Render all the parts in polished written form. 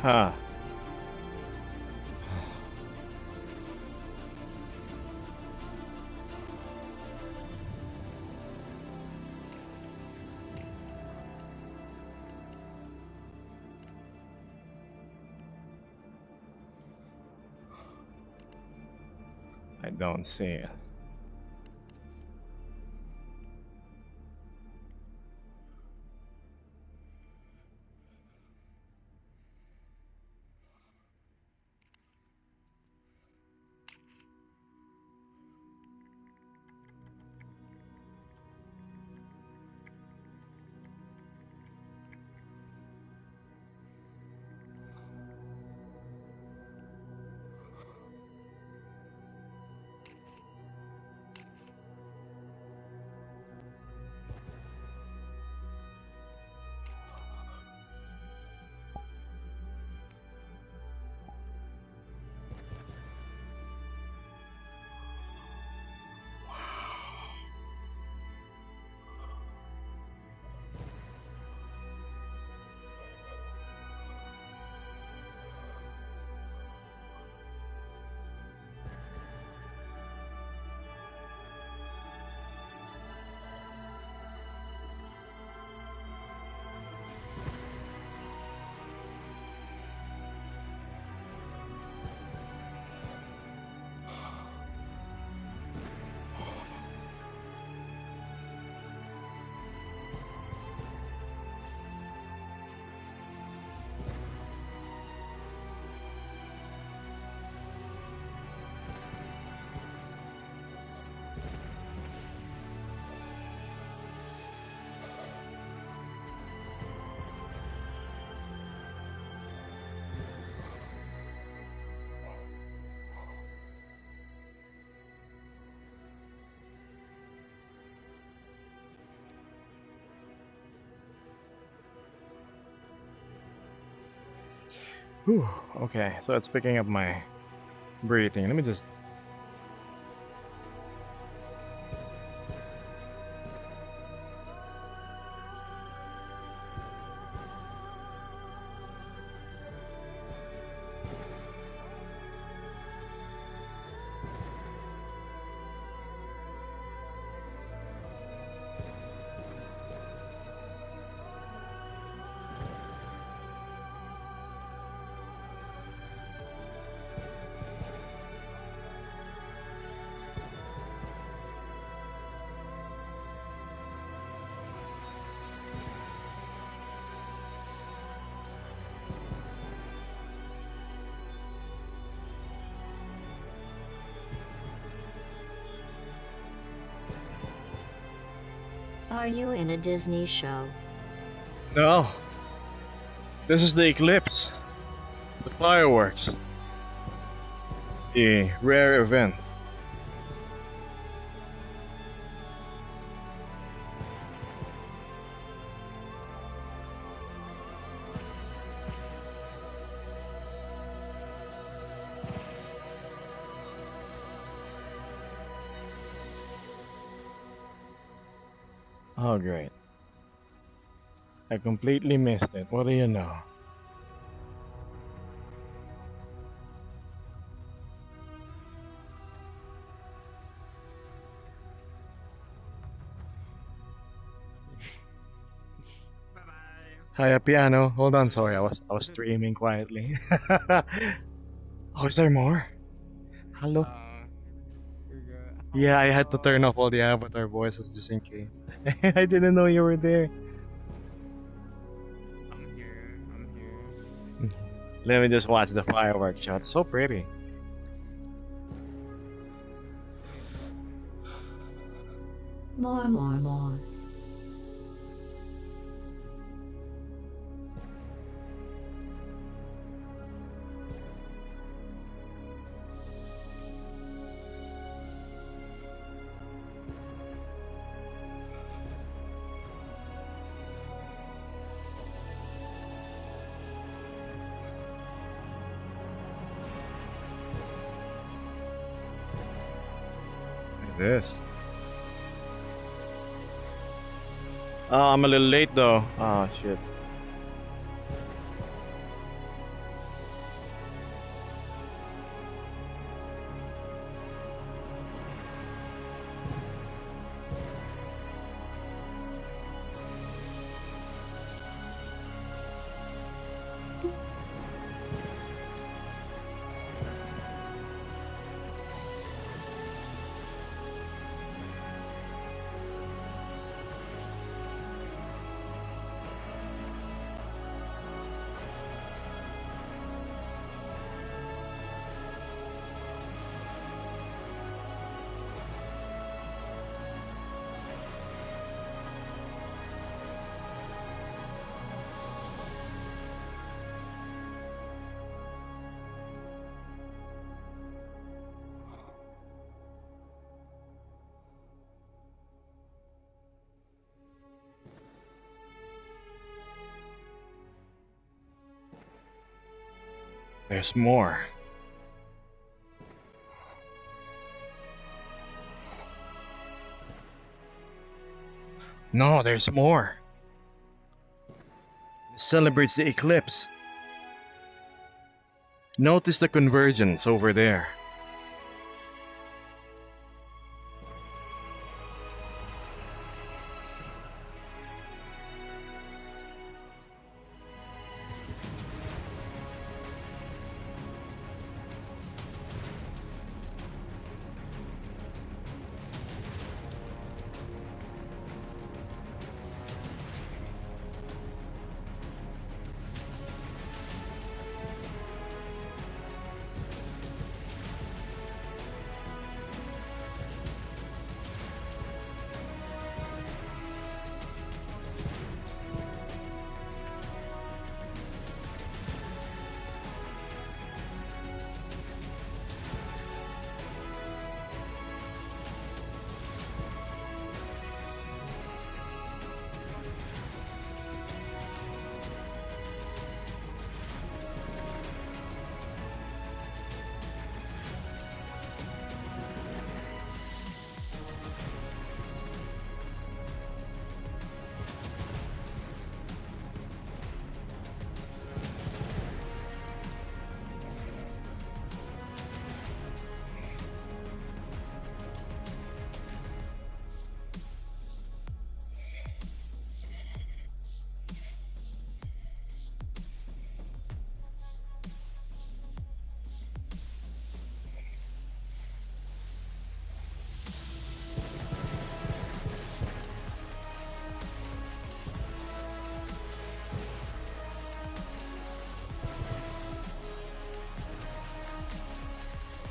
Huh. I don't see it. Whew. Okay, so it's picking up my breathing. Let me just. Are you in a Disney show? No. This is the eclipse. The fireworks. The rare event. Oh, great. I completely missed it. What do you know? Hi, piano. Hold on, sorry. I was streaming quietly. Oh, is there more? Hello. You're good. Yeah, I had to turn off all the avatar voices just in case. I didn't know you were there. I'm here. I'm here. Let me just watch the fireworks shot. So pretty. More. Like this. Oh, I'm a little late though. Oh shit. There's more. No, there's more. This celebrates the eclipse. Notice the convergence over there.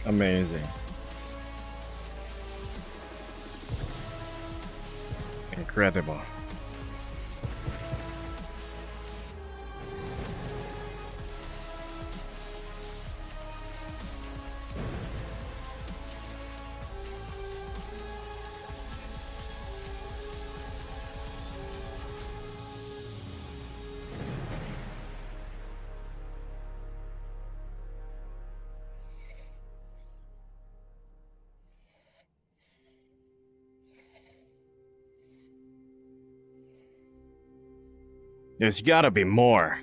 Amazing. Incredible. There's gotta be more.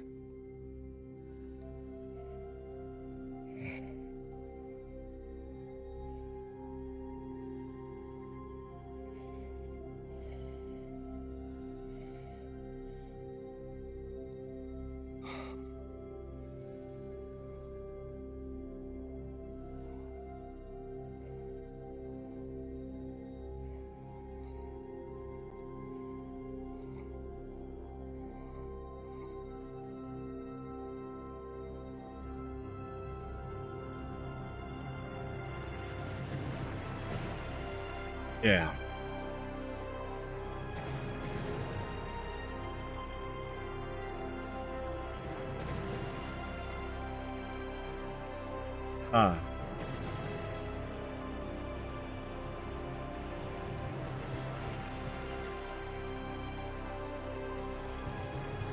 Yeah. Huh.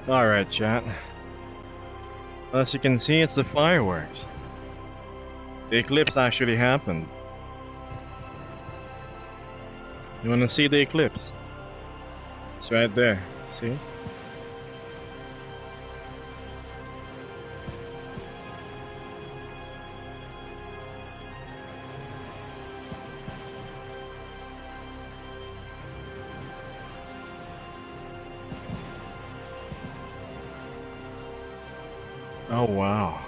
Alright, chat. As you can see, it's the fireworks. The eclipse actually happened. You wanna see the eclipse? It's right there. See? Oh wow.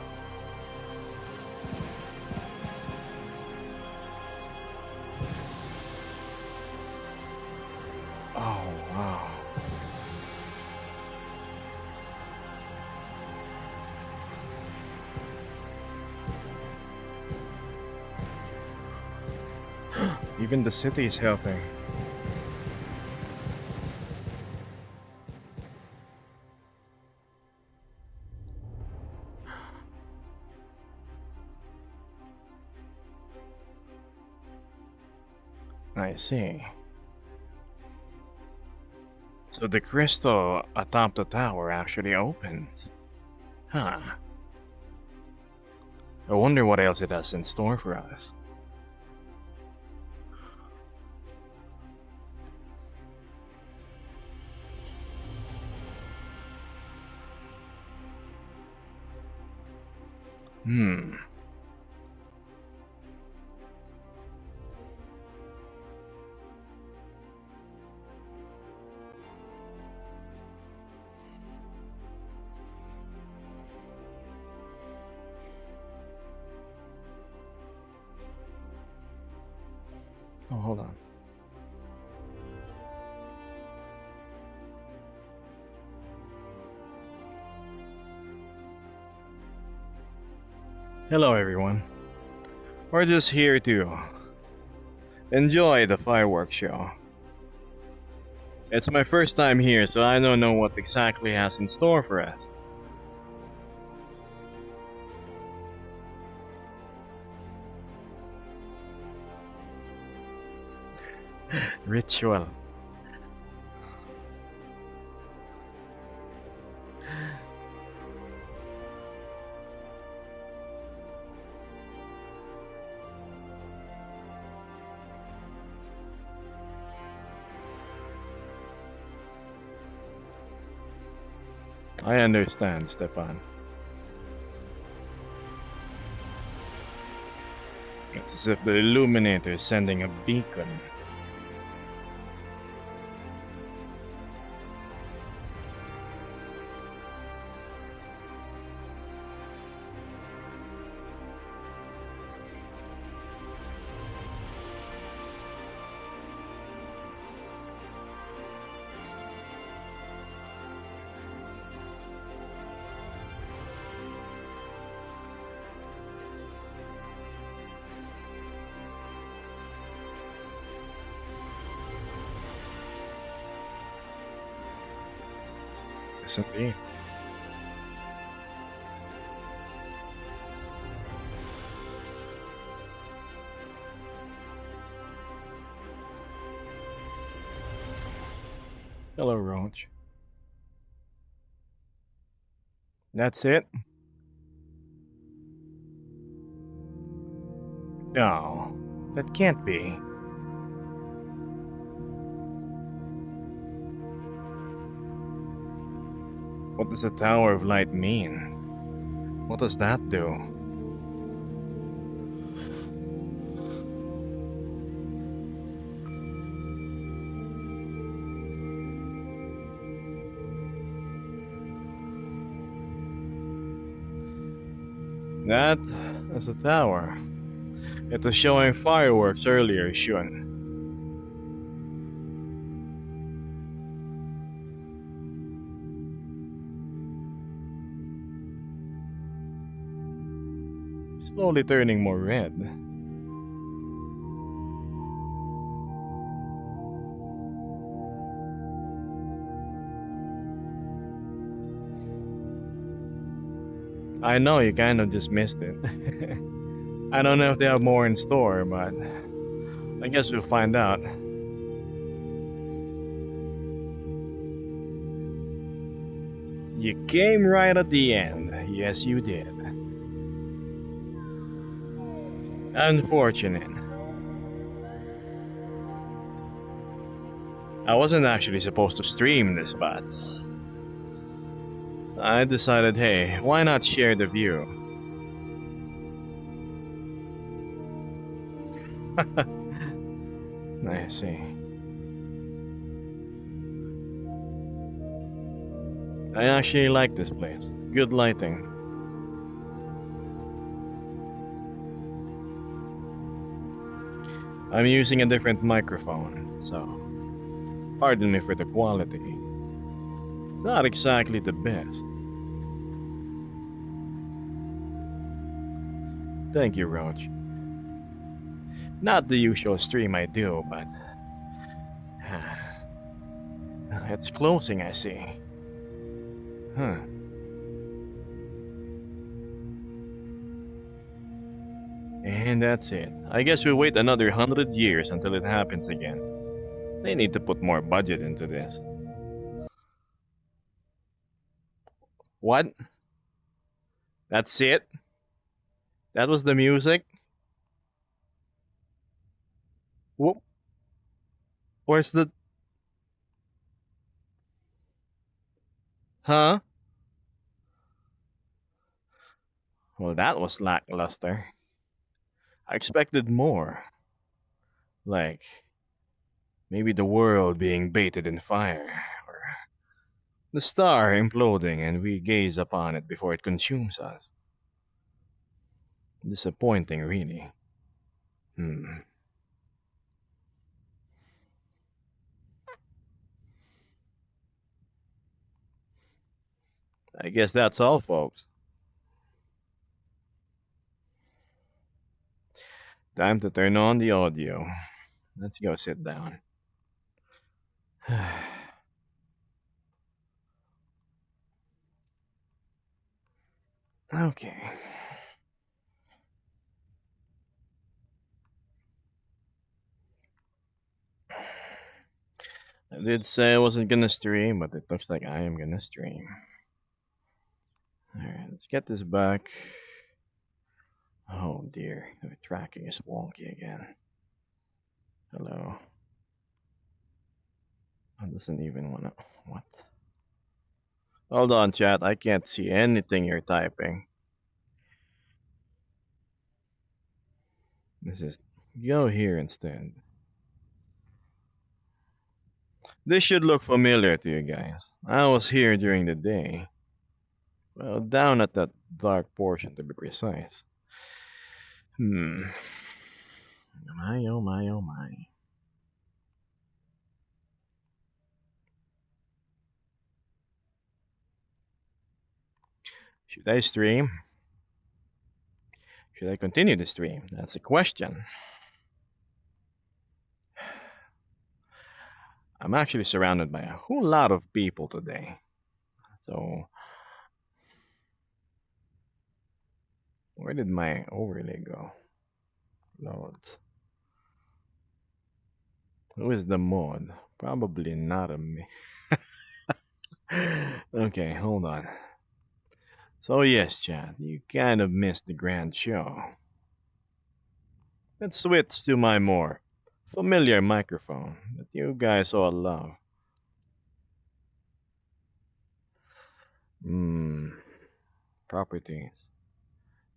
Oh wow. Even the city is helping. I see. So the crystal atop the tower actually opens. Huh. I wonder what else it has in store for us. Hmm. Oh, hold on. Hello, everyone. We're just here to enjoy the fireworks show. It's my first time here, so I don't know what exactly has in store for us. Ritual. I understand, Stepan. It's as if the Illuminator is sending a beacon. Yes, indeed. Hello, Roach. That's it? No, that can't be. What does the Tower of Light mean? What does that do? That is a tower. It was showing fireworks earlier, Shun. Slowly turning more red. I know you kind of just missed it. I don't know if they have more in store, but I guess we'll find out. You came right at the end. Yes, you did. Unfortunate. I wasn't actually supposed to stream this, but I decided, hey, why not share the view? I see. I actually like this place. Good lighting. I'm using a different microphone, so pardon me for the quality. It's not exactly the best. Thank you, Roach. Not the usual stream I do, but it's closing, I see. Huh. And that's it. I guess we wait another 100 years until it happens again. They need to put more budget into this. What? That's it? That was the music? Whoop. Where's the. Huh? Well, that was lackluster. I expected more. Like, maybe the world being bathed in fire, or the star imploding and we gaze upon it before it consumes us. Disappointing, really. Hmm. I guess that's all, folks. Time to turn on the audio. Let's go sit down. Okay. I did say I wasn't gonna stream, but it looks like I am gonna stream. Alright, let's get this back. Oh dear, the tracking is wonky again. Hello. I doesn't even wanna. What? Hold on, chat. I can't see anything you're typing. This is. Go here instead. This should look familiar to you guys. I was here during the day. Well, down at that dark portion to be precise. Hmm. Oh my, oh my, oh my. Should I stream? Should I continue the stream? That's a question. I'm actually surrounded by a whole lot of people today. So, where did my overlay go? Load. Who is the mod? Probably not a me. Okay, hold on. So, yes, chat, you kind of missed the grand show. Let's switch to my more familiar microphone that you guys all love. Properties.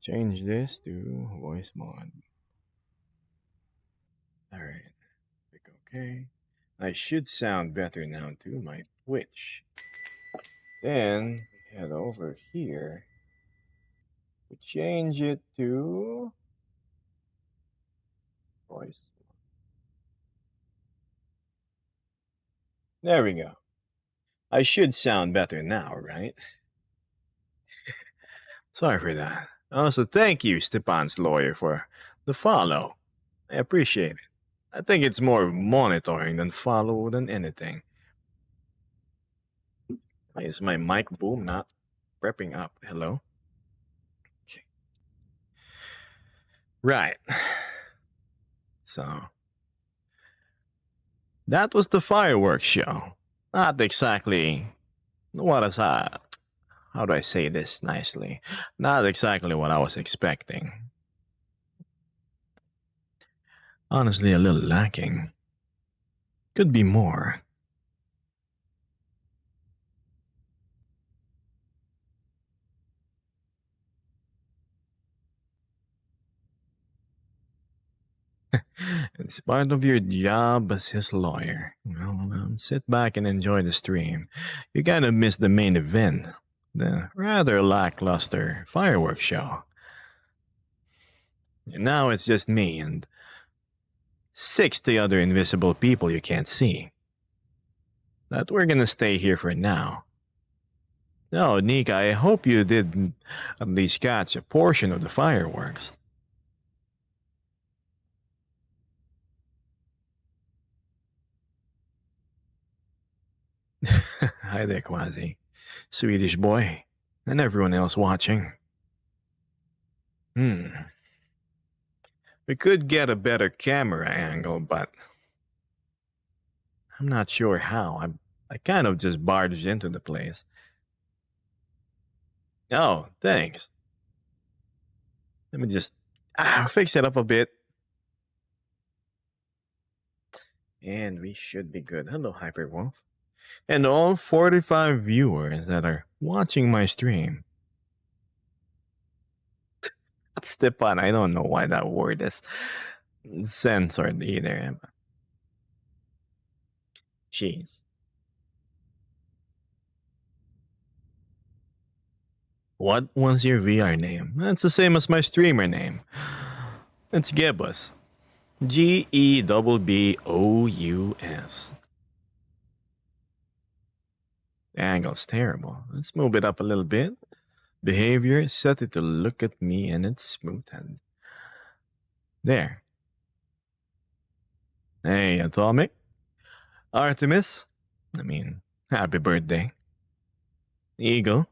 Change this to voice mod. Alright, click OK. I should sound better now too, my Twitch. Then we head over here. We change it to voice. There we go. I should sound better now, right? Sorry for that. Also, thank you, Stepan's lawyer, for the follow. I appreciate it. I think it's more monitoring than follow than anything. Why is my mic boom not prepping up? Hello? Okay. Right. So, that was the fireworks show. Not exactly what is how do I say this nicely? Not exactly what I was expecting. Honestly, a little lacking. Could be more. It's part of your job as his lawyer. Well, sit back and enjoy the stream. You kind of missed the main event, the rather lackluster fireworks show. And now it's just me and 60 other invisible people you can't see. But we're gonna stay here for now. Oh, Nika, I hope you did at least catch a portion of the fireworks. Hi there, Quasi. Swedish boy. And everyone else watching. We could get a better camera angle, but I'm not sure how. I kind of just barged into the place. Oh, thanks. Let me just fix it up a bit. And we should be good. Hello, Hyperwolf. And all 45 viewers that are watching my stream. Stepan, I don't know why that word is censored either. Jeez. What was your VR name? That's the same as my streamer name. It's Gebus. Gebbous. The angle's terrible. Let's move it up a little bit. Behavior, set it to look at me and it's smoothed. There. Hey, Atomic. Artemis. Happy birthday. Eagle.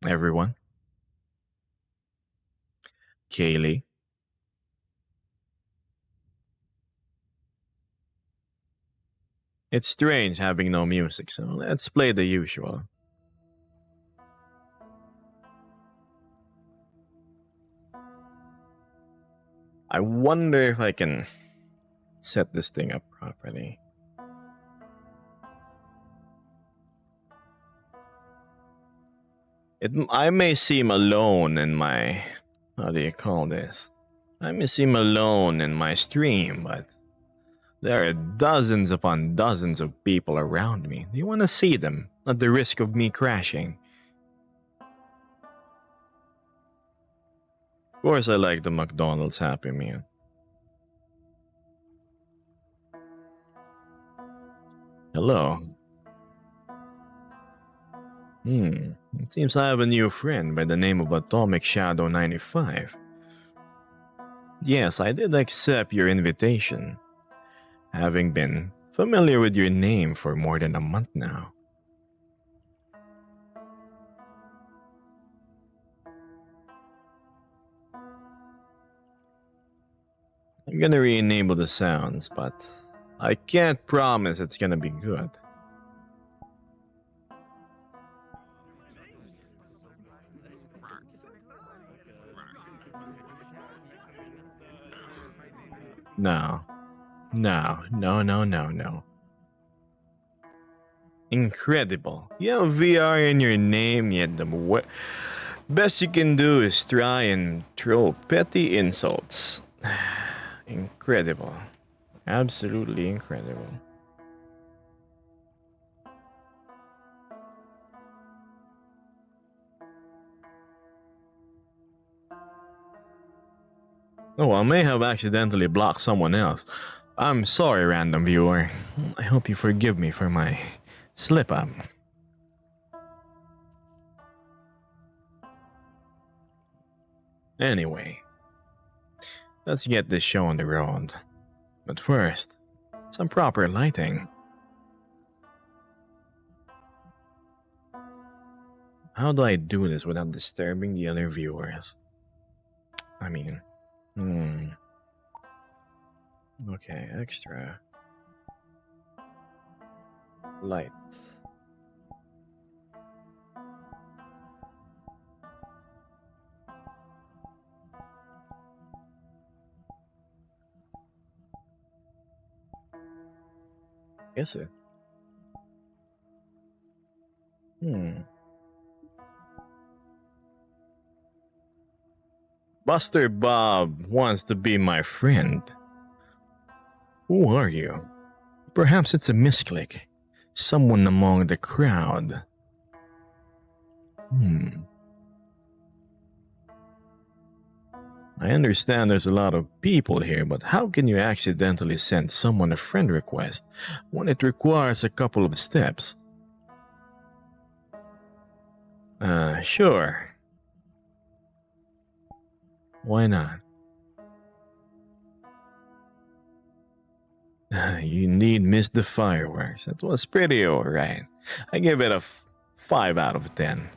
Everyone. Kaylee. It's strange having no music, so let's play the usual. I wonder if I can set this thing up properly. I may seem alone in my... How do you call this? I may seem alone in my stream, but there are dozens upon dozens of people around me. Do you want to see them at the risk of me crashing? Of course, I like the McDonald's Happy Meal. Hello. It seems I have a new friend by the name of Atomic Shadow 95. Yes, I did accept your invitation, having been familiar with your name for more than a month now. I'm gonna re-enable the sounds, but I can't promise it's gonna be good. No. Incredible. You have VR in your name, yet the best you can do is try and throw petty insults. Incredible. Absolutely incredible. Oh, I may have accidentally blocked someone else. I'm sorry, random viewer. I hope you forgive me for my slip-up. Anyway, let's get this show on the road. But first, some proper lighting. How do I do this without disturbing the other viewers? Okay, extra. Light. Is it? Buster Bob wants to be my friend. Who are you? Perhaps it's a misclick. Someone among the crowd. I understand there's a lot of people here, but how can you accidentally send someone a friend request when it requires a couple of steps? Sure. Why not? You need miss the fireworks. It was pretty alright. I give it a 5 out of 10.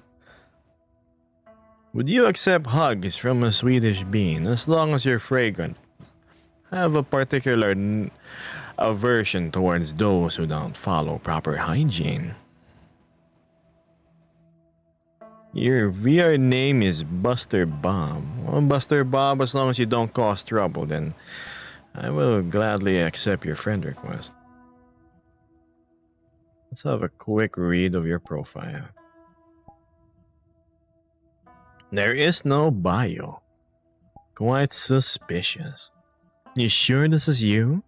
Would you accept hugs from a Swedish bean as long as you're fragrant? I have a particular aversion towards those who don't follow proper hygiene. Your VR name is Buster Bob. Well, Buster Bob, as long as you don't cause trouble, then I will gladly accept your friend request. Let's have a quick read of your profile. There is no bio. Quite suspicious. You sure this is you?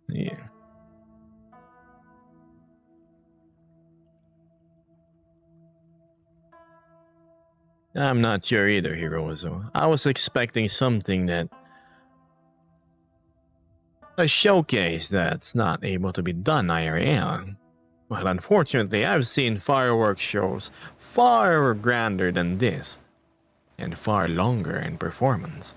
Yeah. I'm not sure either, Hirozo. I was expecting something that. A showcase that's not able to be done IRL. But unfortunately, I've seen fireworks shows far grander than this, and far longer in performance.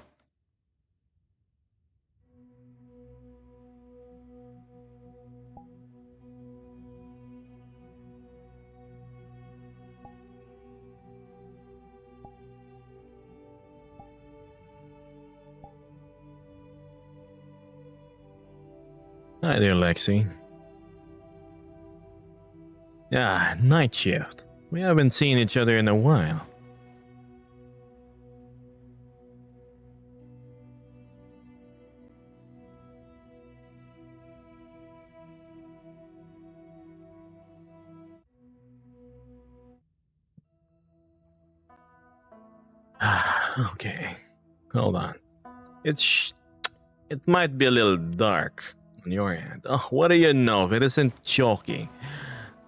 Hi there, Lexi. Ah, night shift. We haven't seen each other in a while. Ah, okay. Hold on. It might be a little dark on your end. Oh, what do you know if it isn't chalky?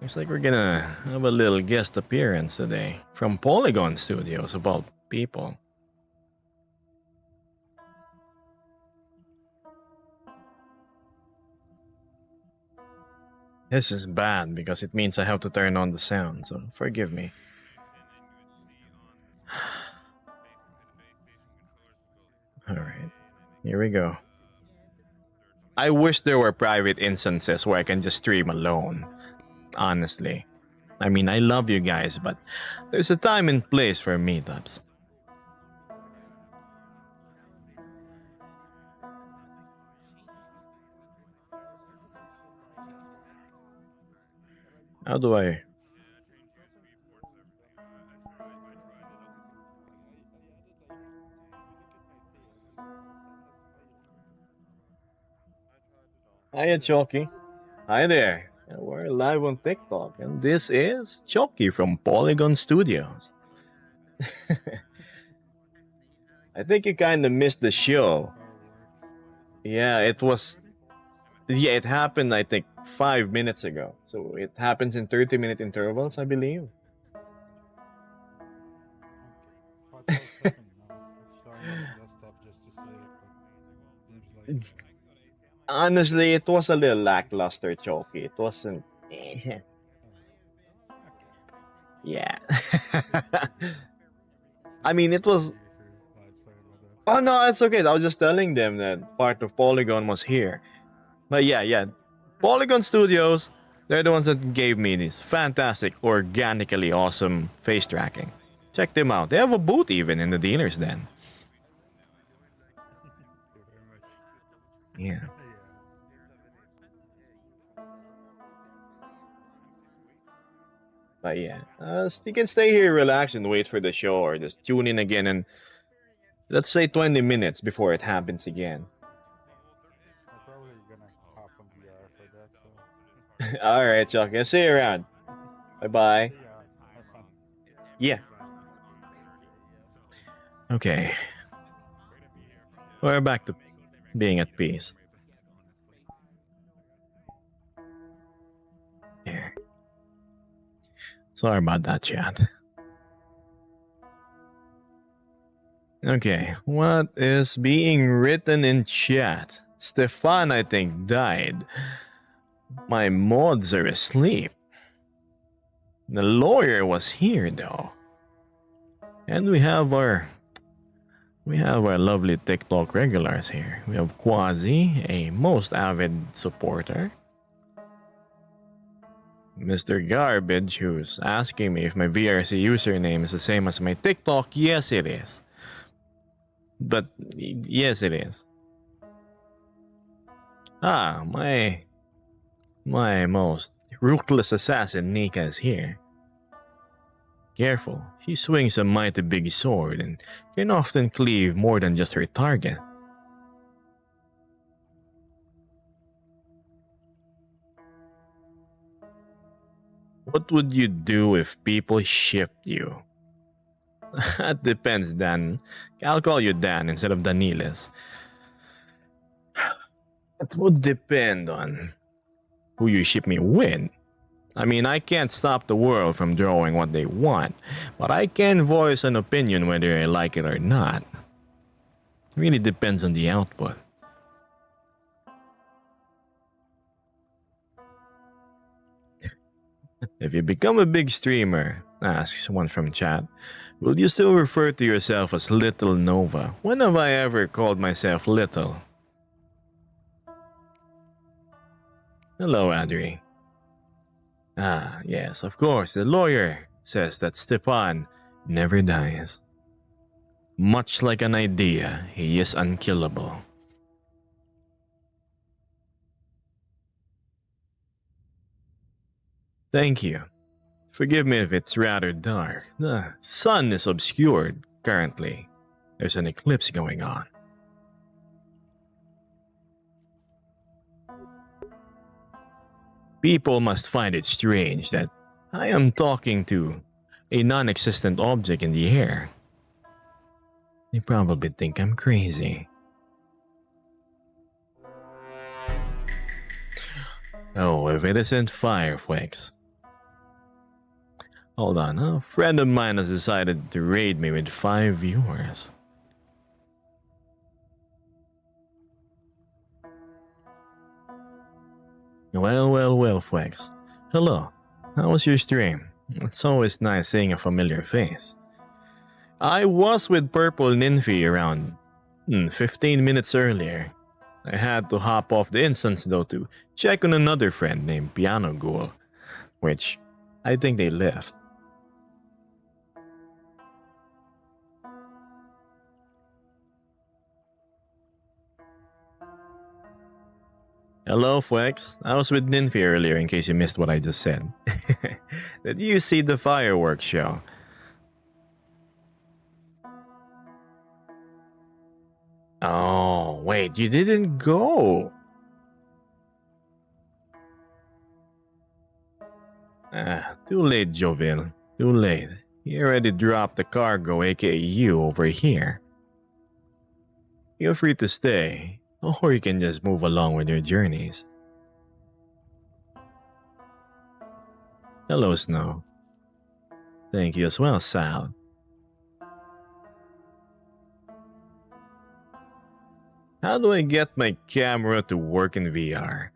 Looks like we're gonna have a little guest appearance today from Polygon Studios, of all people. This is bad because it means I have to turn on the sound, so forgive me. Alright, here we go. I wish there were private instances where I can just stream alone. Honestly. I mean, I love you guys, but there's a time and place for meetups. How do I? Hiya, Chalky. Hi there. We're live on TikTok, and this is Chalky from Polygon Studios. I think you kind of missed the show. Yeah, it was. Yeah, it happened, I think, 5 minutes ago. So it happens in 30-minute intervals, I believe. Honestly, it was a little lackluster, Choky. It wasn't. Yeah. I mean, it was. Oh no, it's okay. I was just telling them that part of Polygon was here. But yeah. Polygon Studios, they're the ones that gave me this fantastic, organically awesome face tracking. Check them out. They have a booth even in the dealer's den. Yeah. But yeah, you can stay here, relax, and wait for the show, or just tune in again and let's say 20 minutes before it happens again. All right, Chuck. I'll see you around. Bye bye. Yeah. Okay. We're back to being at peace. Yeah. Sorry about that, chat. Okay, what is being written in chat? Stefan, I think, died. My mods are asleep. The lawyer was here, though. And we have our lovely TikTok regulars here. We have Quasi, a most avid supporter. Mr. Garbage, who's asking me if my VRC username is the same as my TikTok. Yes, it is. But yes, it is. Ah, my most ruthless assassin Nika is here. Careful, she swings a mighty big sword and can often cleave more than just her target. What would you do if people shipped you? That depends, Dan. I'll call you Dan instead of Daniles. It would depend on who you ship me with. I mean, I can't stop the world from drawing what they want, but I can voice an opinion whether I like it or not. It really depends on the output. If you become a big streamer, asks one from chat, will you still refer to yourself as Little Nova? When have I ever called myself Little? Hello, Adri. Ah, yes, of course, the lawyer says that Stepan never dies. Much like an idea, he is unkillable. Thank you. Forgive me if it's rather dark. The sun is obscured currently. There's an eclipse going on. People must find it strange that I am talking to a non-existent object in the air. They probably think I'm crazy. Oh, if it isn't Fireflex. Hold on, a friend of mine has decided to raid me with 5 viewers. Well, Flex. Hello, how was your stream? It's always nice seeing a familiar face. I was with Purple Nymphy around 15 minutes earlier. I had to hop off the instance though to check on another friend named Piano Ghoul, which I think they left. Hello, Flex. I was with Nymphy earlier in case you missed what I just said. Did you see the fireworks show? Oh, wait, you didn't go. Too late, Jovil. Too late. He already dropped the cargo, aka you, over here. Feel free to stay, or you can just move along with your journeys. Hello, Snow. Thank you as well, Sal. How do I get my camera to work in VR?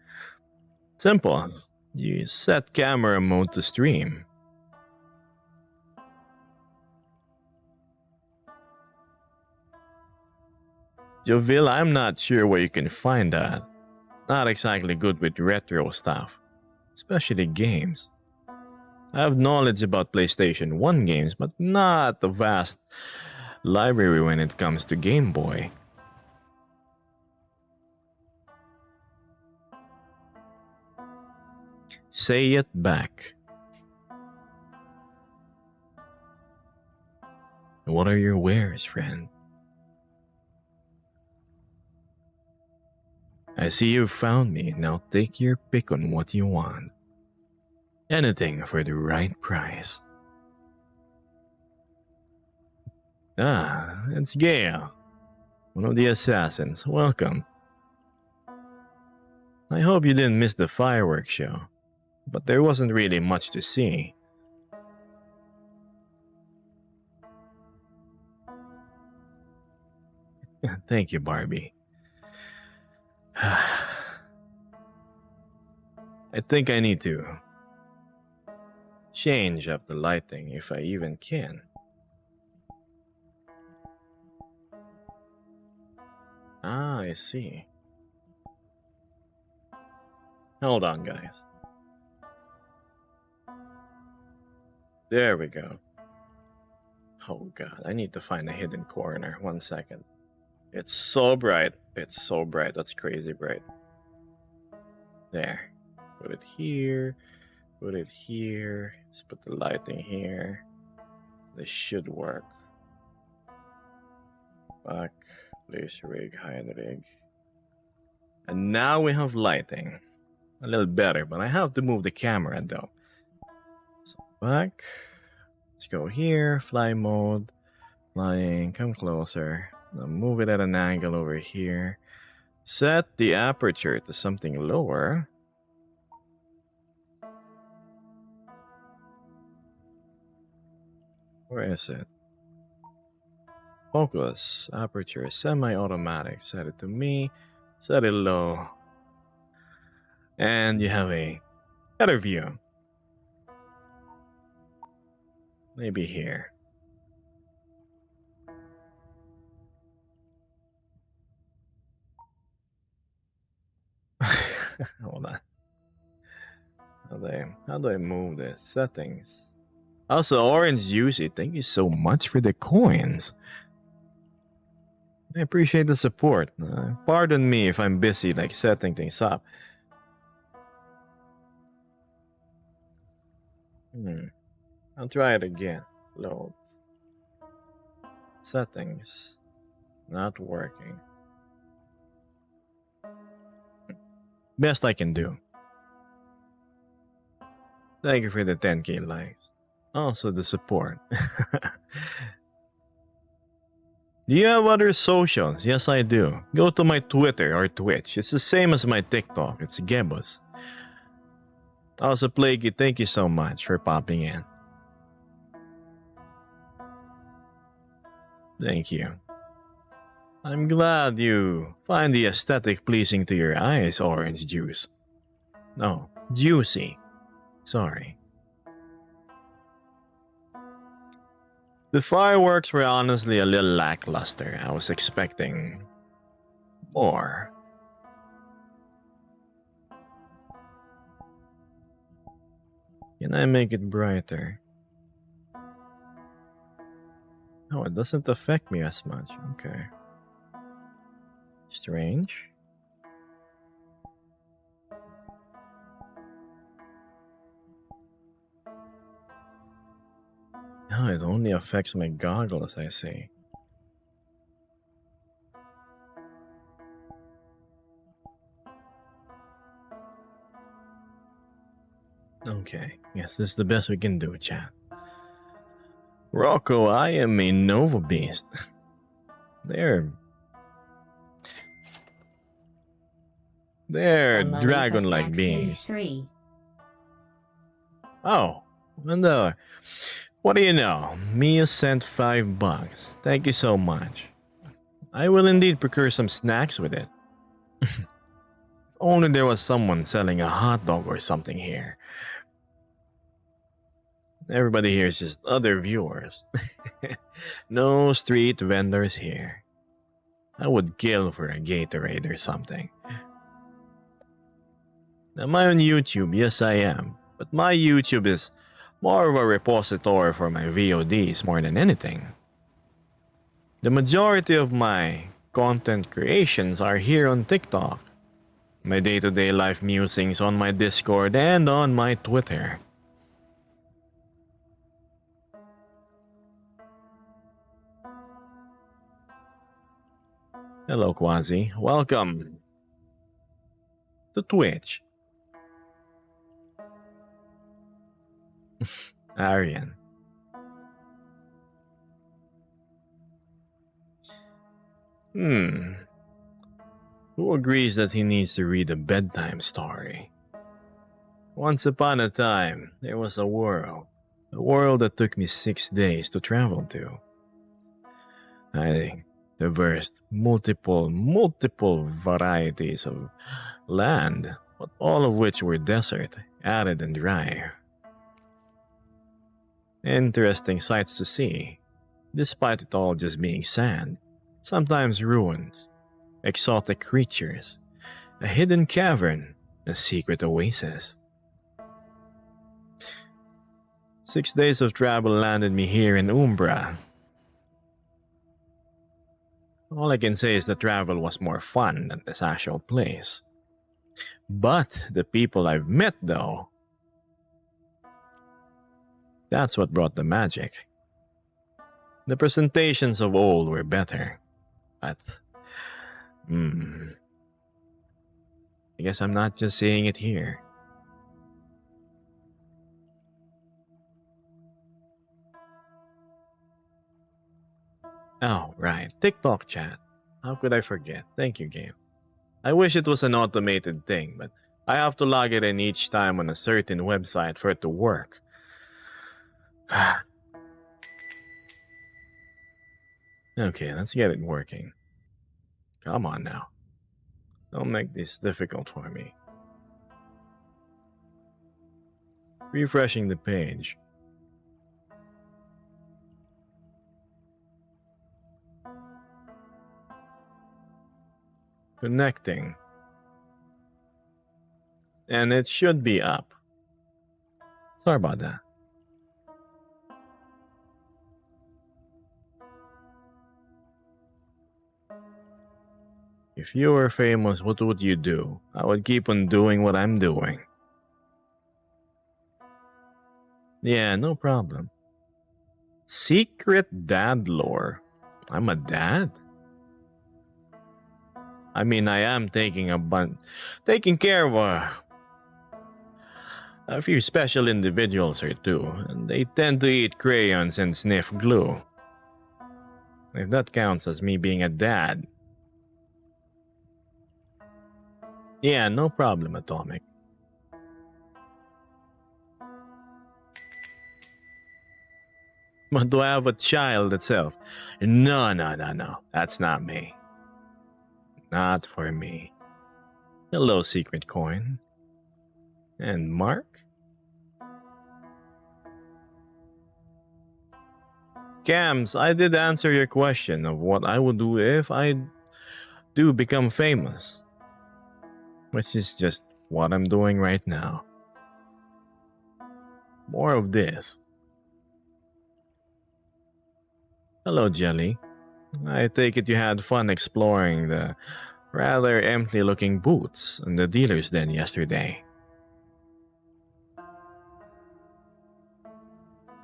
Simple. You set camera mode to stream. Jovil, I'm not sure where you can find that. Not exactly good with retro stuff, especially games. I have knowledge about PlayStation 1 games, but not a vast library when it comes to Game Boy. Say it back. What are your wares, friend? I see you've found me. Now take your pick on what you want. Anything for the right price. Ah, it's Gale, one of the assassins. Welcome. I hope you didn't miss the fireworks show, but there wasn't really much to see. Thank you, Barbie. I think I need to change up the lighting if I even can. Ah, I see. Hold on, guys. There we go. Oh god, I need to find a hidden corner. 1 second. It's so bright. It's so bright. That's crazy bright. There. Put it here. Put it here. Let's put the lighting here. This should work. Back, place rig, hide rig. And now we have lighting. A little better, but I have to move the camera though. So back. Let's go here, fly mode. Flying, come closer. Now move it at an angle over here. Set the aperture to something lower. Where is it? Focus, aperture, semi-automatic. Set it to me. Set it low. And you have a better view. Maybe here. Hold on. How do I move this? Settings. Also, Orange Juicy, thank you so much for the coins. I appreciate the support. Pardon me if I'm busy like setting things up. I'll try it again. Load. Settings. Not working. Best I can do. Thank you for the 10k likes. Also the support. Do you have other socials? Yes, I do. Go to my Twitter or Twitch. It's the same as my TikTok. It's Gebus. Also, Plaguey, thank you so much for popping in. Thank you. I'm glad you find the aesthetic pleasing to your eyes, Orange Juice. No, Juicy. Sorry. The fireworks were honestly a little lackluster. I was expecting more. Can I make it brighter? No, it doesn't affect me as much. Okay. Strange. No, it only affects my goggles, I see. Okay, yes, this is the best we can do, chat. Rocco, I am a Nova Beast. They're dragon-like beings. 3. Oh, and what do you know? Mia sent $5. Thank you so much. I will indeed procure some snacks with it. If only there was someone selling a hot dog or something here. Everybody here is just other viewers. No street vendors here. I would kill for a Gatorade or something. Am I on YouTube? Yes, I am. But my YouTube is more of a repository for my VODs more than anything. The majority of my content creations are here on TikTok. My day-to-day life musings on my Discord and on my Twitter. Hello, Quasi. Welcome to Twitch. Arian. Who agrees that he needs to read a bedtime story? Once upon a time, there was a world that took me 6 days to travel to. I traversed multiple varieties of land, but all of which were desert, arid and dry. Interesting sights to see, despite it all just being sand, sometimes ruins, exotic creatures, a hidden cavern, a secret oasis. 6 days of travel landed me here in Umbra. All I can say is the travel was more fun than this actual place. But the people I've met, though, That's what brought the magic. The presentations of old were better, but I guess I'm not just saying it here. Oh, right. TikTok chat. How could I forget? Thank you, game. I wish it was an automated thing, but I have to log it in each time on a certain website for it to work. Okay, let's get it working. Come on now. Don't make this difficult for me. Refreshing the page. Connecting. And it should be up. Sorry about that. If you were famous, what would you do? I would keep on doing what I'm doing. Yeah, no problem. Secret dad lore. I'm a dad? I mean, I am taking care of a few special individuals or two, and they tend to eat crayons and sniff glue. If that counts as me being a dad. Yeah, no problem, Atomic. But do I have a child itself? No. That's not me. Not for me. Hello, Secret Coin. And Mark? Cams, I did answer your question of what I would do if I do become famous. Which is just what I'm doing right now. More of this. Hello, Jelly. I take it you had fun exploring the rather empty-looking booths in the dealer's den yesterday.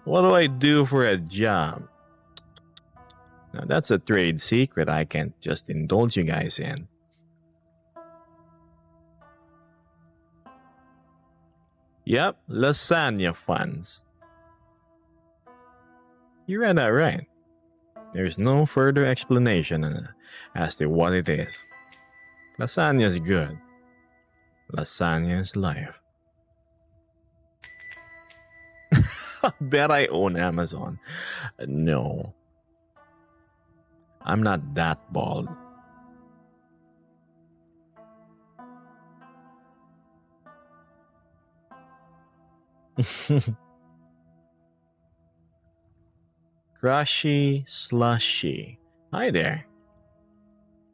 What do I do for a job? Now that's a trade secret I can't just indulge you guys in. Yep, lasagna funds. You read that right. There's no further explanation as to what it is. Lasagna's good. Lasagna's life. Bet I own Amazon. No. I'm not that bald. Crushy slushy. Hi there.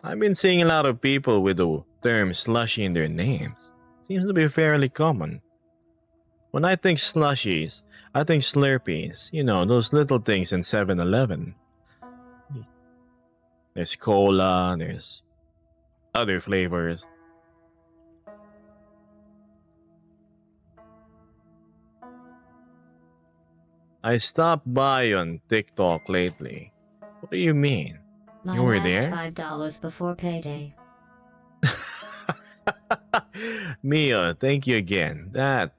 I've been seeing a lot of people with the term slushy in their names. Seems to be fairly common. When I think slushies, I think Slurpees. You know, those little things in 7-Eleven. There's cola, there's other flavors. I stopped by on TikTok lately. What do you mean? My You were last there? $5 before payday. Mia, thank you again. That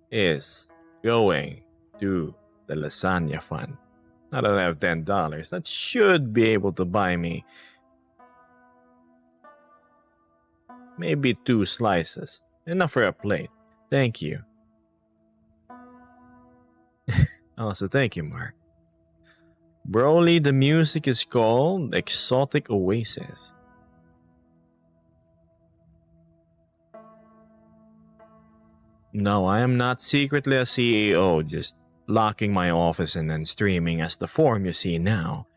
is going to the lasagna fund. Now that I have $10, that should be able to buy me maybe 2 slices. Enough for a plate. Thank you. Also, thank you, Mark. Broly, the music is called Exotic Oasis. No, I am not secretly a CEO, just locking my office and then streaming as the form you see now.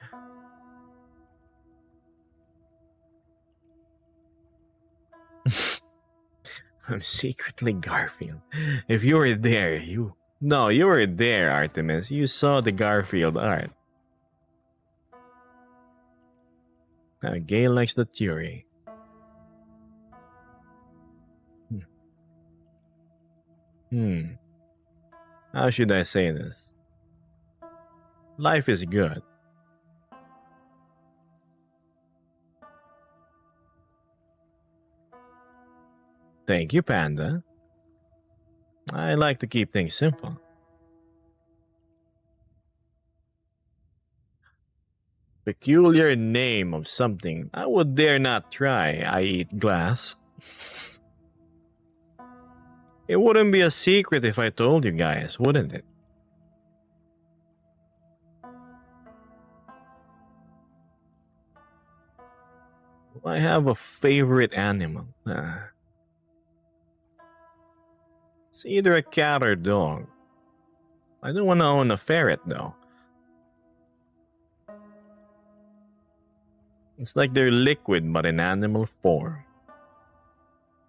I'm secretly Garfield. If you were there, you were there, Artemis. You saw the Garfield art. Gay likes the theory. How should I say this? Life is good. Thank you, Panda. I like to keep things simple. Peculiar name of something I would dare not try. I eat glass. It wouldn't be a secret if I told you guys, wouldn't it? I have a favorite animal. It's either a cat or dog. I don't want to own a ferret though. It's like they're liquid but in animal form.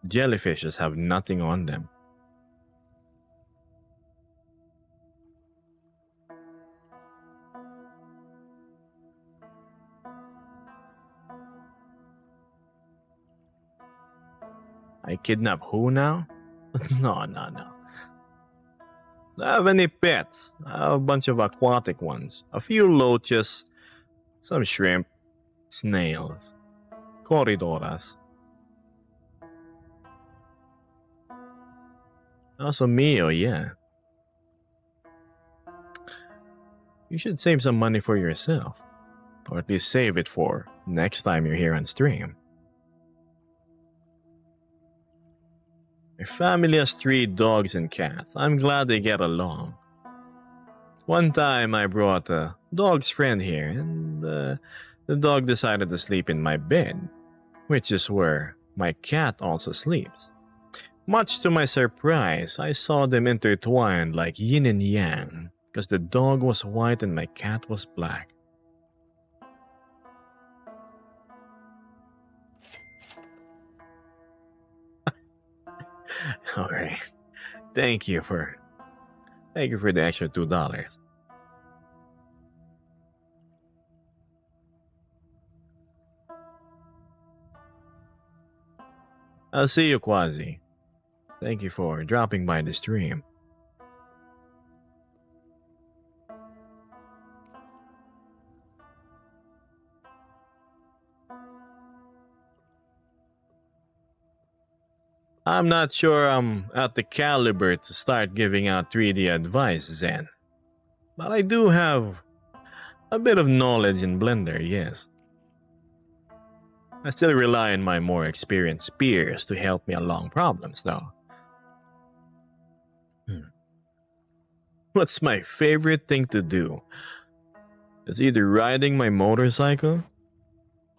Jellyfishes have nothing on them. I kidnap who now? No. Do I have any pets? I have a bunch of aquatic ones. A few loaches, some shrimp, snails, corridoras. Also Mio, yeah. You should save some money for yourself. Or at least save it for next time you're here on stream. My family has 3 dogs and cats. I'm glad they get along. One time I brought a dog's friend here and the dog decided to sleep in my bed, which is where my cat also sleeps. Much to my surprise, I saw them intertwined like yin and yang because the dog was white and my cat was black. Alright. Thank you for the extra $2. I'll see you, Quasi. Thank you for dropping by the stream. I'm not sure I'm at the caliber to start giving out 3D advice, Zen. But I do have a bit of knowledge in Blender, yes. I still rely on my more experienced peers to help me along problems, though. What's my favorite thing to do? It's either riding my motorcycle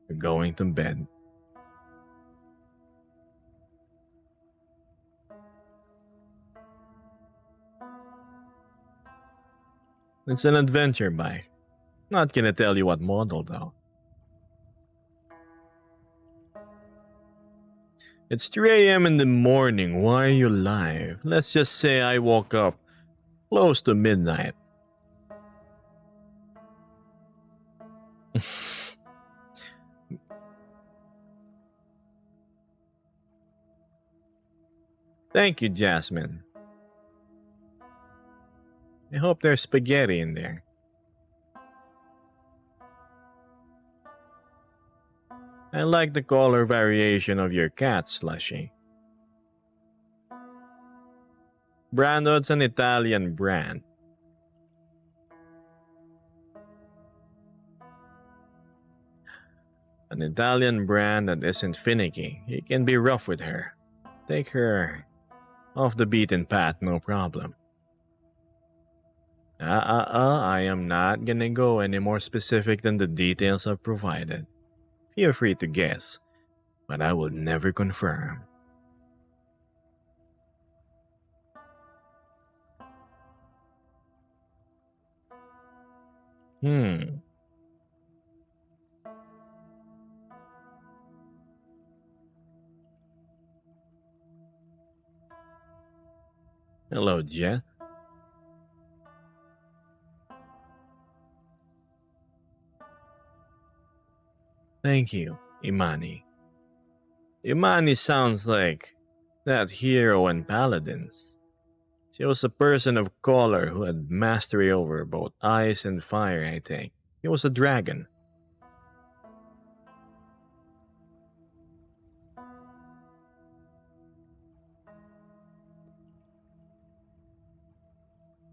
or going to bed. It's an adventure bike. Not gonna tell you what model though. It's 3 a.m. in the morning. Why are you live? Let's just say I woke up close to midnight. Thank you, Jasmine. I hope there's spaghetti in there. I like the color variation of your cat slushie. Brando's an Italian brand. An Italian brand that isn't finicky. You can be rough with her. Take her off the beaten path, no problem. I am not gonna go any more specific than the details I've provided. Feel free to guess, but I will never confirm. Hello, Jet. Thank you, Imani. Imani sounds like that hero in Paladins. She was a person of color who had mastery over both ice and fire, I think. He was a dragon.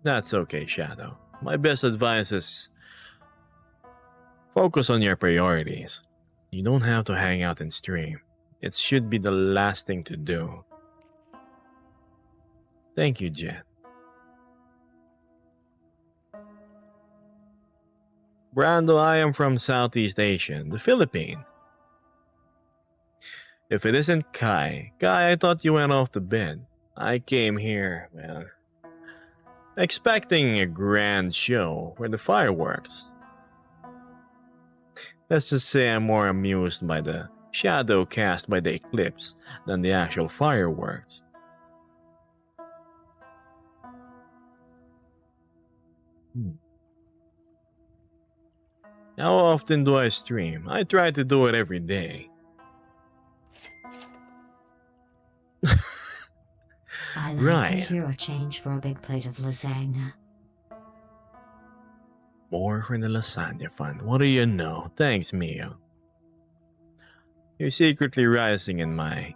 That's okay, Shadow. My best advice is focus on your priorities. You don't have to hang out and stream. It should be the last thing to do. Thank you, Jet. Brando, I am from Southeast Asia, the Philippines. If it isn't Kai, I thought you went off to bed. I came here, well, expecting a grand show where the fireworks. Let's just say I'm more amused by the shadow cast by the eclipse than the actual fireworks. How often do I stream? I try to do it every day. I like Right. a hero change for a big plate of lasagna. More for the lasagna fund. What do you know? Thanks, Mio. You're secretly rising in my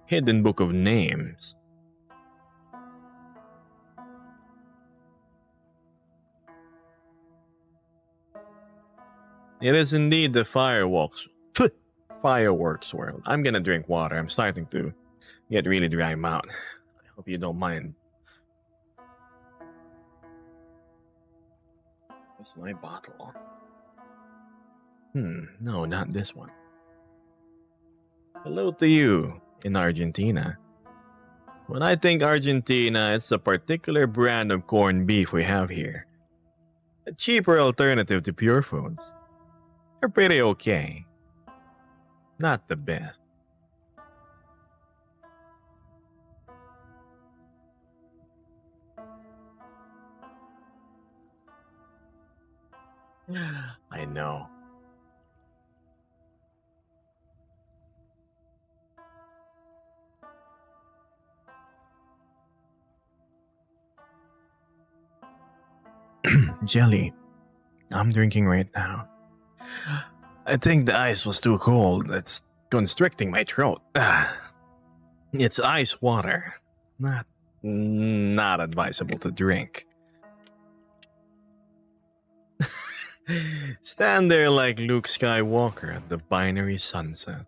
hidden book of names. It is indeed the fireworks world. I'm gonna drink water. I'm starting to get really dry mouth. I hope you don't mind. Where's my bottle? No, not this one. Hello to you in Argentina. When I think Argentina, it's a particular brand of corned beef we have here. A cheaper alternative to pure foods. They're pretty okay. Not the best. I know. Jelly. I'm drinking right now. I think the ice was too cold. It's constricting my throat. It's ice water. Not advisable to drink. Stand there like Luke Skywalker at the binary sunset.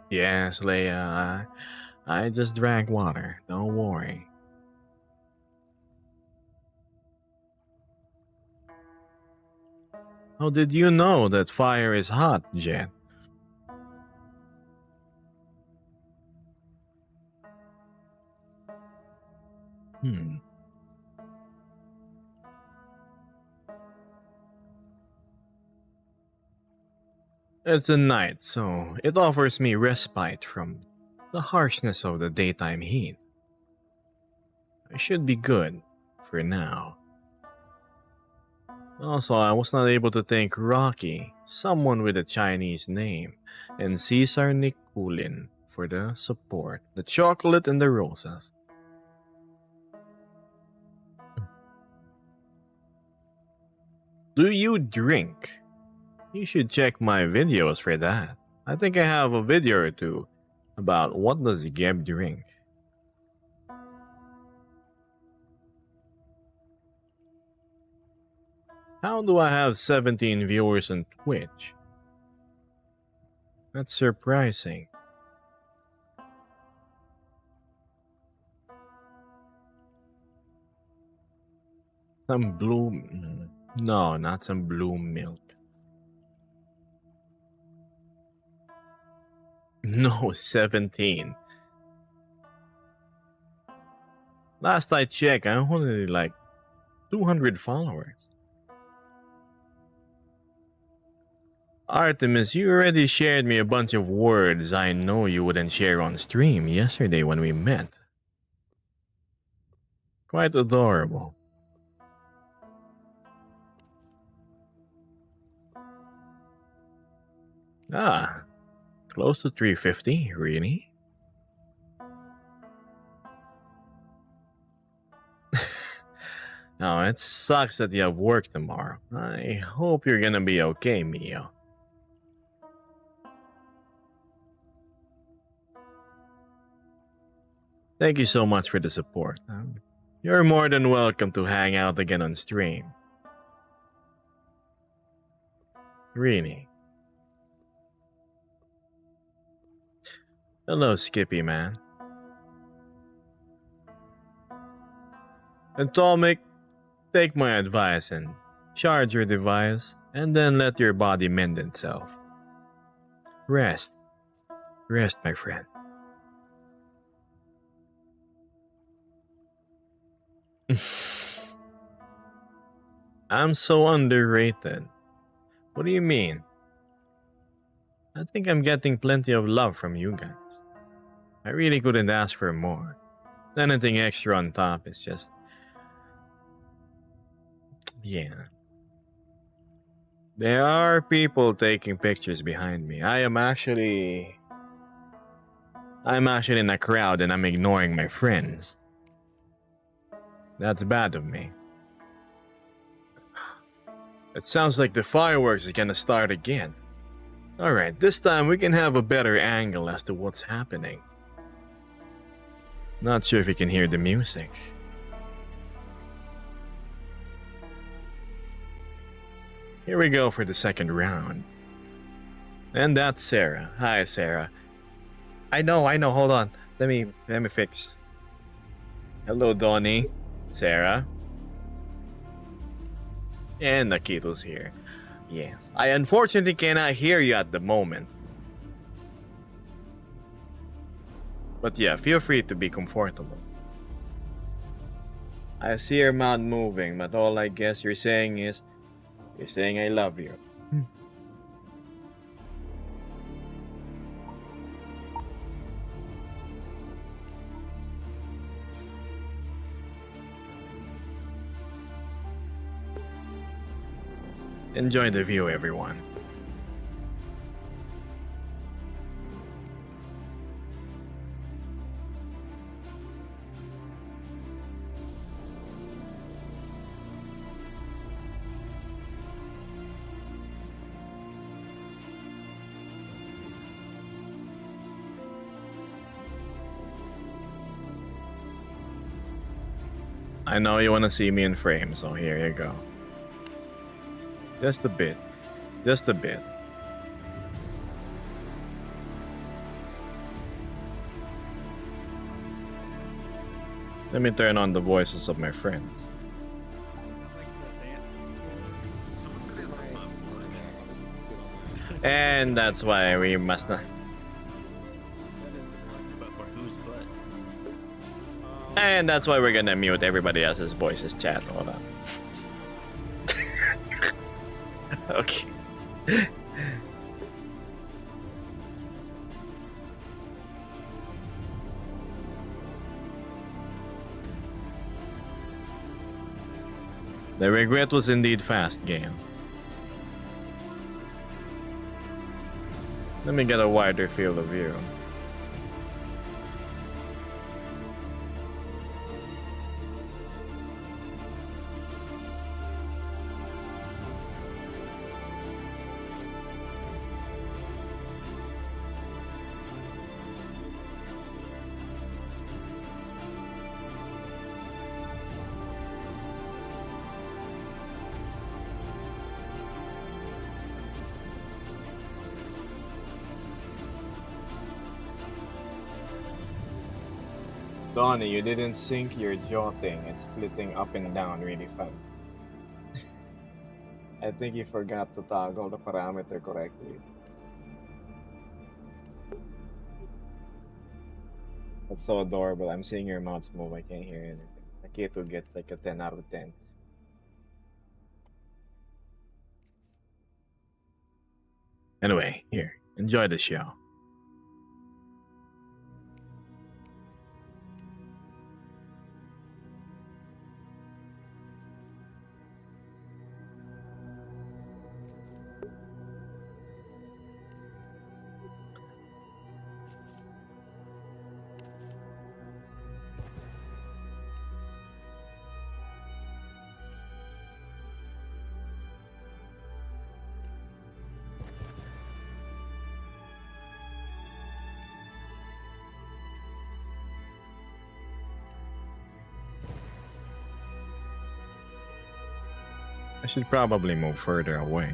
Yes, Leia, I just drank water. Don't worry. How did you know that fire is hot, Jet? It's a night, so it offers me respite from the harshness of the daytime heat. I should be good for now. Also, I was not able to thank Rocky, someone with a Chinese name, and Cesar Nikulin for the support, the chocolate and the roses. Do you drink? You should check my videos for that. I think I have a video or two about what does Geb drink. How do I have 17 viewers on Twitch? That's surprising. Some blue... No, not some blue milk. No, 17. Last I checked, I only like 200 followers. Artemis, you already shared me a bunch of words I know you wouldn't share on stream yesterday when we met. Quite adorable. Ah, close to 350, really? Oh, it sucks that you have work tomorrow. I hope you're gonna be okay, Mio. Thank you so much for the support. You're more than welcome to hang out again on stream. Really. Hello, Skippy man. Atomic, take my advice and charge your device, and then let your body mend itself. Rest. Rest, my friend. I'm so underrated. What do you mean? I think I'm getting plenty of love from you guys. I really couldn't ask for more. Anything extra on top is just. Yeah. There are people taking pictures behind me. I'm actually in a crowd and I'm ignoring my friends. That's bad of me. It sounds like the fireworks is gonna start again. Alright, this time we can have a better angle as to what's happening. Not sure if you can hear the music. Here we go for the second round. And that's Sarah. Hi, Sarah. I know, hold on. Let me fix. Hello, Donnie. Sarah. And Nakito's here. Yes. I unfortunately cannot hear you at the moment. But yeah, feel free to be comfortable. I see your mouth moving, but all I guess you're saying is, you're saying I love you. Enjoy the view, everyone. I know you want to see me in frame, so here you go. Just a bit. Just a bit. Let me turn on the voices of my friends. And that's why we must not. And that's why we're gonna mute everybody else's voices chat. Hold on. Okay. The regret was indeed fast, Gale. Let me get a wider field of view. Donnie, you didn't sync your jaw thing. It's splitting up and down really fast. I think you forgot to toggle the parameter correctly. That's so adorable. I'm seeing your mouth move. I can't hear anything. Akito gets like a 10 out of 10. Anyway, here. Enjoy the show. I should probably move further away.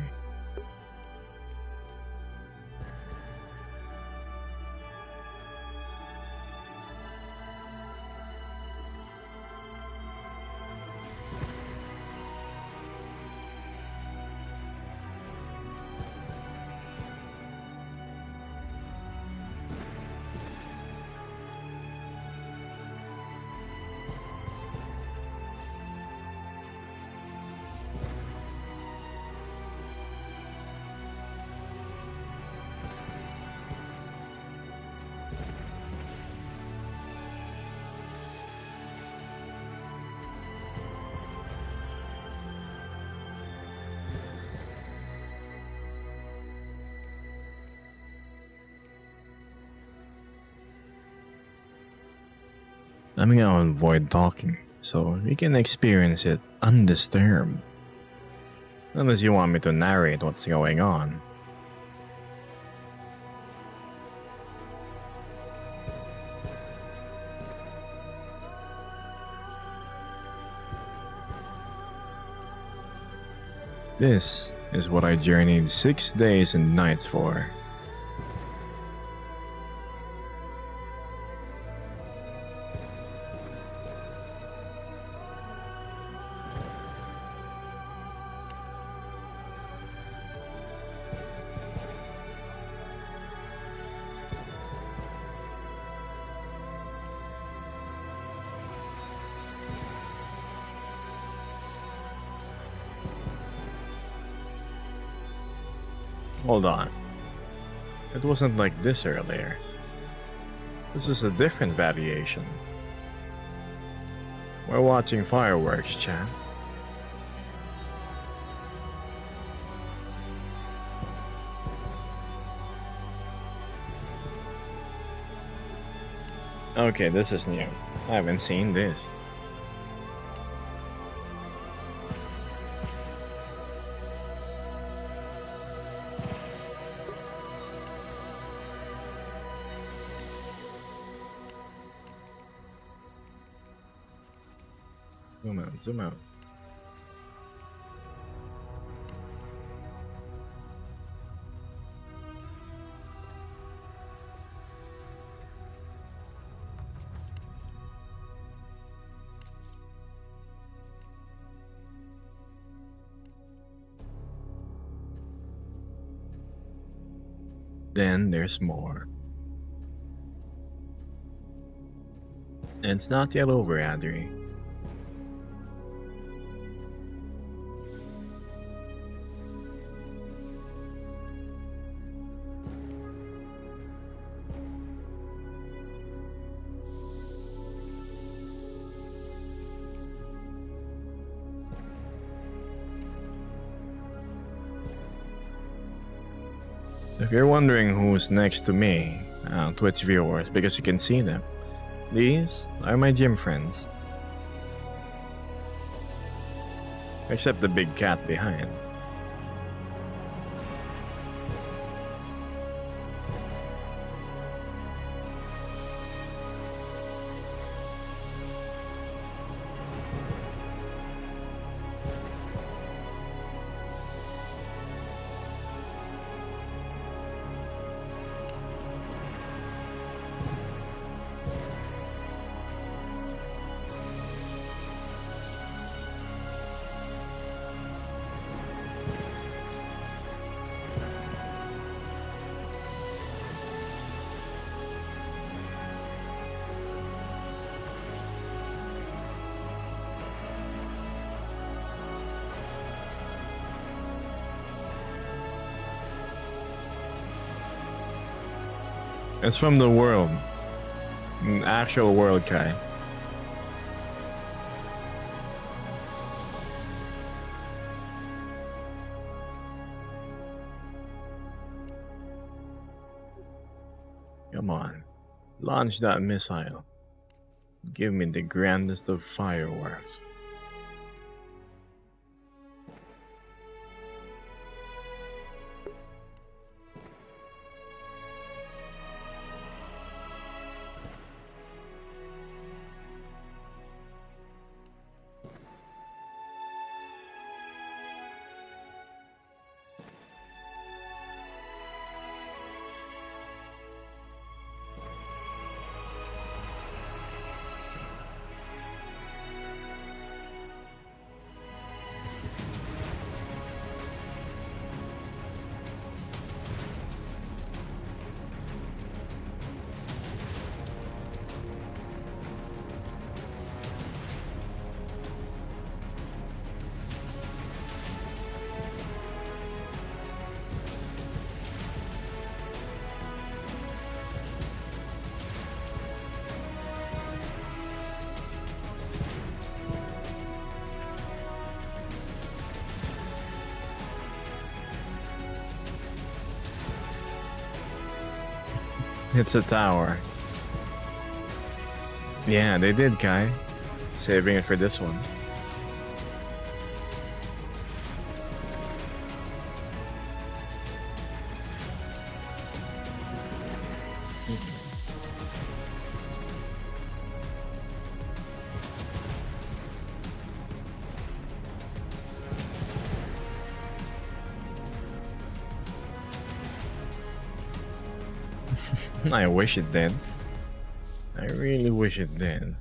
I'm gonna avoid talking so we can experience it undisturbed. Unless you want me to narrate what's going on. This is what I journeyed 6 days and nights for. Hold on. It wasn't like this earlier. This is a different variation. We're watching fireworks, chat. Okay, this is new. I haven't seen this. Zoom out, zoom out. Then there's more. And it's not yet over, Adri. If you're wondering who's next to me, Twitch viewers, because you can see them, these are my gym friends. Except the big cat behind. It's from the world. An actual world, Kai. Come on. Launch that missile. Give me the grandest of fireworks. It's a tower. Yeah, they did, Kai. Saving it for this one. I wish it did. I really wish it did.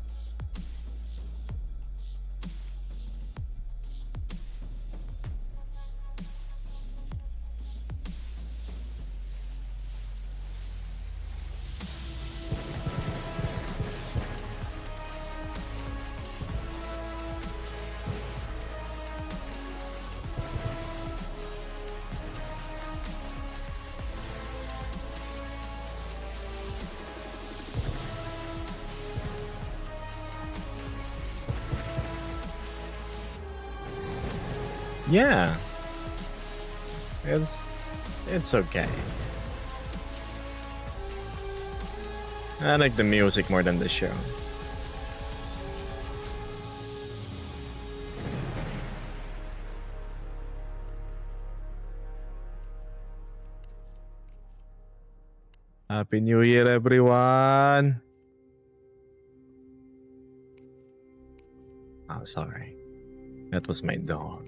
Yeah. It's okay. I like the music more than the show. Happy New Year, everyone! Oh, sorry. That was my dog.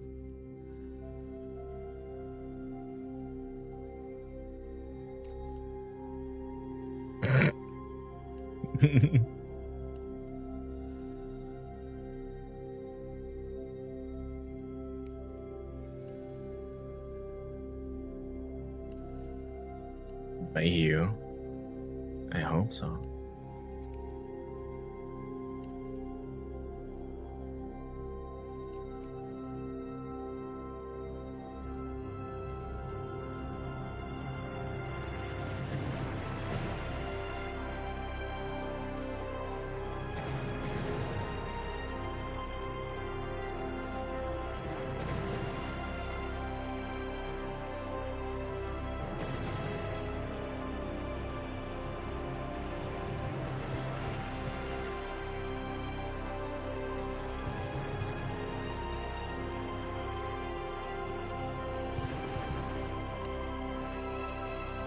By you? I hope so.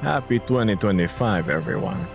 Happy 2025, everyone.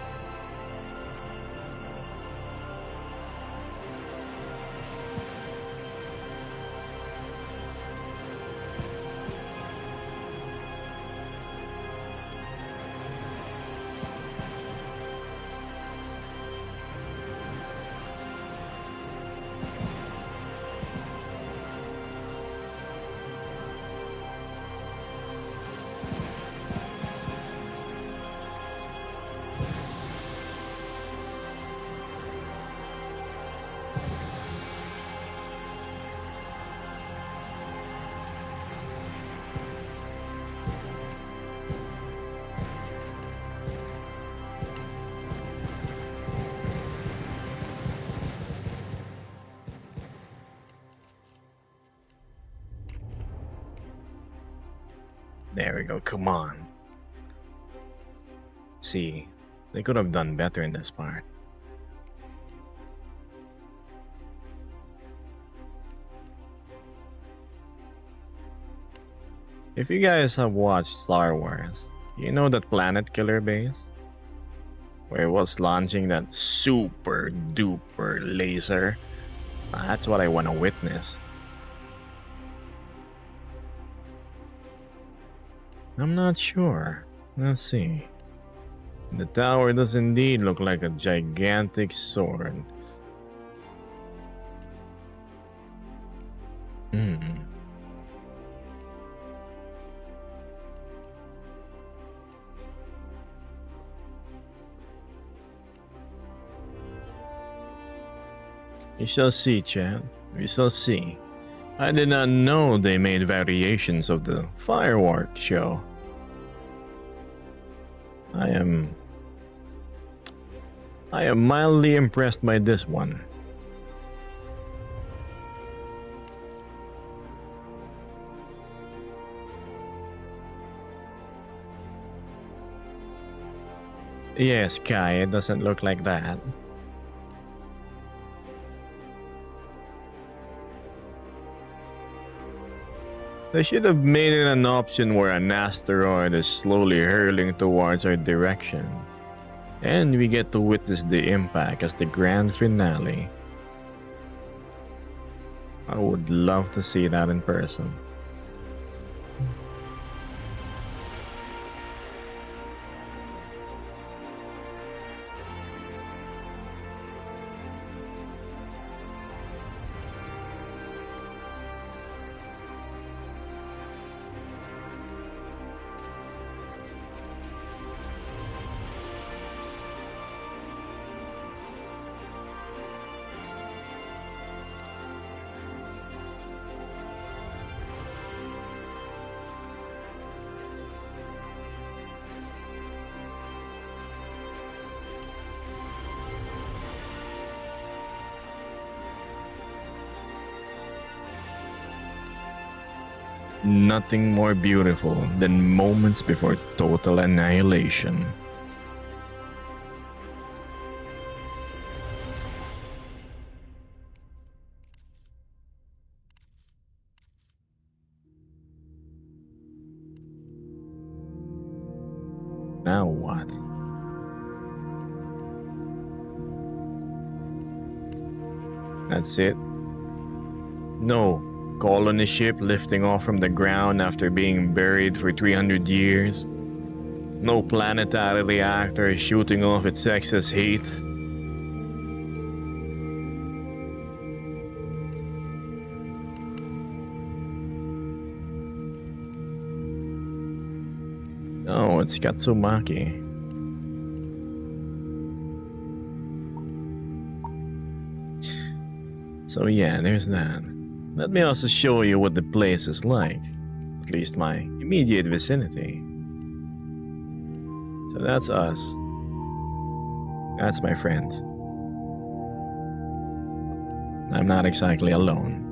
There we go, come on. See, they could have done better in this part. If you guys have watched Star Wars, you know that Planet Killer base? Where it was launching that super duper laser? That's what I want to witness. I'm not sure. Let's see. The tower does indeed look like a gigantic sword. We shall see, Chad. We shall see. I did not know they made variations of the fireworks show. I am mildly impressed by this one. Yes, Kai, it doesn't look like that. They should have made it an option where an asteroid is slowly hurling towards our direction. And we get to witness the impact as the grand finale. I would love to see that in person. Nothing more beautiful than moments before total annihilation. Now what? That's it? No colony ship lifting off from the ground after being buried for 300 years? No planetary reactor shooting off its excess heat? No, it's Katsumaki. So yeah, there's that. Let me also show you what the place is like. At least my immediate vicinity. So that's us. That's my friends. I'm not exactly alone.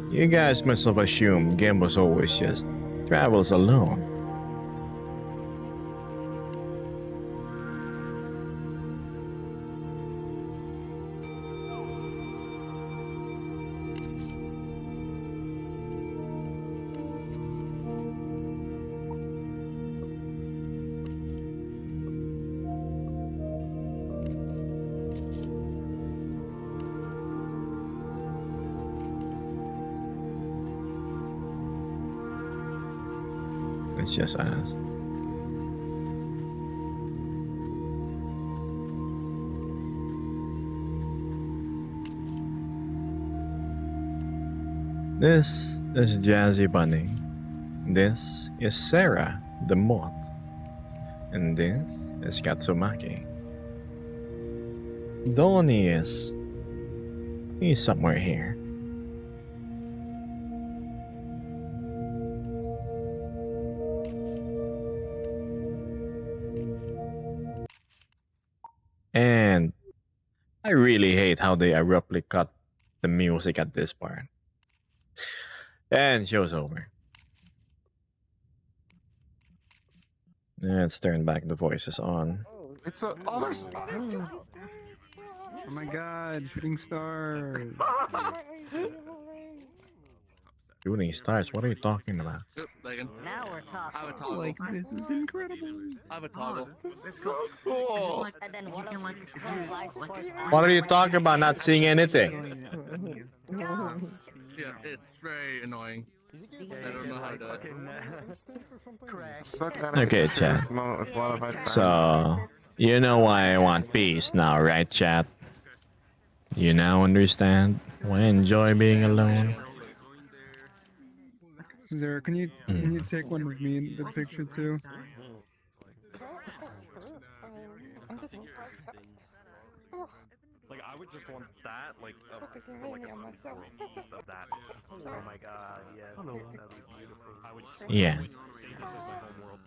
You guys must have assumed Gembo's always just travels alone. It's just us. This is Jazzy Bunny. This is Sarah, the moth. And this is Katsumaki. Donnie is... he's somewhere here. And I really hate how they abruptly cut the music at this part. And show's over. Let's turn back the voices on. It's a others. Oh my god, shooting stars. Shooting stars, what are you talking about? Now we're talking. I have a toggle. Like, this is incredible. I have a toggle. It's so cool. And then one of them life force What are you talking about? Not seeing anything. Yeah, it's very annoying. I don't know how to do it. Okay, chat. So, you know why I want peace now, right, chat? You now understand why I enjoy being alone? Zara, can you take one with me in the picture too? would just want that, like, Focusing for like mainly a on sleep myself. world, just of that. Oh my god, yes. Hello. That'd be beautiful. I would just Yeah. say this is my home world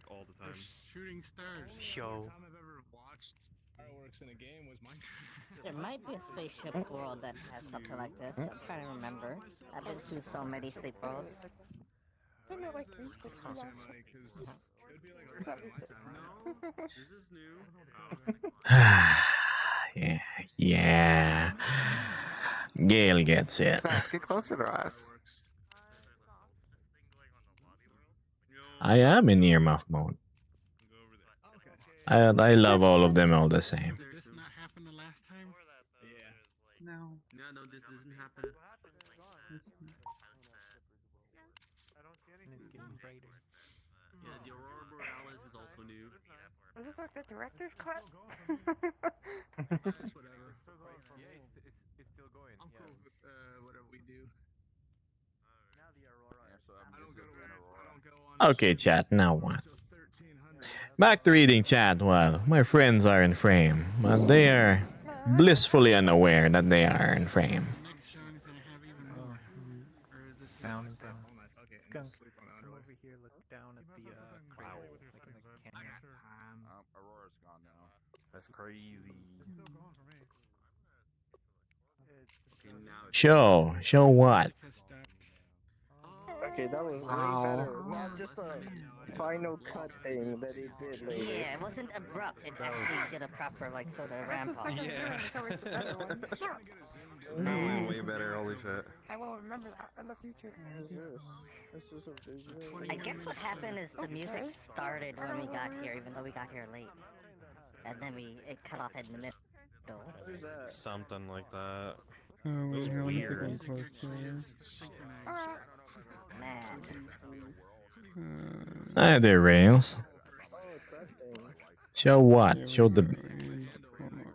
all the time. Shooting stars. Show. The time I've ever watched fireworks in a game was Minecraft. There might be a spaceship world that has something like this. I'm trying to remember. I've been to so many sleep worlds. Didn't it like 360 Cost now? me money because it would be like a That'd waste be of my sick. time. This is new. Yeah, yeah. Gale gets it. Seth, get closer to us. I am in earmuff mode. I love all of them all the same. Did this not happen the last time? Yeah. No. No, this doesn't happen. And it's getting brighter. Yeah, the Aurora Borealis is also new. Is this like the director's cut? It's whatever. It's still going. I'm cool with whatever we do. I don't go on. Okay, chat, now what? Until 1300. Back to reading chat while my friends are in frame, but they are blissfully unaware that they are in frame. Next showing is gonna have even more. Or is this Down and just down. all night? Okay, Skunk, sleep on come over here, look down at the crater, like in the I canyon. got time. Aurora's gone now. That's crazy. And now it's Show what? Okay, that was way better. Not just a final cut thing that he did later. Yeah, it wasn't abrupt. It actually did a proper, like, sort of ramp up. It's always the better one. Way better, holy shit. I will remember that in the future. This is a visual. I guess what happened is the music started when we got here, even though we got here late. And then it cut off in the middle. What is that? something like that. Oh, was wait, I want to take weird. one closer. Man. Hi there, Rails. Oh, it's that thing. Show what? There Show we the go, and come on.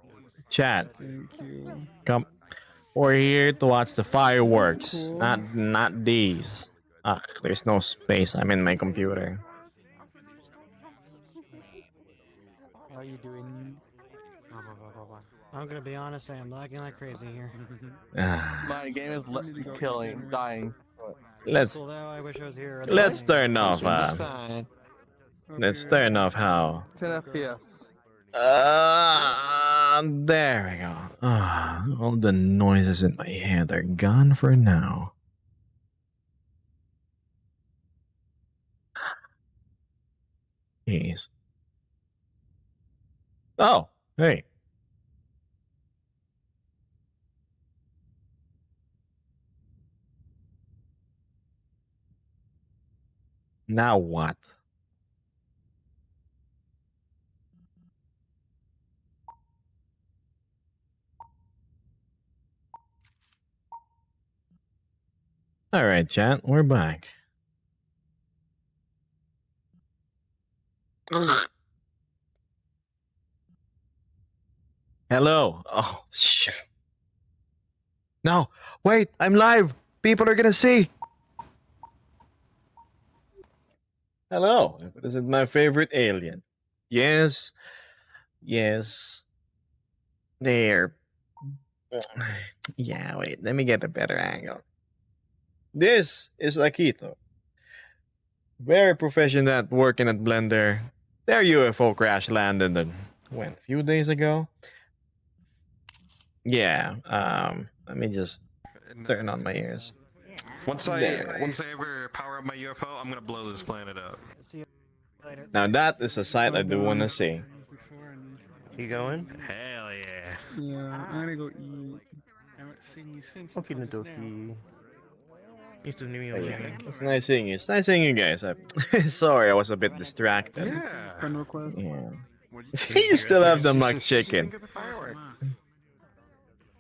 chat. Thank you. Come. We're here to watch the fireworks, not these. Ah, there's no space. I'm in my computer. How are you doing? I'm gonna be honest, I am lagging like crazy here. Ah, My game is dying. let's Cool though, I wish I was here. let's turn off. Fine. Let's turn off how. 10 FPS. There we go. All the noises in my head are gone for now. Jeez. Oh, hey. Now what? All right, chat, we're back. Hello. Oh, shit. No, wait, I'm live. People are gonna see. Hello. This is my favorite alien. Yes. Yes. There. Yeah, wait, let me get a better angle. This is Akito. Very proficient at working at Blender. Their UFO crash landed a few days ago. Yeah, let me just turn on my ears. Once There. I ever power up my UFO, I'm gonna blow this planet up. See you later. Now that is a sight I do want to see. You going? Hell yeah. Yeah, I'm gonna go eat. I haven't seen you since. Okie until just now. dokie. Used to me It's nice seeing you. It's nice seeing you guys. Sorry, I was a bit distracted. Yeah. Friend request. Yeah. You still have the muck chicken.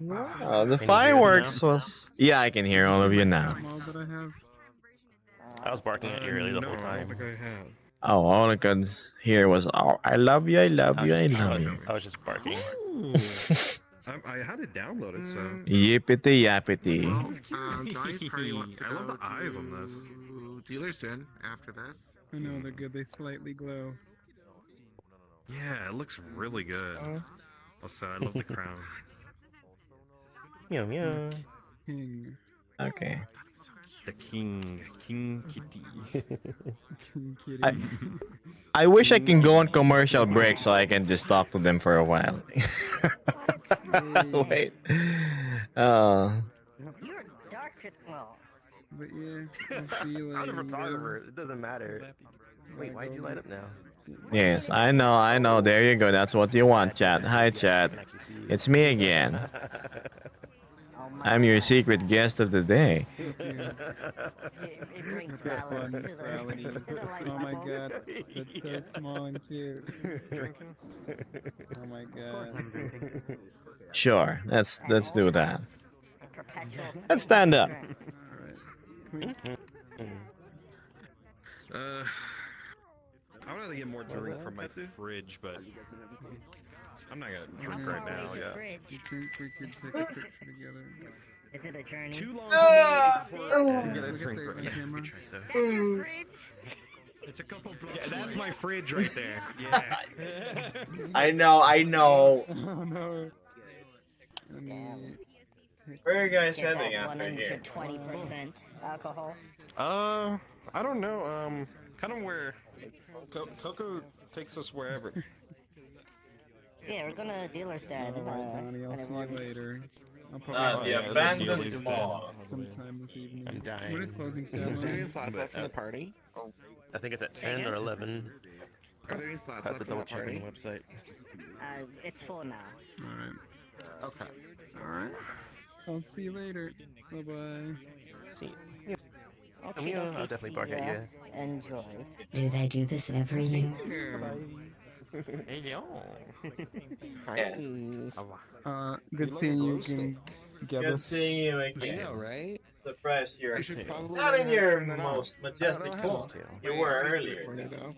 Oh, the Can you hear me fireworks now? was. Yeah, I can hear all of you now. All that I have. I was barking at you really the whole time. Oh, all I could hear was, "Oh, I love you, I love you, I love you." I was just barking. I had it downloaded, so. Yippity yappity. I love the eyes on this. Dealer's Den after this. I know they're good. They slightly glow. Yeah, it looks really good. Also, I love the crown. Meow meow. King. Okay. The King Kitty. King Kitty. I wish I can go on commercial break so I can just talk to them for a while. Wait. You're dark. Well, But yeah, I'll see you I'm a later. photographer. It doesn't matter. Wait, why'd you light up now? Yes, I know. There you go. That's what you want, chat. Hi, chat. It's me again. oh my I'm your God. secret guest of the day. It brings balance Fun, to the Furality. to the light Oh my level. god, that's so small and cute. Oh my god. Sure, let's do that. A perpetual Let's stand up. Alright. I would rather get more drink from my fridge, but I'm not gonna drink right now. Always a Yeah. fridge. You think we could take a picture together? Is it a journey? Too long Ah! for me to get a Look at drink. the Right. Yeah, camera. good try, so. That's your fridge. It's a couple blocks. Yeah, that's my fridge right there. Yeah. I know. Oh no. Let me take Where are you guys Get heading that after here? 120% alcohol. I don't know. Kind of where Coco takes us wherever. Yeah, we're gonna dealer's stand. Alright, Donnie, I'll see everyone- you later. I'll Ah, probably the yeah, abandoned dealers mall. sometime this evening. I'm dying. When is closing ceremony? But, the party? I think it's at 10 or 11. Are there any slots I have left to for double the check on party? the website. It's full now. Alright. Okay. Alright. I'll see you later. Bye bye. See. Okay, I'll definitely bark at you. Enjoy. Do they do this every year? Hey, Good seeing you again, Good Gabbus. seeing you I again. know, right? Surprised you're I should probably not in have your turned it most off. majestic I don't form. have You my were artistic earlier. for me, though.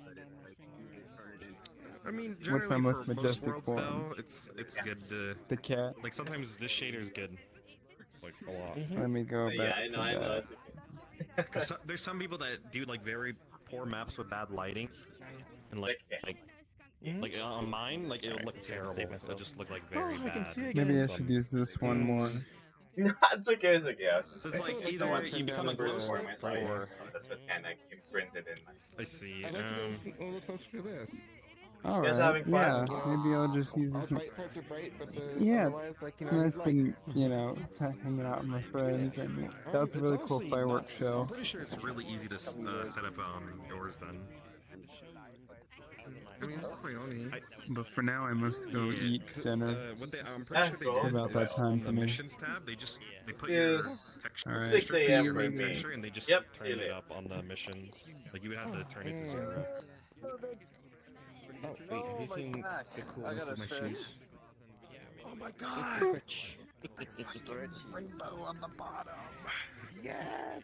I mean, What's my generally most for most majestic worlds, form? though, it's good to The cat. like sometimes this shader's good, like a lot. Let me go Yeah, back I to know. that. It's okay. 'Cause there's some people that do like very poor maps with bad lighting, and like on mine, like it'll look terrible. It'll just look like very bad. Maybe I should use this one more. No, it's okay. It's okay. I was just So it's saying. like either you become a ghost for my or that's what kind of imprinted in my. I see. I'd like to go a little closer to this. Alright, having fun? yeah, maybe I'll just use Our this. bright parts are bright, but the Yeah, otherwise, like, you it's know, nice like, being, hanging out with my friends, and that was a really cool honestly fireworks I'm show. pretty sure it's really easy to set up yours then. I mean, probably only. But for now, I must go Yeah, eat dinner. What I'm pretty sure they It's did about that is time on for the me. missions tab. They put your Yes. texture, Alright. 6 a.m. your for main me. texture, and they just Yep, turn it it is. up on the missions. Like you would have to turn it to 0. Oh, wait, have you seen the coolness of my shoes? Oh my god! Rainbow on the bottom. Yes!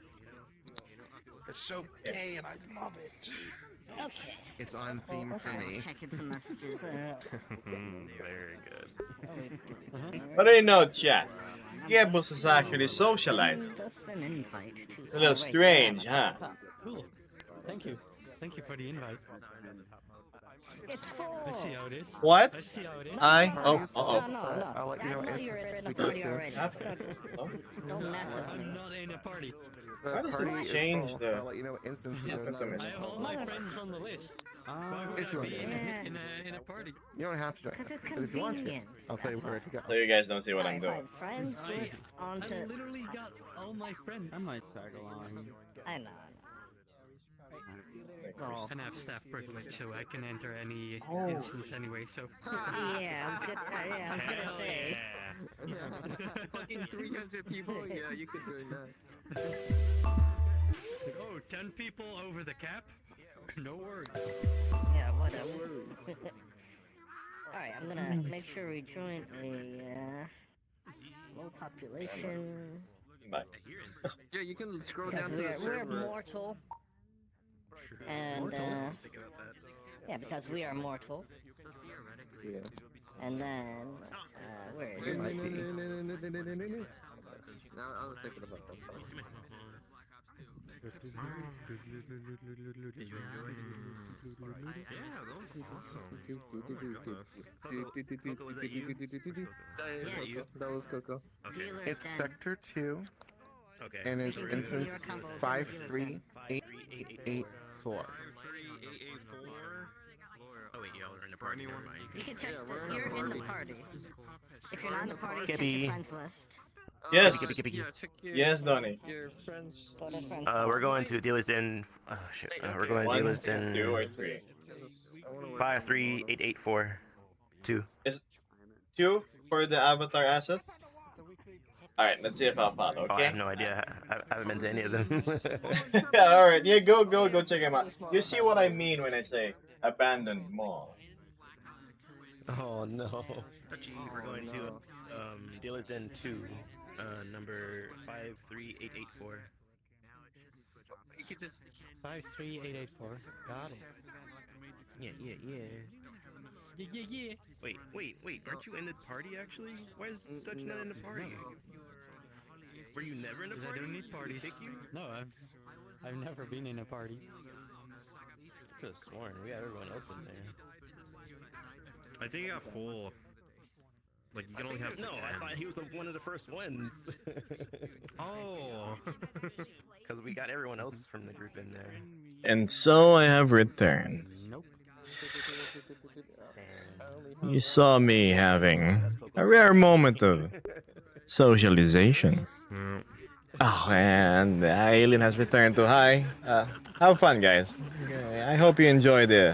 It's so gay and I love it. Okay. It's on theme for me. Checking some messages. Very good. But I know, chat. Gabbus is actually socializing. Just an invite to A little strange, huh? Cool. Thank you. Thank you for the invite. It's full. Let's see how it is. What? Let's see how it is. No, Oh. no. I'll let you know I know as you're soon as in we a get party to it. already. Don't mess with I'm me. not in a party. The Why does it party is change full. the- I'll let you know instantly. Yeah, That's a I miss. have all my friends on the list. Why would if I you be want. in a party? You don't have to join Because us, it's but if you want to, convenient. I'll tell you where to go. So you guys don't see what I'm Fine, doing. fine. Friends list I onto. literally got all my friends. I might tag along. I know. Well, And I have staff privilege, so I can enter any Oh. instance anyway. So yeah, I was gonna say. Fucking 300 people? Yeah, you could join that. oh, 10 people over the cap? No worries. Yeah, whatever. Alright, I'm gonna make sure we join a low population. Bye. Yeah, you can scroll Because down to the we're server. mortal. And yeah, because we are mortal. Yeah. And then where is It it? might be. No, I was thinking about that. Did you enjoy? Yeah, that was awesome. Oh my goodness. Coco, was that you? Yeah, you. That was Coco. Okay. It's Sector 2, Okay. and it's So we're instance gonna- 53884. 53884. Oh wait, y'all are in the party. Never mind. You can check Yeah, we're in you're the in the party. party. If you're not in the party, check Gibby. your friends list. Yes. Yeah, check your, Yes, Donnie. your friends. Go to friends. We're going to dealers in. Shit. We're going to One, dealers 2, in or 3. 53884. 2. Is 2 for the avatar assets? Alright, let's see if I'll follow, Oh, I okay? have no idea. I haven't been to any of them. Alright, yeah, go check him out. You see what I mean when I say abandoned mall. Oh no. We're going to. Dealers in 2. Number 53884. 53884. Got it. Yeah. Yeah. Wait. Aren't you in the party actually? Why is Dutch not in the party? Were you never in a Because party? I don't need parties. Did they kick you? No, I've never been in a party. Could have sworn we got everyone else in there. I think it got full. Like you can only have. No, I thought he was one of the first ones. Oh. Because we got everyone else from the group in there. And so I have returned. Nope. You saw me having a rare moment of socialization. Oh, and the alien has returned to hi. Have fun, guys. Okay, I hope you enjoy the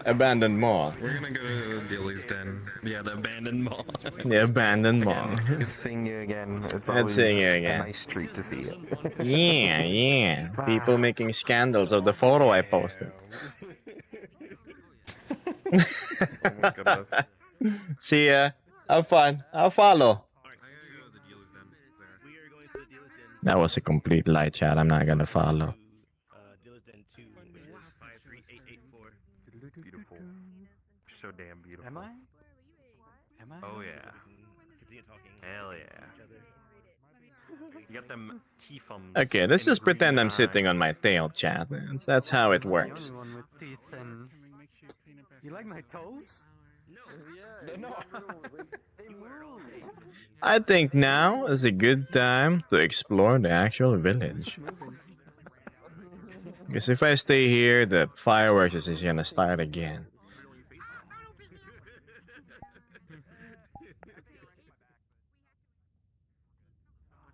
abandoned mall. We're gonna go to Dilly's Den. Yeah, the abandoned mall. The abandoned mall. Good seeing you again. It's Good seeing you again. a nice treat to see you. Yeah. People making scandals of the photo I posted. See ya. Have fun. I'll follow. That was a complete lie, chat. I'm not gonna follow. Dealers Den 2, which is 53884. Beautiful. So damn beautiful. Am I? Oh yeah. Continue talking. Hell yeah. You got them teeth Okay, let's just pretend I'm sitting on my tail, chat. That's how it works. The only one with teeth and... You like my toes? Yeah, no. They move. I think now is a good time to explore the actual village. Because if I stay here, the fireworks is just gonna start again.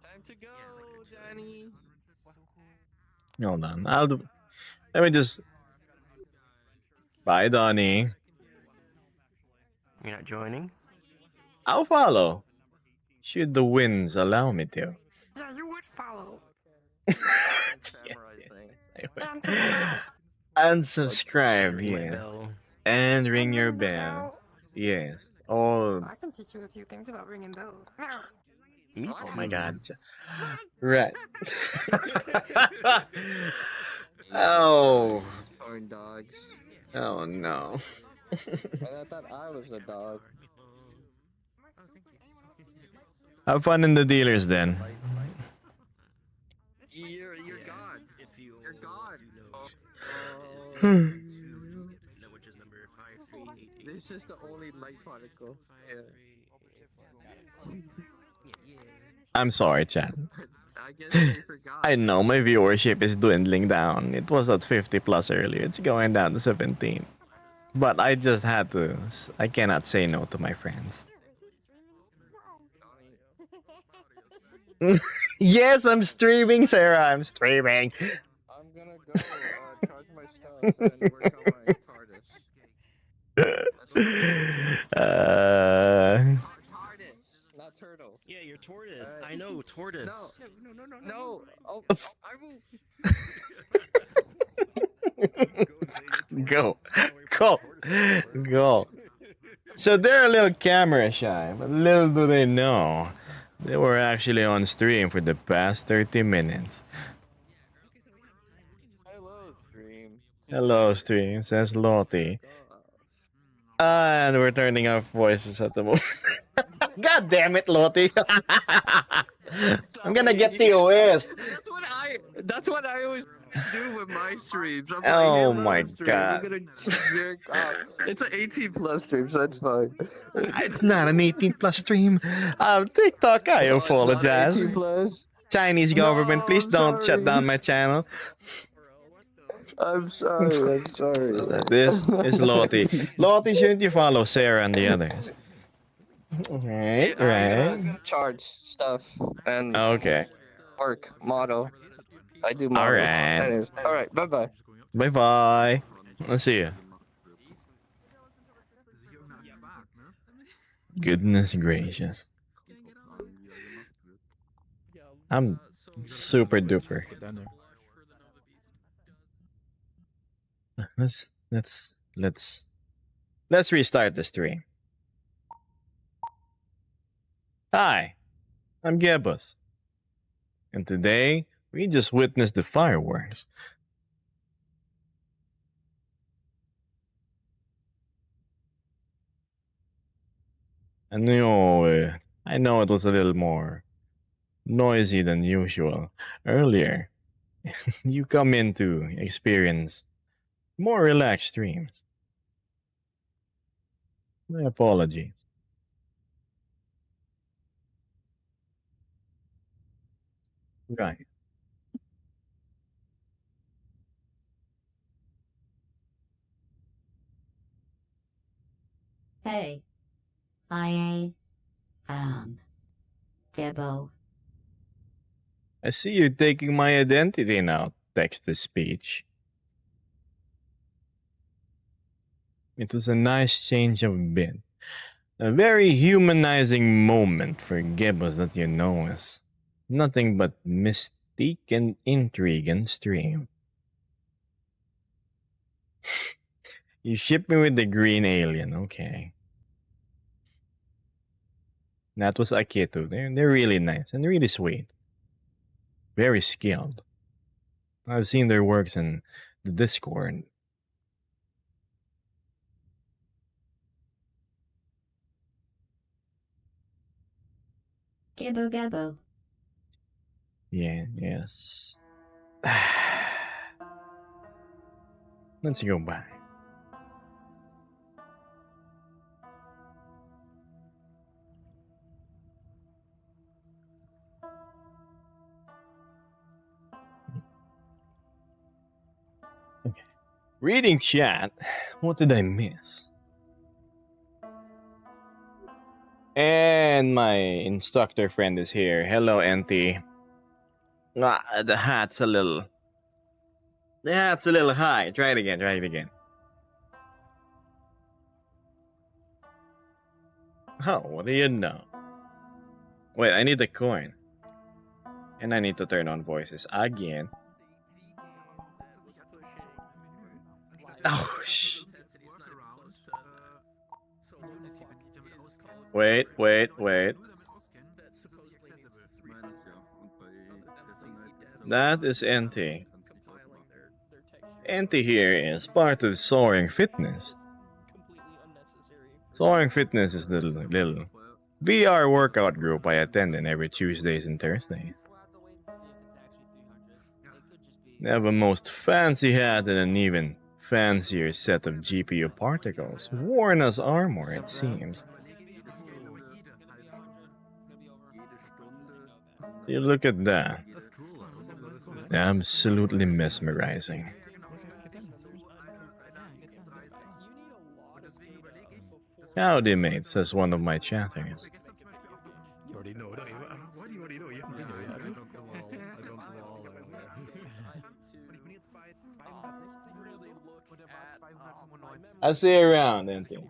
Time to go, Johnny. Hold on, let me just... Bye, Donnie. You're not joining? I'll follow. Should the winds allow me to. Yeah, you would follow. Samurai thing. Unsubscribe, Ring my yes. bell. And ring your bell. Yes. Oh, I can teach you a few things about ringing bells. Me oh my god. Right. Oh. Corn dogs. Oh no. And I thought I was a dog. Have fun in the dealers then. You're God. You're God. Which is number 53888. This is the only light particle. Yeah. I'm sorry, chat. I guess you forgot. I know my viewership is dwindling down. It was at 50 plus earlier. It's going down to 17. But I just had to. I cannot say no to my friends. Yes, I'm streaming, Sarah. I'm streaming. I'm gonna go charge my stuff and work on my TARDIS. TARDIS, not turtle. Yeah, you're tortoise. I know, tortoise. No. Oh, I will. Go. So they're a little camera shy, but little do they know, they were actually on stream for the past 30 minutes. Hello, stream. Hello, stream, says Lottie. And we're turning off voices at the moment. God damn it, Lottie. I'm gonna get the OS. That's what I always do with my streams. I'm Oh like, hey, my run stream. god. I'm gonna jerk off. It's an 18 plus stream, so it's fine. It's not an 18 plus stream. TikTok, I Oh, it's not apologize. 18 plus. Chinese government, No, please I'm don't shut down sorry. my channel. I'm sorry. I'm sorry. This is Lottie. Lottie, shouldn't you follow Sarah and the others? Right, I right. charge stuff and Okay. work model. I do All models. right. Anyways, all right. Bye bye. Bye bye. I'll see you. Goodness gracious. I'm super duper. Let's restart the stream. Hi, I'm Gebus. And today we just witnessed the fireworks. And I know it was a little more noisy than usual earlier. You come in to experience more relaxed streams. My apologies. Right. Hey. I Debo. I see you taking my identity now, text to speech. It was a nice change of bit. A very humanizing moment for Gibbos that you know us. Nothing but mystique and intrigue and stream. You ship me with the green alien, okay. That was Akitu. They're really nice and really sweet. Very skilled. I've seen their works in the Discord. Gibbo Gabbo. Yeah, yes. Let's go back. Okay. Reading chat. What did I miss? And my instructor friend is here. Hello, NT. The hat's a little high. Try it again. Oh, what do you know? Wait, I need the coin. And I need to turn on voices again. Oh, shh. Wait. That is NT. NT here is part of Soaring Fitness. Soaring Fitness is the little VR workout group I attend in every Tuesdays and Thursdays. They have a most fancy hat and an even fancier set of GPU particles, worn as armor it seems. You look at that. Absolutely mesmerizing. Howdy, mate, says one of my chatters. You already know, don't you? Why do you already know? You have to say it. I'll see you around, NT. I'm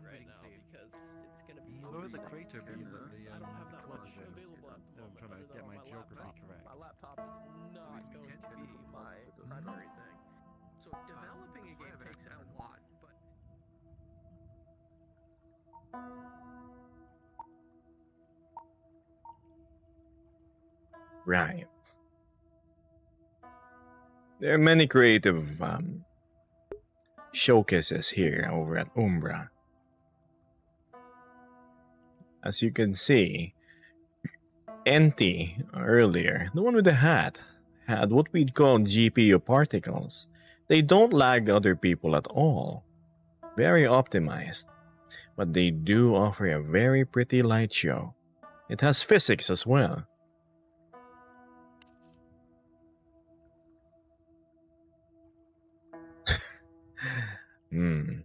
trying to get my geography correct. My laptop is not going to be my primary thing. So developing a game takes a lot, but Right. There are many creative showcases here over at Umbra. As you can see, NT earlier, the one with the hat, had what we'd call GPU particles. They don't lag other people at all. Very optimized. But they do offer a very pretty light show. It has physics as well. Hmm.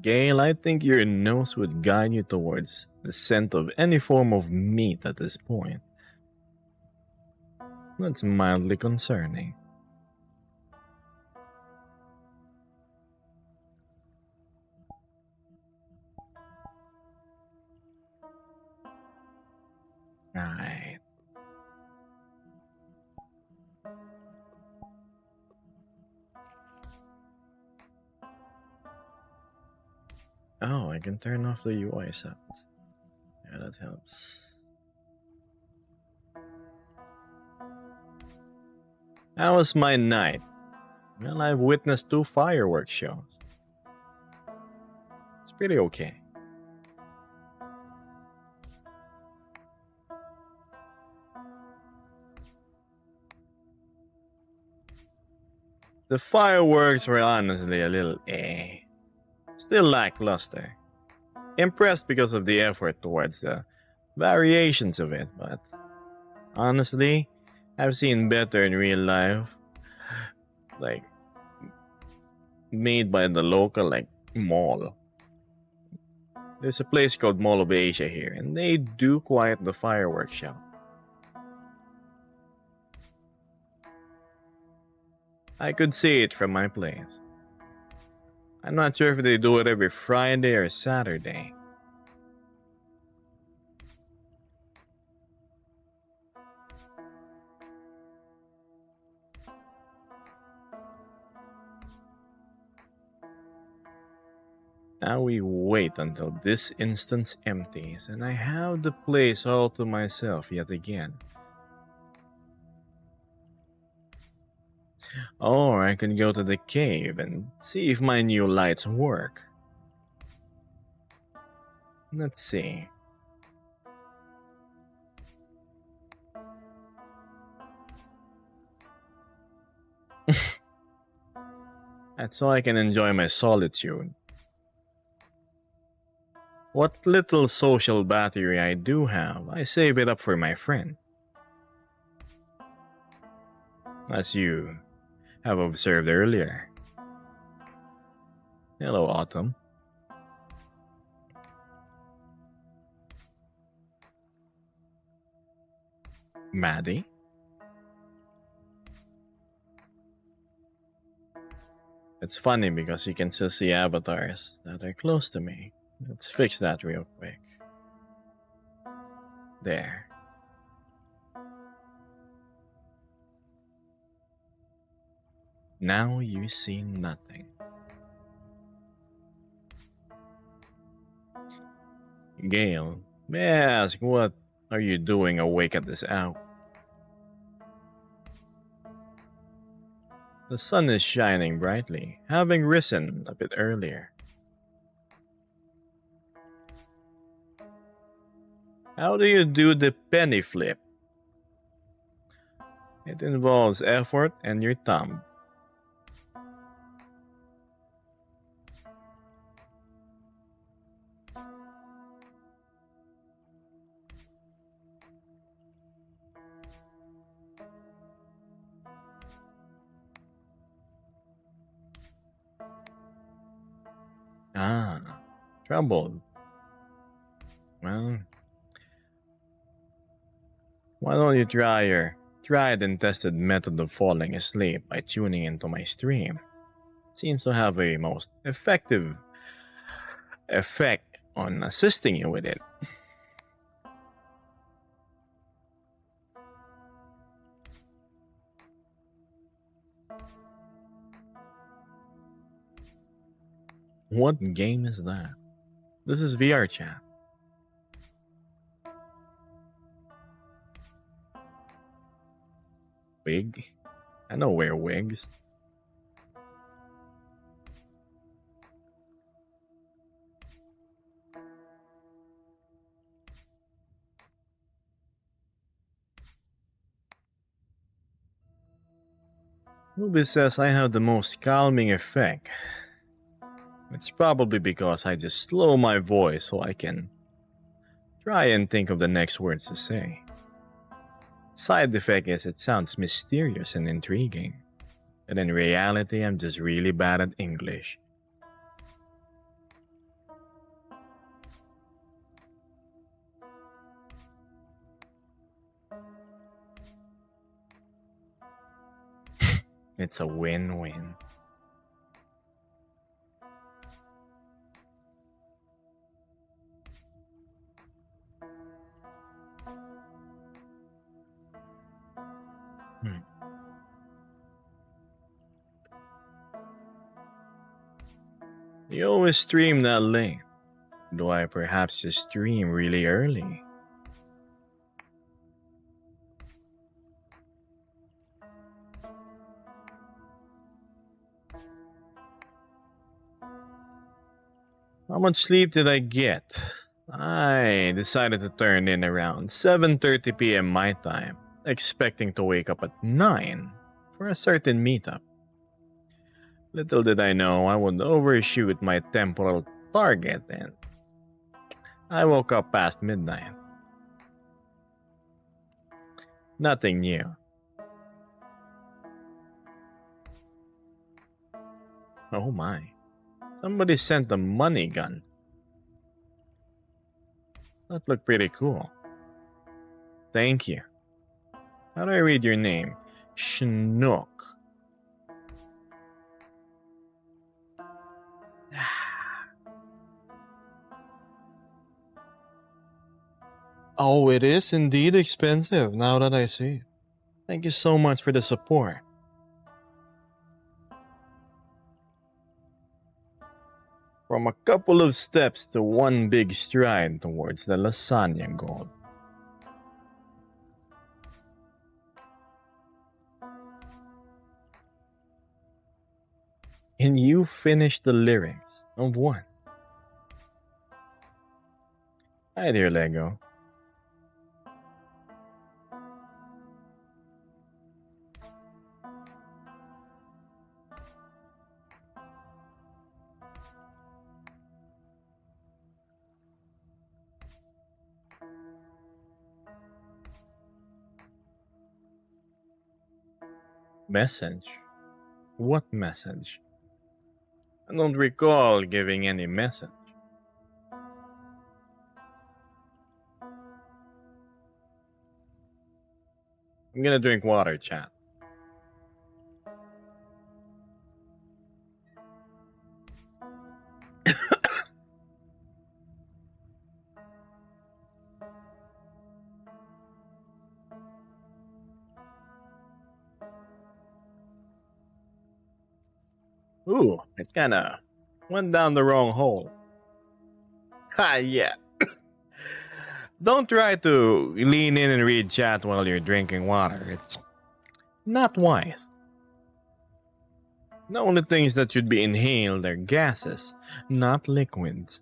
Gale, I think your nose would guide you towards the scent of any form of meat at this point. That's mildly concerning. Right. Oh, I can turn off the UI sounds. Yeah, that helps. How was my night? Well, I've witnessed 2 fireworks shows. It's pretty okay. The fireworks were honestly a little Still lackluster. Impressed because of the effort towards the variations of it, but honestly, I've seen better in real life. Like, made by the local, mall. There's a place called Mall of Asia here, and they do quiet the fireworks show. I could see it from my place. I'm not sure if they do it every Friday or Saturday. Now we wait until this instance empties, and I have the place all to myself yet again. Or I can go to the cave and see if my new lights work. Let's see. That's so I can enjoy my solitude. What little social battery I do have, I save it up for my friend. As you have observed earlier. Hello, Autumn. Maddie? It's funny because you can still see avatars that are close to me. Let's fix that real quick. There. Now you see nothing. Gale, may I ask, what are you doing awake at this hour? The sun is shining brightly, having risen a bit earlier. How do you do the penny flip? It involves effort and your thumb. Ah, troubled. Well, why don't you try your tried and tested method of falling asleep by tuning into my stream? Seems to have a most effective effect on assisting you with it. What game is that? This is VR chat. Wig? I know wear wigs. Ruby says I have the most calming effect. It's probably because I just slow my voice so I can try and think of the next words to say. Side effect is it sounds mysterious and intriguing. And in reality, I'm just really bad at English. It's a win-win. You always stream that late. Do I perhaps just stream really early? How much sleep did I get? I decided to turn in around 7:30 p.m. my time, expecting to wake up at 9 for a certain meetup. Little did I know I would overshoot my temporal target and I woke up past midnight. Nothing new. Oh my. Somebody sent a money gun. That looked pretty cool. Thank you. How do I read your name? Schnook. Oh, it is indeed expensive now that I see it. Thank you so much for the support. From a couple of steps to one big stride towards the lasagna goal. And you finished the lyrics of what? Hi there, Lego. Message? What message? I don't recall giving any message. I'm gonna drink water, chat. Ooh, it kinda went down the wrong hole. Ha, yeah. Don't try to lean in and read chat while you're drinking water. It's not wise. The only things that should be inhaled are gases, not liquids.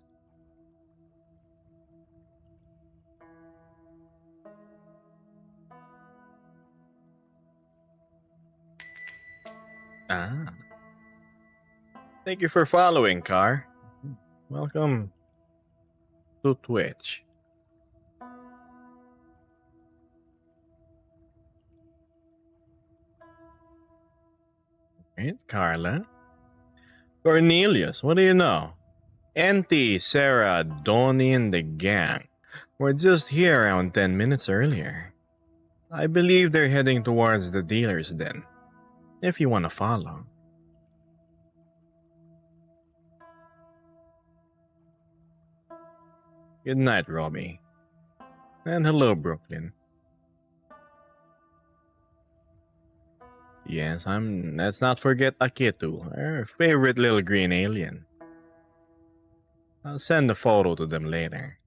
Ah. Thank you for following, Car. Welcome to Twitch. Right, Carla? Cornelius, what do you know? Auntie, Sarah, Donnie, and the gang were just here around 10 minutes earlier. I believe they're heading towards the dealer's den, if you want to follow. Good night, Robbie. And hello, Brooklyn. Yes, let's not forget Akitu, our favorite little green alien. I'll send a photo to them later.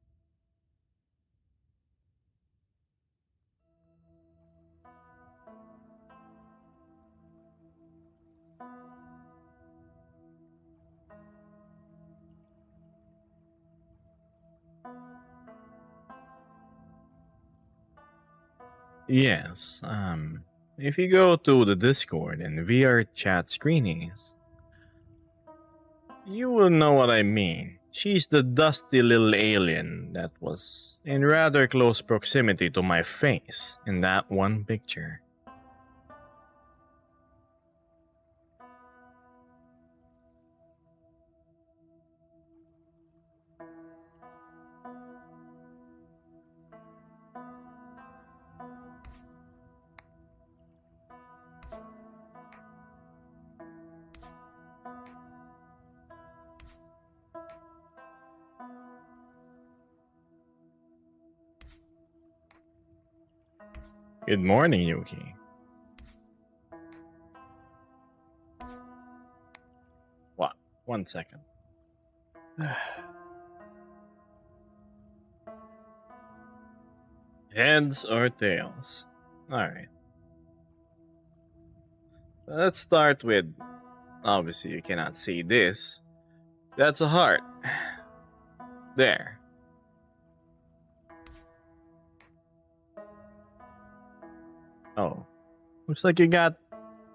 Yes, if you go to the Discord and VR chat screenings, you will know what I mean. She's the dusty little alien that was in rather close proximity to my face in that one picture. Good morning, Yuki. What? 1 second. Heads or tails? Alright. Let's start with... Obviously, you cannot see this. That's a heart. There. Oh. Looks like you got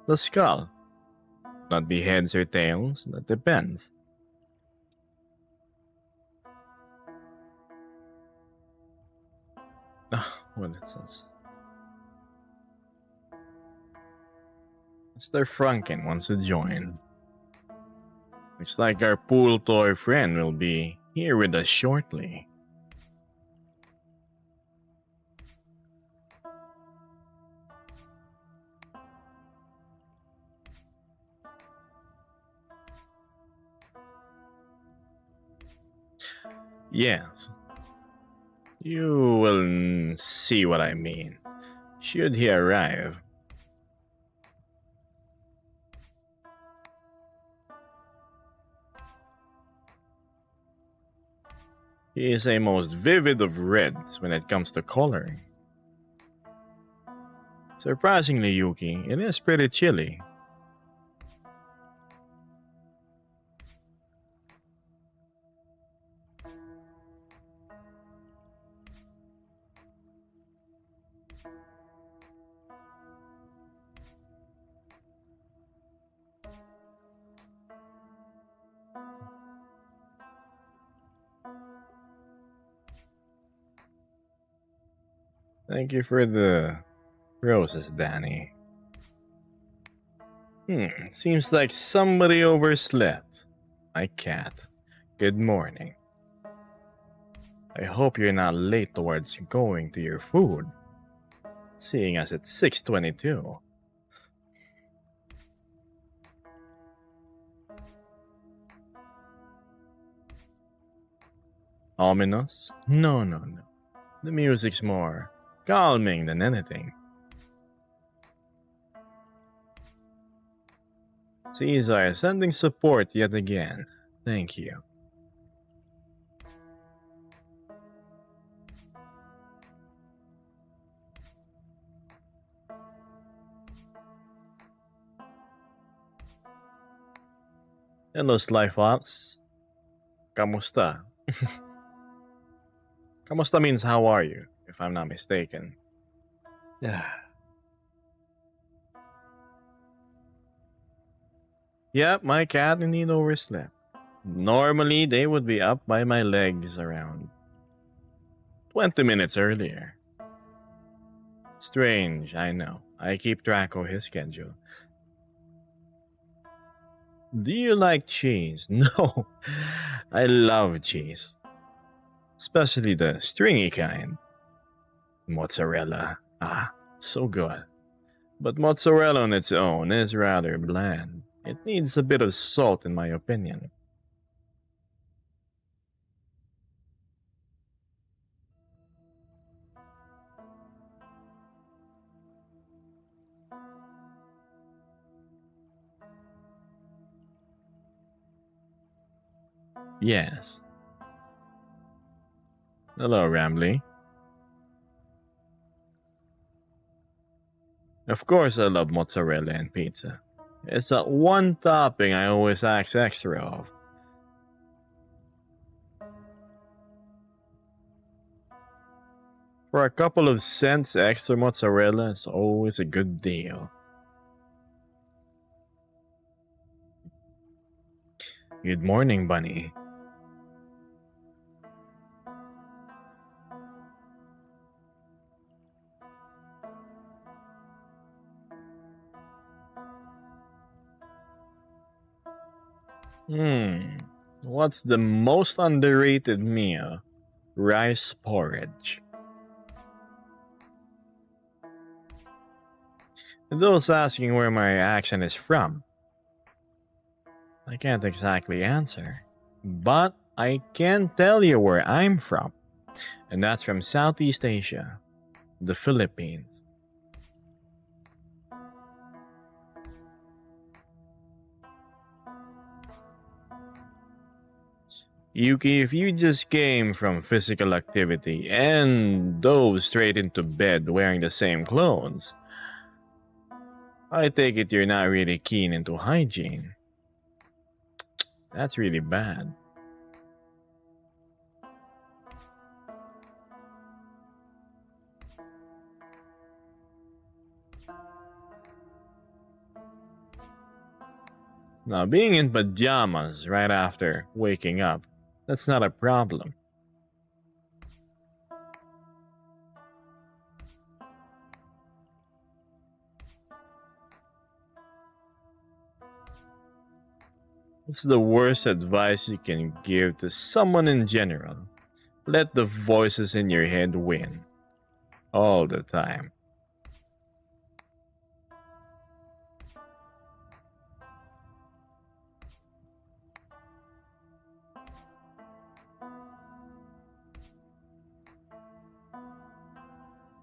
the skull. Not be heads or tails, that depends. What is this? Mr. Franken wants to join. Looks like our pool toy friend will be here with us shortly. Yes. You will see what I mean. Should he arrive. He is a most vivid of reds when it comes to coloring. Surprisingly, Yuki, it is pretty chilly. Thank you for the roses, Danny. Seems like somebody overslept. My cat. Good morning. I hope you're not late towards going to your food, seeing as it's 6:22. Ominous? No. The music's more calming than anything. Caesar sending support yet again. Thank you. Hello, Slyfox. Kamusta? Kamusta means how are you, if I'm not mistaken. Yep, my cat indeed overslept. Normally, they would be up by my legs around 20 minutes earlier. Strange, I know. I keep track of his schedule. Do you like cheese? No, I love cheese. Especially the stringy kind. Mozzarella. So good. But mozzarella on its own is rather bland. It needs a bit of salt in my opinion. Yes. Hello, Rambly. Of course I love mozzarella and pizza. It's that one topping I always ask extra of. For a couple of cents extra mozzarella is always a good deal. Good morning, Bunny. What's the most underrated meal? Rice porridge. Those asking where my accent is from, I can't exactly answer, but I can tell you where I'm from, and that's from Southeast Asia, the Philippines. Yuki, if you just came from physical activity and dove straight into bed wearing the same clothes, I take it you're not really keen into hygiene. That's really bad. Now, being in pajamas right after waking up, that's not a problem. What's the worst advice you can give to someone in general? Let the voices in your head win. All the time.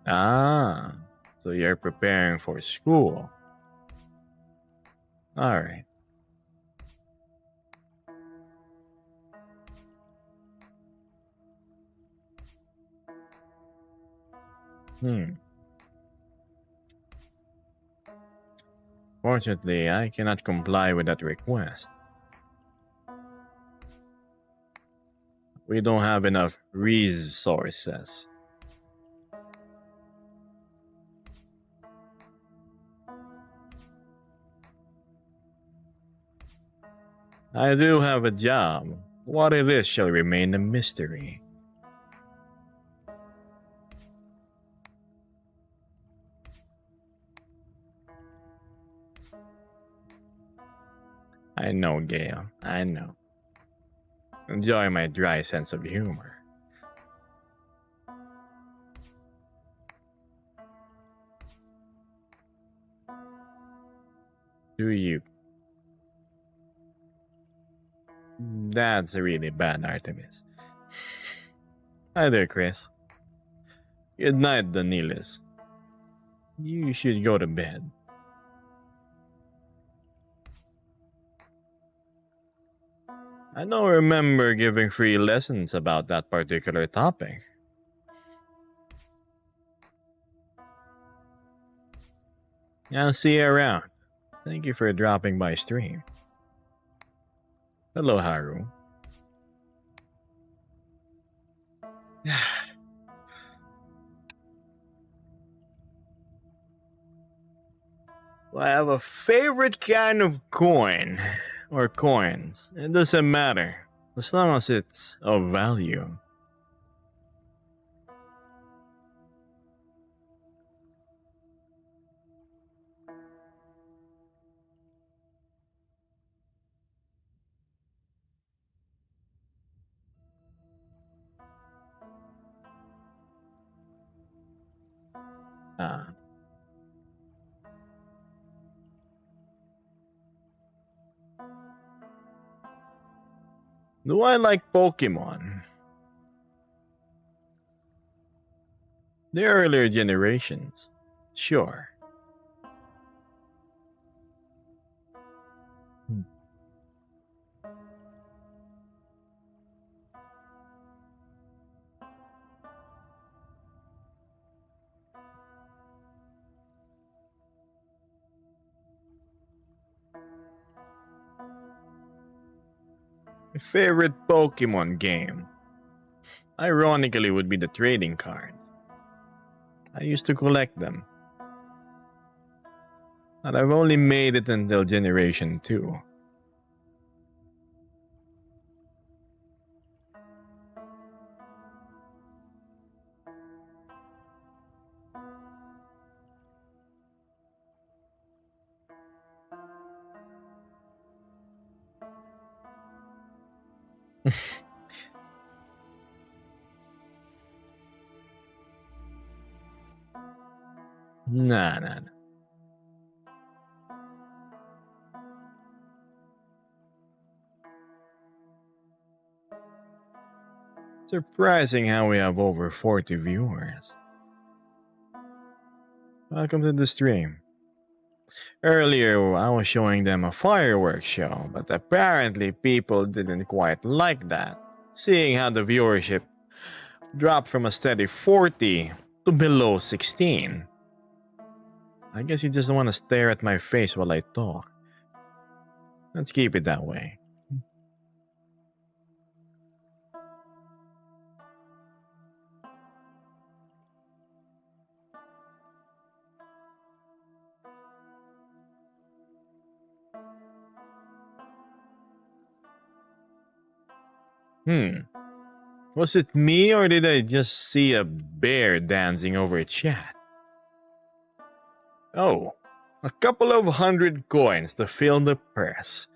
Ah, so you're preparing for school. Alright. Fortunately, I cannot comply with that request. We don't have enough resources. I do have a job. What it is shall remain a mystery. I know, Gail. I know. Enjoy my dry sense of humor. Do you? That's really bad, Artemis. Hi there, Chris. Good night, Danilis. You should go to bed. I don't remember giving free lessons about that particular topic. I'll see you around. Thank you for dropping by stream. Hello, Haru. Well, I have a favorite kind of coin, or coins. It doesn't matter, as long as it's of value. Do I like Pokemon? The earlier generations, sure. My favorite Pokemon game, ironically, would be the trading cards. I used to collect them. But I've only made it until Generation 2. Nah. Surprising how we have over 40 viewers. Welcome to the stream. Earlier, I was showing them a fireworks show, but apparently people didn't quite like that, seeing how the viewership dropped from a steady 40 to below 16. I guess you just want to stare at my face while I talk. Let's keep it that way. Was it me or did I just see a bear dancing over a chat? Oh, a couple of 100 coins to fill the purse.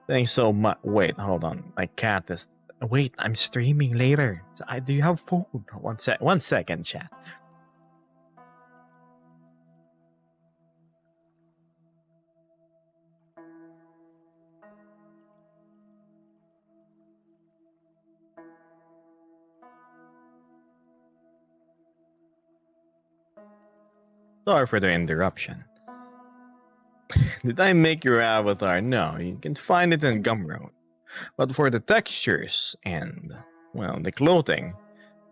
Thanks so much. Wait, hold on. My cat is. Wait, I'm streaming later. Do you have food? One second, chat. Sorry for the interruption. Did I make your avatar? No, you can find it in Gumroad. But for the textures and, well, the clothing,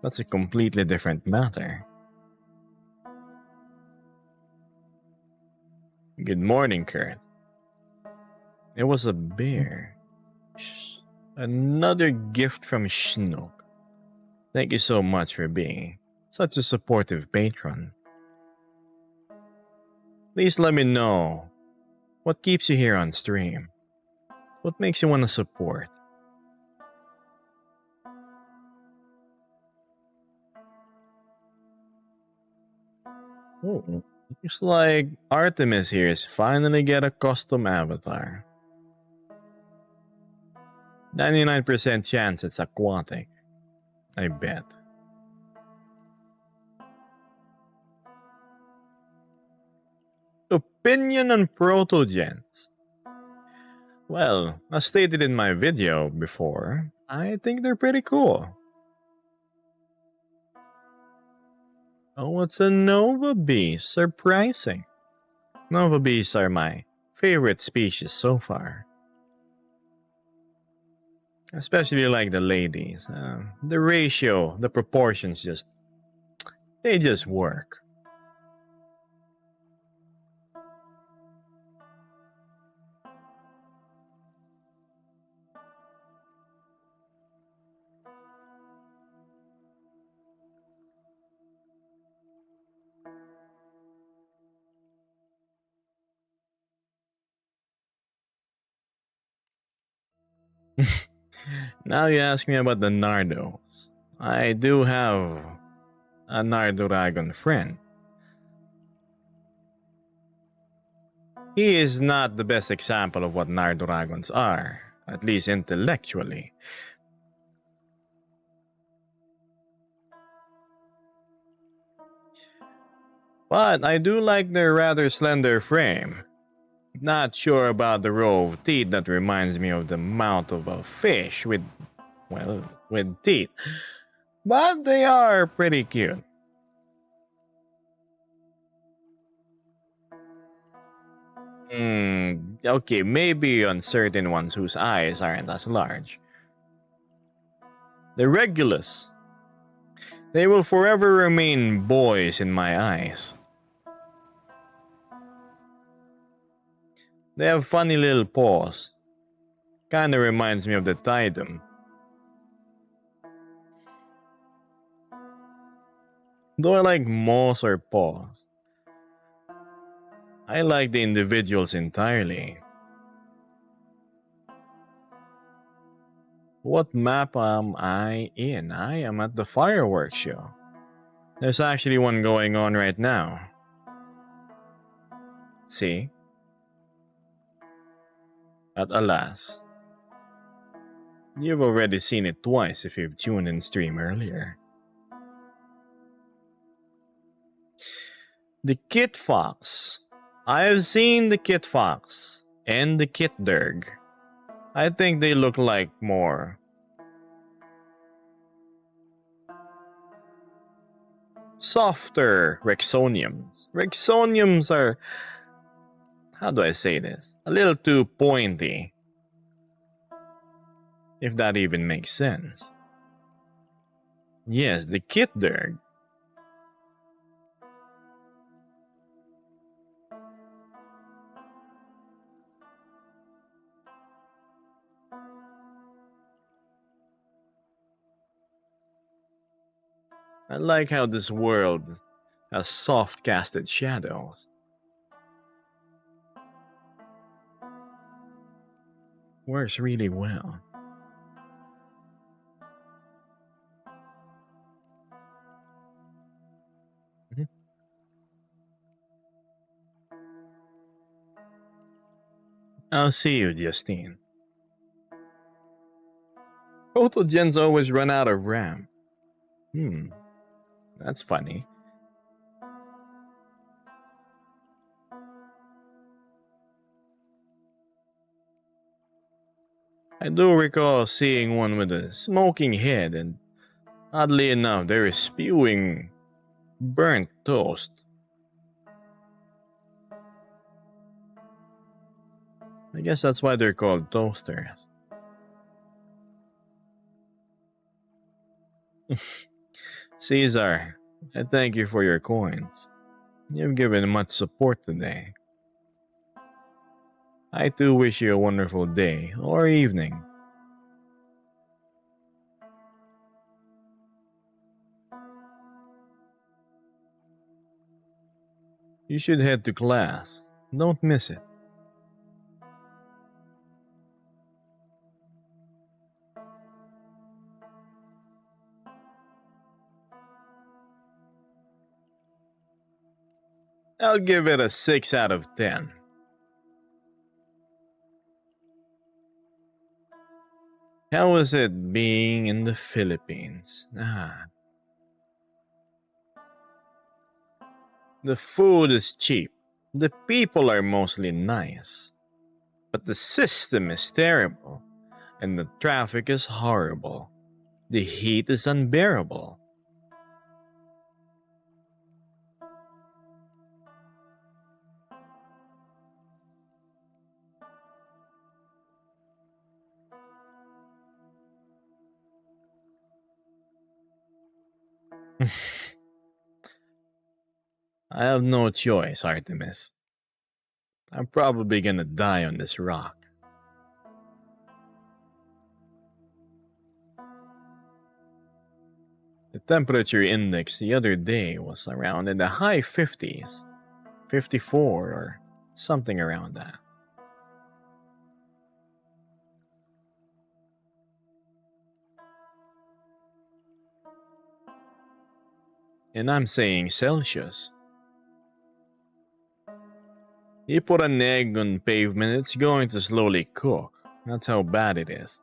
that's a completely different matter. Good morning, Kurt. It was a bear. Another gift from Schnook. Thank you so much for being such a supportive patron. Please let me know what keeps you here on stream. What makes you want to support? Oh, looks like Artemis here is finally get a custom avatar. 99% chance it's aquatic. I bet. Opinion on protogens. Well, as stated in my video before, I think they're pretty cool. Oh, it's a Nova Bee. Surprising. Nova Bees are my favorite species so far. Especially like the ladies. The ratio, the proportions they just work. Now you ask me about the Nardos. I do have a Nardoragon friend. He is not the best example of what Nardoragons are, at least intellectually. But I do like their rather slender frame. Not sure about the row of teeth that reminds me of the mouth of a fish with teeth. But they are pretty cute. Okay, maybe on certain ones whose eyes aren't as large. The Regulus. They will forever remain boys in my eyes. They have funny little paws. Kinda reminds me of the Tidum. Do I like moths or paws? I like the individuals entirely. What map am I in? I am at the fireworks show. There's actually one going on right now. See? But alas, you've already seen it twice if you've tuned in stream earlier. The Kit Fox. I have seen the Kit Fox and the Kit Derg. I think they look like more softer Rexoniums. Rexoniums are, how do I say this? A little too pointy. If that even makes sense. Yes, the Kit Derg. I like how this world has soft casted shadows. Works really well. I'll see you, Justine. Photogens always run out of RAM. That's funny. I do recall seeing one with a smoking head, and oddly enough, they were spewing burnt toast. I guess that's why they're called toasters. Caesar, I thank you for your coins. You've given much support today. I too wish you a wonderful day or evening. You should head to class. Don't miss it. I'll give it a 6 out of 10. How was it being in the Philippines? The food is cheap. The people are mostly nice. But the system is terrible. And the traffic is horrible. The heat is unbearable. I have no choice, Artemis. I'm probably gonna die on this rock. The temperature index the other day was around in the high 50s. 54 or something around that. And I'm saying Celsius. You put an egg on pavement, it's going to slowly cook. That's how bad it is.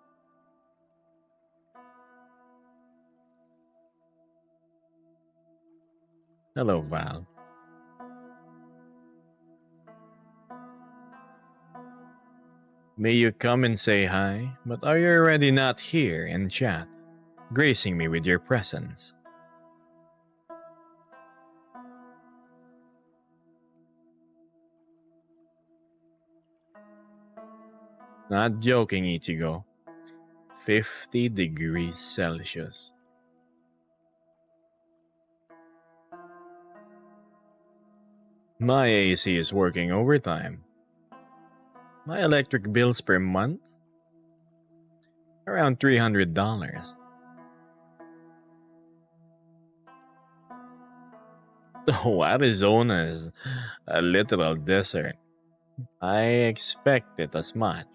Hello, Val. May you come and say hi, but are you already not here in chat, gracing me with your presence? Not joking, Ichigo. 50 degrees Celsius. My AC is working overtime. My electric bills per month? Around $300. Oh, Arizona is a literal desert. I expected as much.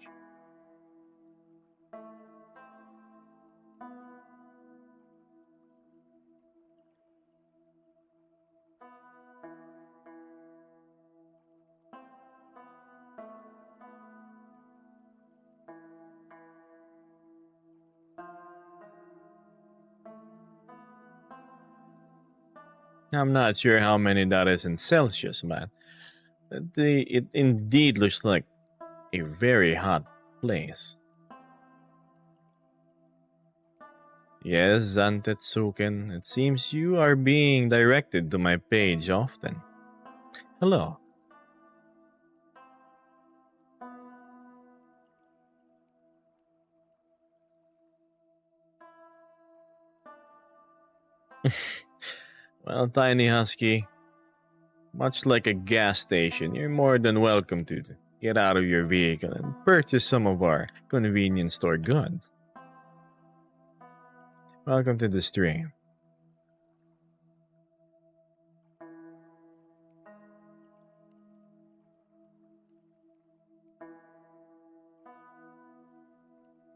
I'm not sure how many that is in Celsius, but it indeed looks like a very hot place. Yes, Zantetsuken, it seems you are being directed to my page often. Hello. Well, Tiny Husky, much like a gas station, you're more than welcome to get out of your vehicle and purchase some of our convenience store goods. Welcome to the stream.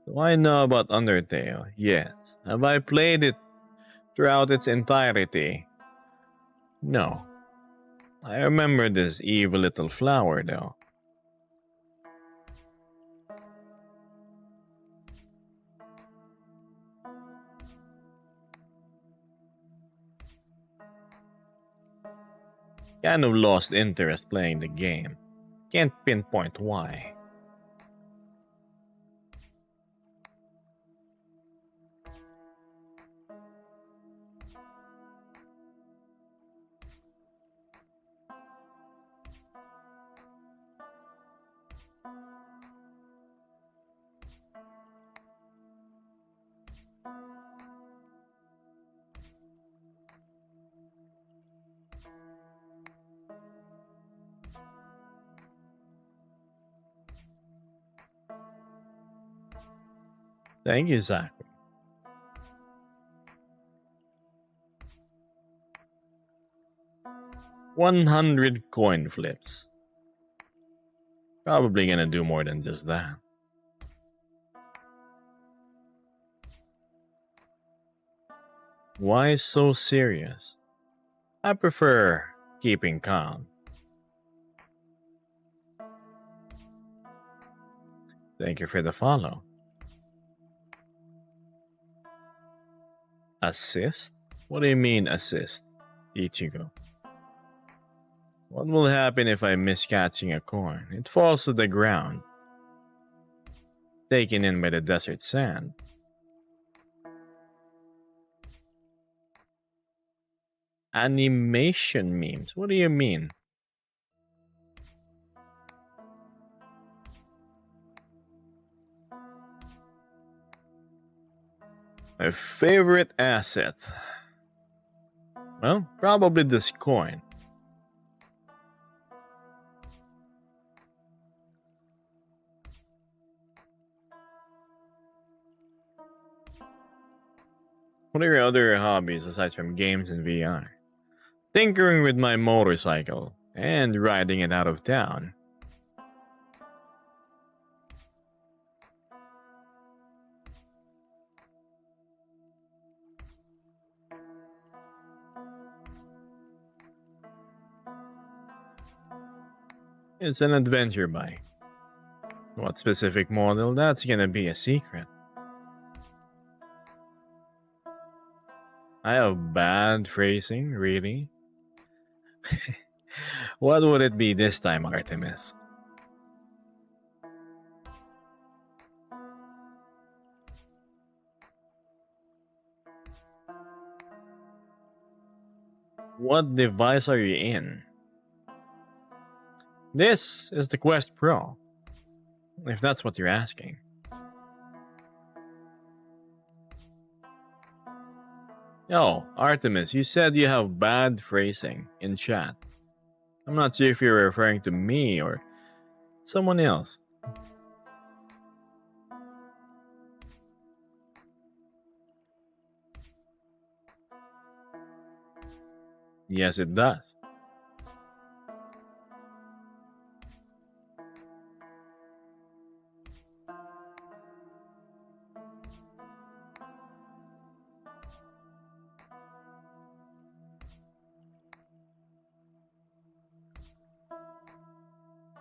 Do I know about Undertale? Yes. Have I played it throughout its entirety? No. I remember this evil little flower, though. Kind of lost interest playing the game. Can't pinpoint why. Thank you, Zach. 100 coin flips. Probably gonna do more than just that. Why so serious? I prefer keeping calm. Thank you for the follow. Assist? What do you mean assist, Ichigo? What will happen if I miss catching a coin? It falls to the ground, taken in by the desert sand. Animation memes? What do you mean? My favorite asset? Well, probably this coin. What are your other hobbies aside from games and VR? Tinkering with my motorcycle and riding it out of town. It's an adventure bike. What specific model? That's gonna be a secret. I have bad phrasing, really? What would it be this time, Artemis? What device are you in? This is the Quest Pro, if that's what you're asking. Oh, Artemis, you said you have bad phrasing in chat. I'm not sure if you're referring to me or someone else. Yes, it does.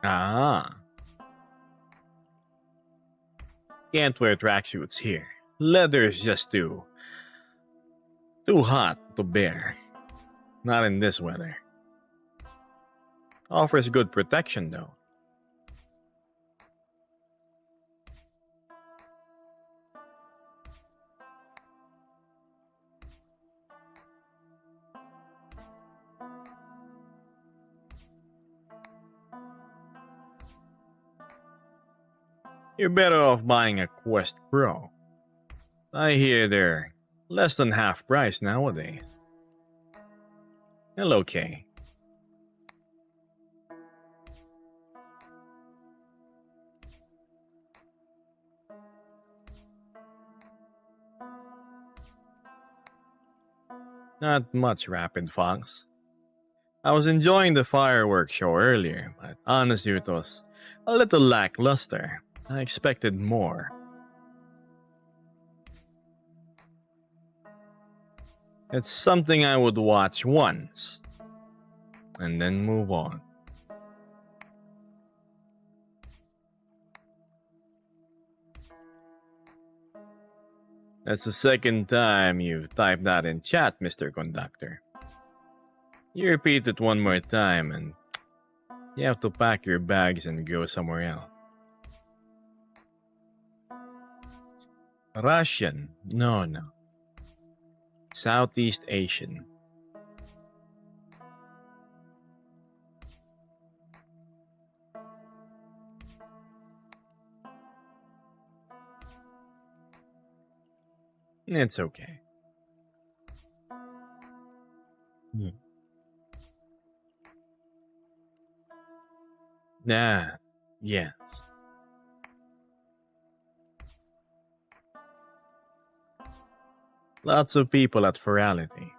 Ah. Can't wear tracksuits here. Leather is just too hot to bear. Not in this weather. Offers good protection though. You're better off buying a Quest Pro. I hear they're less than half price nowadays. Hello, Kay. Not much, Rapid Fox. I was enjoying the fireworks show earlier, but honestly, it was a little lackluster. I expected more. It's something I would watch once and then move on. That's the second time you've typed that in chat, Mr. Conductor. You repeat it one more time and you have to pack your bags and go somewhere else. Russian? No. Southeast Asian. It's okay. Nah, yes. Lots of people at Furality.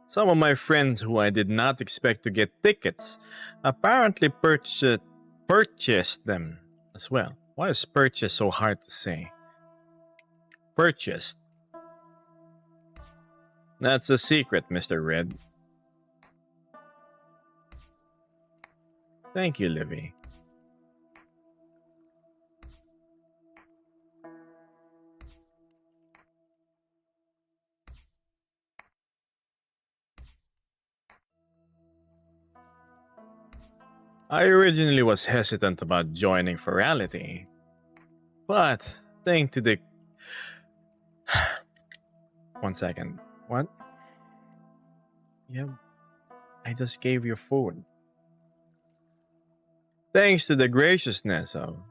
Some of my friends who I did not expect to get tickets apparently purchased them as well. Why is purchase so hard to say? Purchased. That's a secret, Mr. Red. Thank you, Livy. I originally was hesitant about joining Furality, but thanks to the... One second. What? Yeah, I just gave you food. Thanks to the graciousness of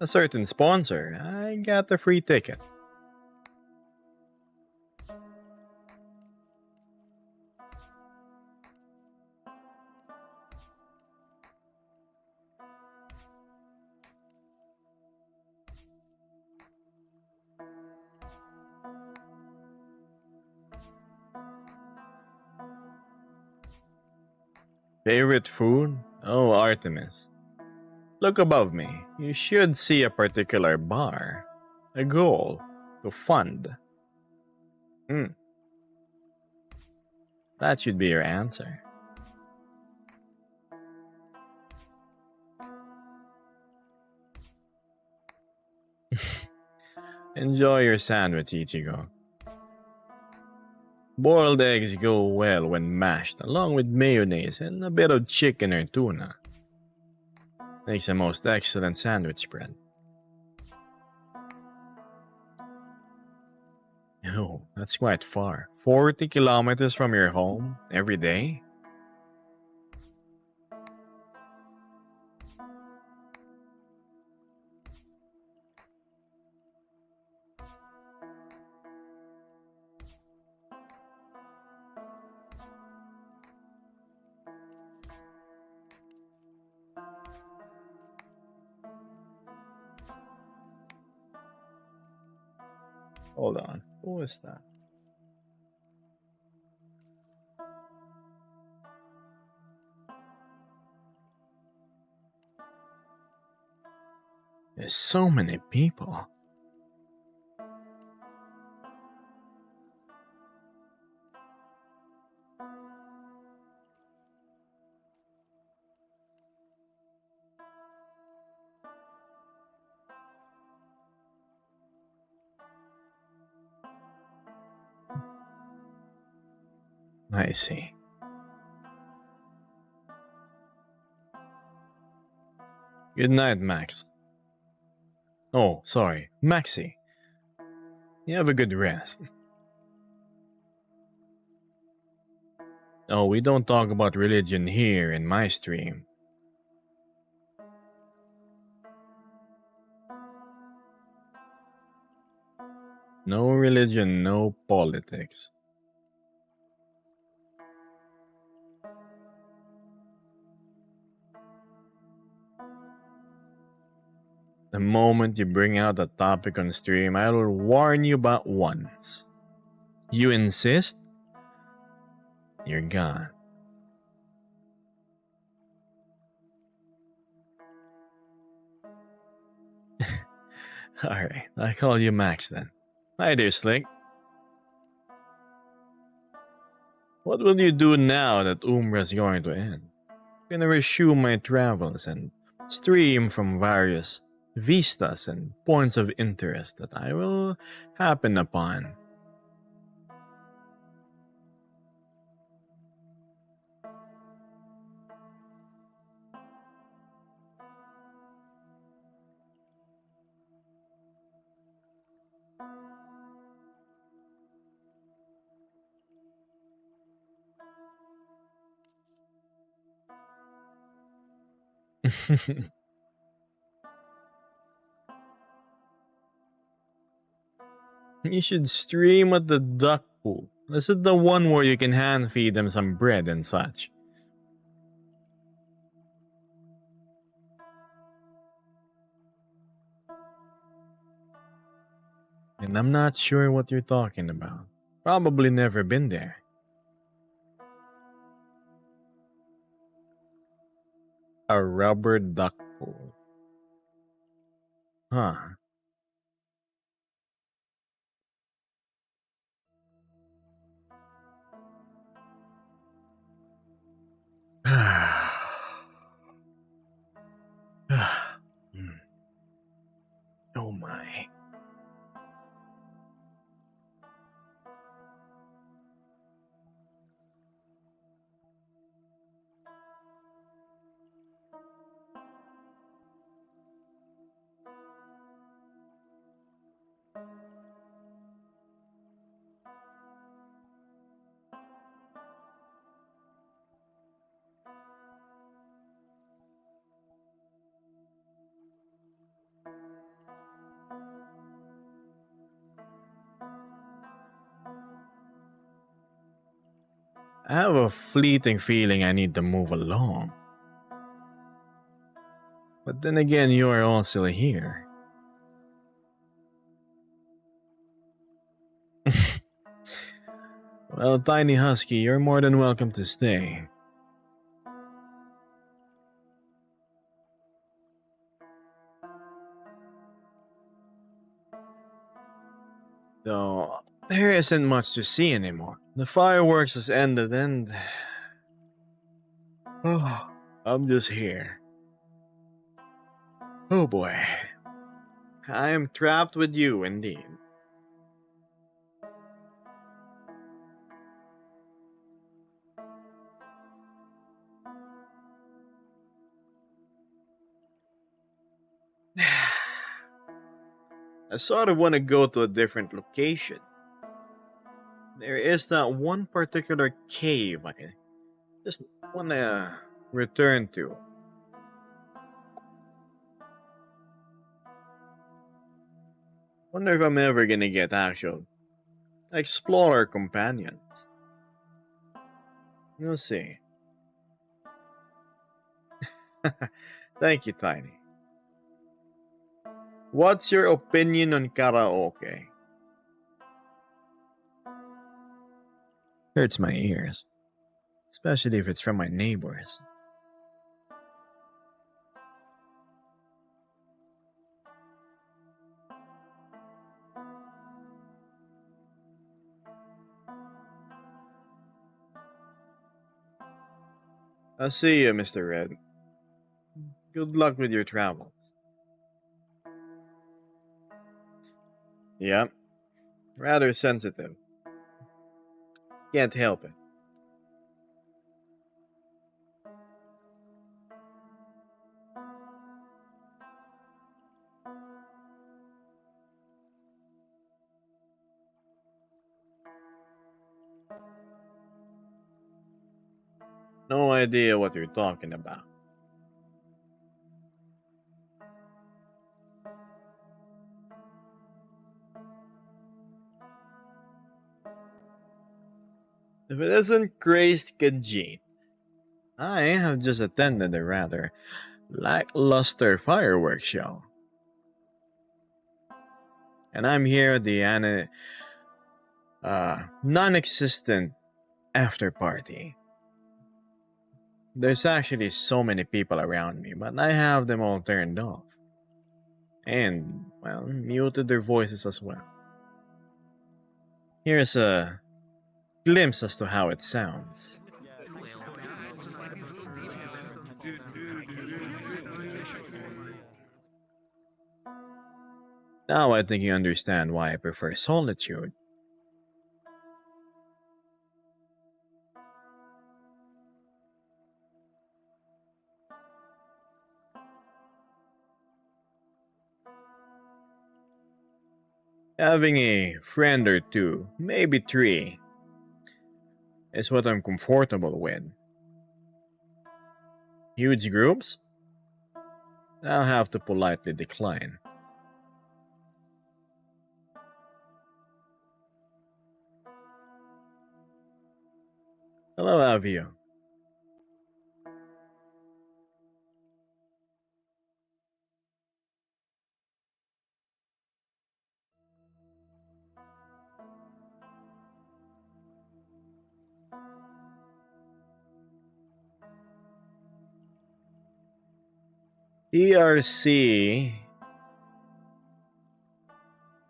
a certain sponsor, I got a free ticket. Favorite food? Oh, Artemis. Look above me. You should see a particular bar. A goal to fund. That should be your answer. Enjoy your sandwich, Ichigo. Boiled eggs go well when mashed, along with mayonnaise and a bit of chicken or tuna. Makes a most excellent sandwich bread. Oh, that's quite far. 40 kilometers from your home every day? Hold on. Who is that? There's so many people. I see. Good night, Max. Oh, sorry, Maxie. You have a good rest. Oh, we don't talk about religion here in my stream. No religion, no politics. The moment you bring out a topic on stream, I will warn you about once. You insist? You're gone. Alright, I call you Max then. Hi there, Slick. What will you do now that Umbra's going to end? I'm gonna resume my travels and stream from various vistas and points of interest that I will happen upon. You should stream at the duck pool. This is the one where you can hand feed them some bread and such. And I'm not sure what you're talking about. Probably never been there. A rubber duck pool. Huh. Oh my. I have a fleeting feeling I need to move along. But then again, you are all still here. Well, Tiny Husky, you're more than welcome to stay. Though, there isn't much to see anymore. The fireworks has ended and... Oh, I'm just here. Oh boy. I am trapped with you indeed. I sort of want to go to a different location. There is that one particular cave I just want to return to. Wonder if I'm ever gonna get actual explorer companions. We'll see. Thank you, Tiny. What's your opinion on karaoke? Hurts my ears. Especially if it's from my neighbors. I'll see you, Mr. Red. Good luck with your travels. Yep. Rather sensitive. Can't help it. No idea what you're talking about. If it isn't Grace Kajit, I have just attended a rather lackluster fireworks show. And I'm here at the non-existent after party. There's actually so many people around me, but I have them all turned off. And, well, muted their voices as well. Here's a glimpse as to how it sounds. Now I think you understand why I prefer solitude. Having a friend or two, maybe three, is what I'm comfortable with. Huge groups? I'll have to politely decline. Hello, Avio. ERC.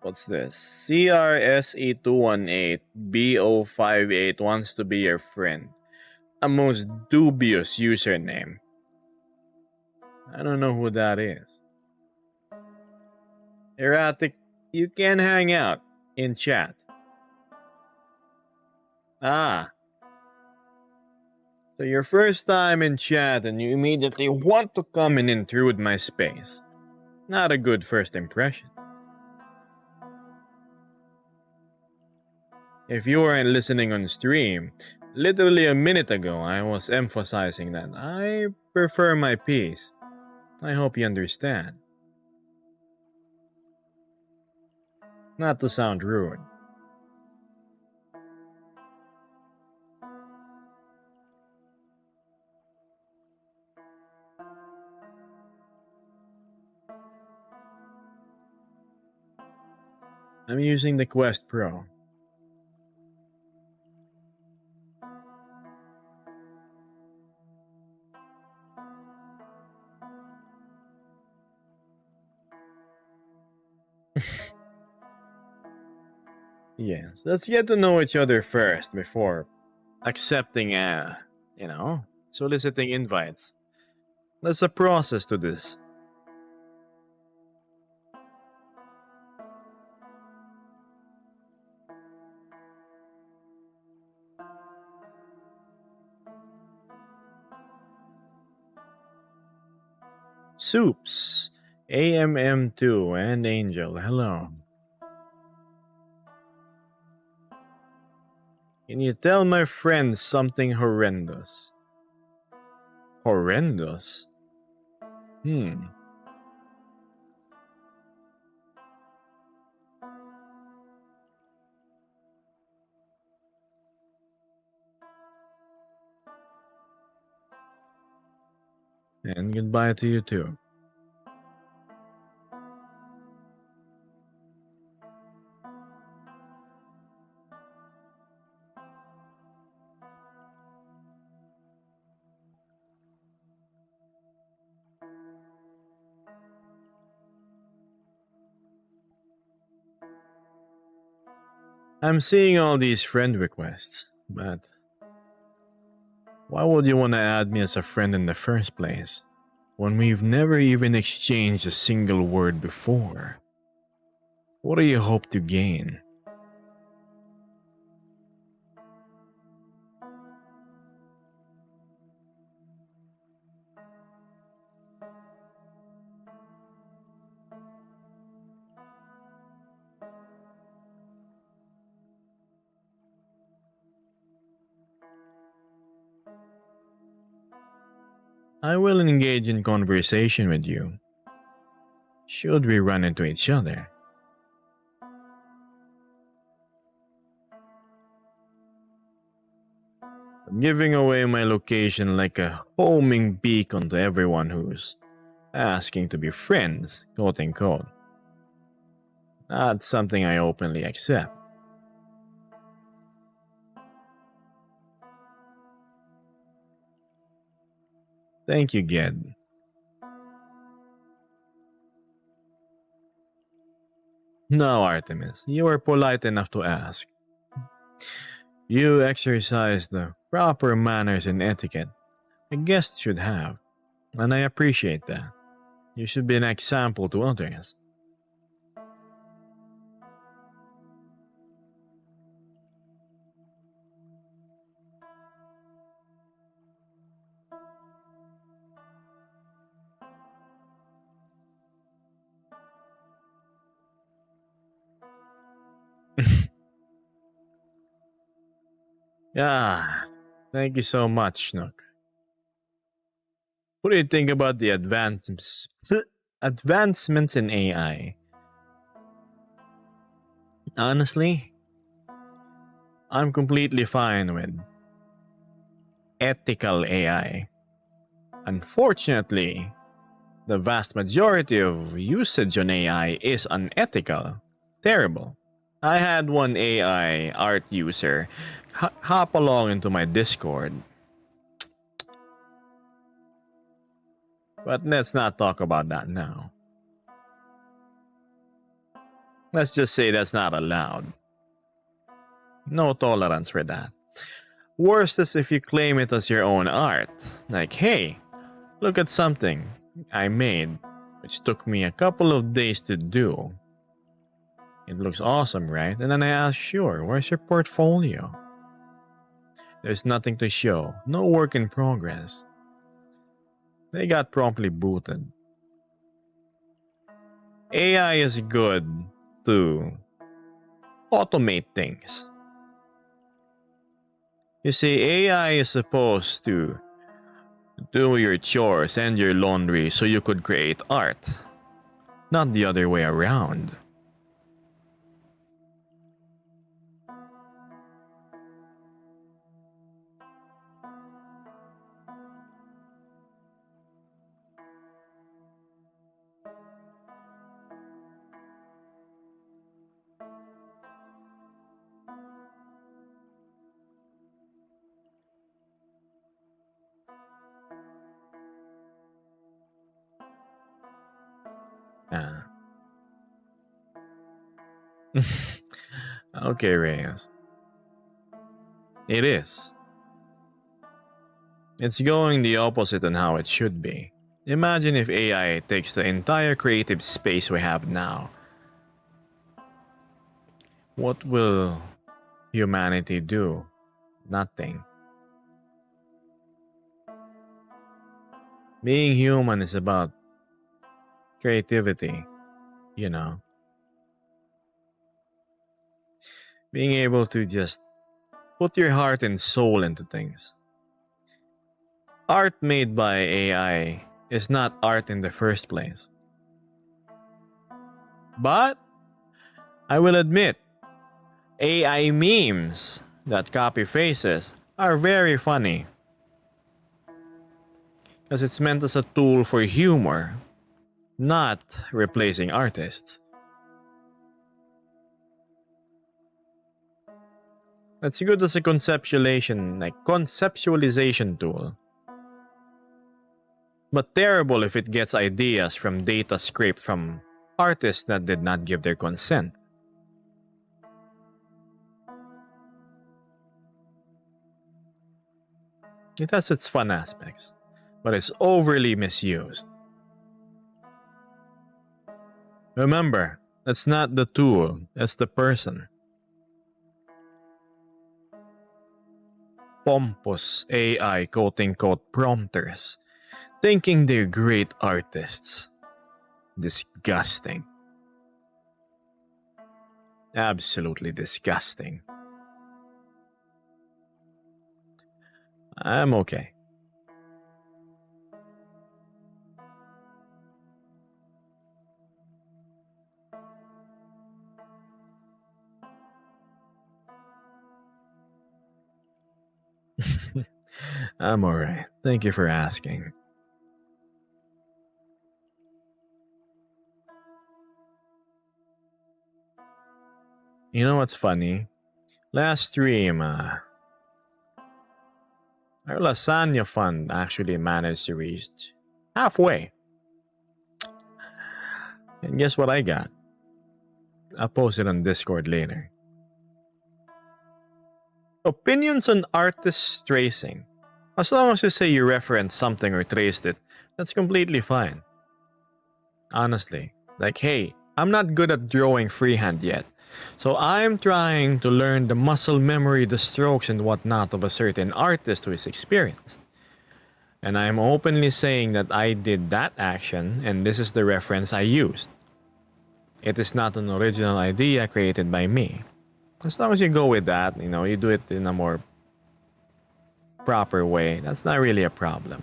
What's this? CRSE218BO58 wants to be your friend. A most dubious username. I don't know who that is. Erratic, you can hang out in chat. Ah. So your first time in chat and you immediately want to come and intrude my space. Not a good first impression. If you weren't listening on stream, literally a minute ago I was emphasizing that I prefer my peace. I hope you understand. Not to sound rude. I'm using the Quest Pro. Yes, let's get to know each other first before accepting, soliciting invites. There's a process to this. Soups, AMM2, and Angel, hello. Can you tell my friends something horrendous? Horrendous? And goodbye to you too. I'm seeing all these friend requests, but Why would you want to add me as a friend in the first place, when we've never even exchanged a single word before? What do you hope to gain? I will engage in conversation with you, should we run into each other. I'm giving away my location like a homing beacon to everyone who's asking to be friends, quote unquote. Not something I openly accept. Thank you, Ged. No, Artemis, you are polite enough to ask. You exercise the proper manners and etiquette a guest should have, and I appreciate that. You should be an example to others. Yeah, thank you so much, Snook. What do you think about the advancements in AI? Honestly, I'm completely fine with ethical AI. Unfortunately, the vast majority of usage on AI is unethical. Terrible. I had one AI art user hop along into my Discord. But let's not talk about that now. Let's just say that's not allowed. No tolerance for that. Worst is if you claim it as your own art. Like, hey, look at something I made, which took me a couple of days to do. It looks awesome, right? And then I ask, sure, where's your portfolio? There's nothing to show, no work in progress. They got promptly booted. AI is good to automate things. You see, AI is supposed to do your chores and your laundry so you could create art, not the other way around. Ah. Okay, Reyes. It is. It's going the opposite on how it should be. Imagine if AI takes the entire creative space we have now. What will humanity do? Nothing. Being human is about creativity, you know. Being able to just put your heart and soul into things. Art made by AI is not art in the first place. But I will admit, AI memes that copy faces are very funny. Because it's meant as a tool for humor, not replacing artists. It's good as a conceptualization tool. But terrible if it gets ideas from data scraped from artists that did not give their consent. It has its fun aspects, but it's overly misused. Remember, it's not the tool, it's the person. Pompous AI quote-unquote prompters, thinking they're great artists. Disgusting. Absolutely disgusting. I'm okay. I'm alright. Thank you for asking. You know what's funny? Last stream, our lasagna fund actually managed to reach halfway. And guess what I got? I'll post it on Discord later. Opinions on artist tracing. As long as you say you referenced something or traced it, that's completely fine. Honestly. Like, hey, I'm not good at drawing freehand yet. So I'm trying to learn the muscle memory, the strokes and whatnot of a certain artist who is experienced. And I'm openly saying that I did that action and this is the reference I used. It is not an original idea created by me. As long as you go with that, you do it in a more proper way, that's not really a problem.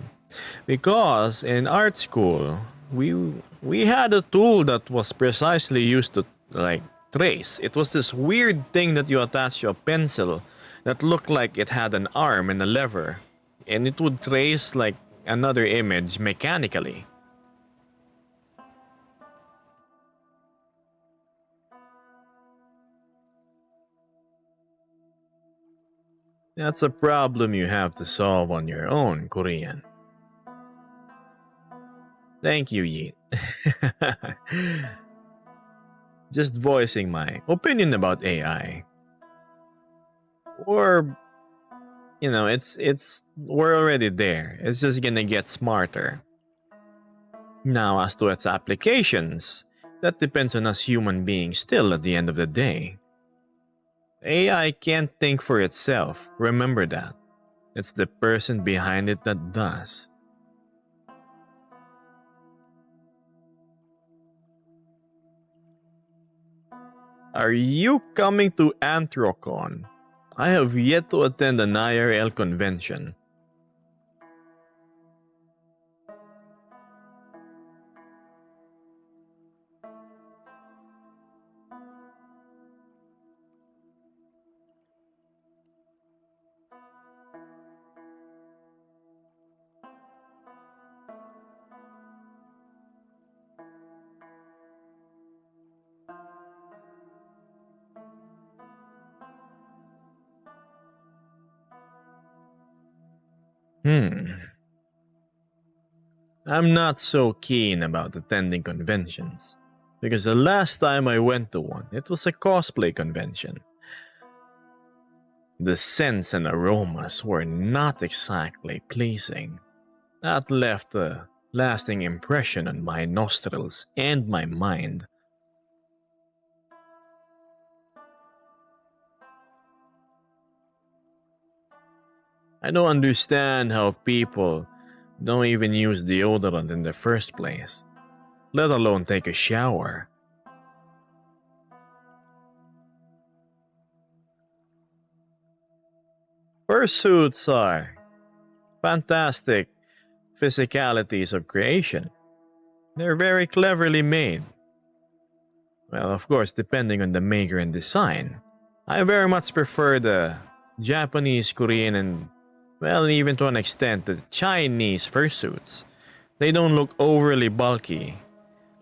Because in art school, we had a tool that was precisely used to like trace. It was this weird thing that you attach to a pencil that looked like it had an arm and a lever, and it would trace like another image mechanically. That's a problem you have to solve on your own, Korean. Thank you, Yeet. Just voicing my opinion about AI. Or it's we're already there. It's just gonna get smarter. Now, as to its applications, that depends on us human beings still at the end of the day. AI can't think for itself, remember that. It's the person behind it that does. Are you coming to Anthrocon? I have yet to attend an IRL convention. I'm not so keen about attending conventions. Because the last time I went to one, it was a cosplay convention. The scents and aromas were not exactly pleasing. That left a lasting impression on my nostrils and my mind. I don't understand how people don't even use deodorant in the first place, let alone take a shower. Fursuits are fantastic physicalities of creation. They're very cleverly made. Well, of course, depending on the maker and design. I very much prefer the Japanese, Korean, and, well, even to an extent, the Chinese fursuits. They don't look overly bulky.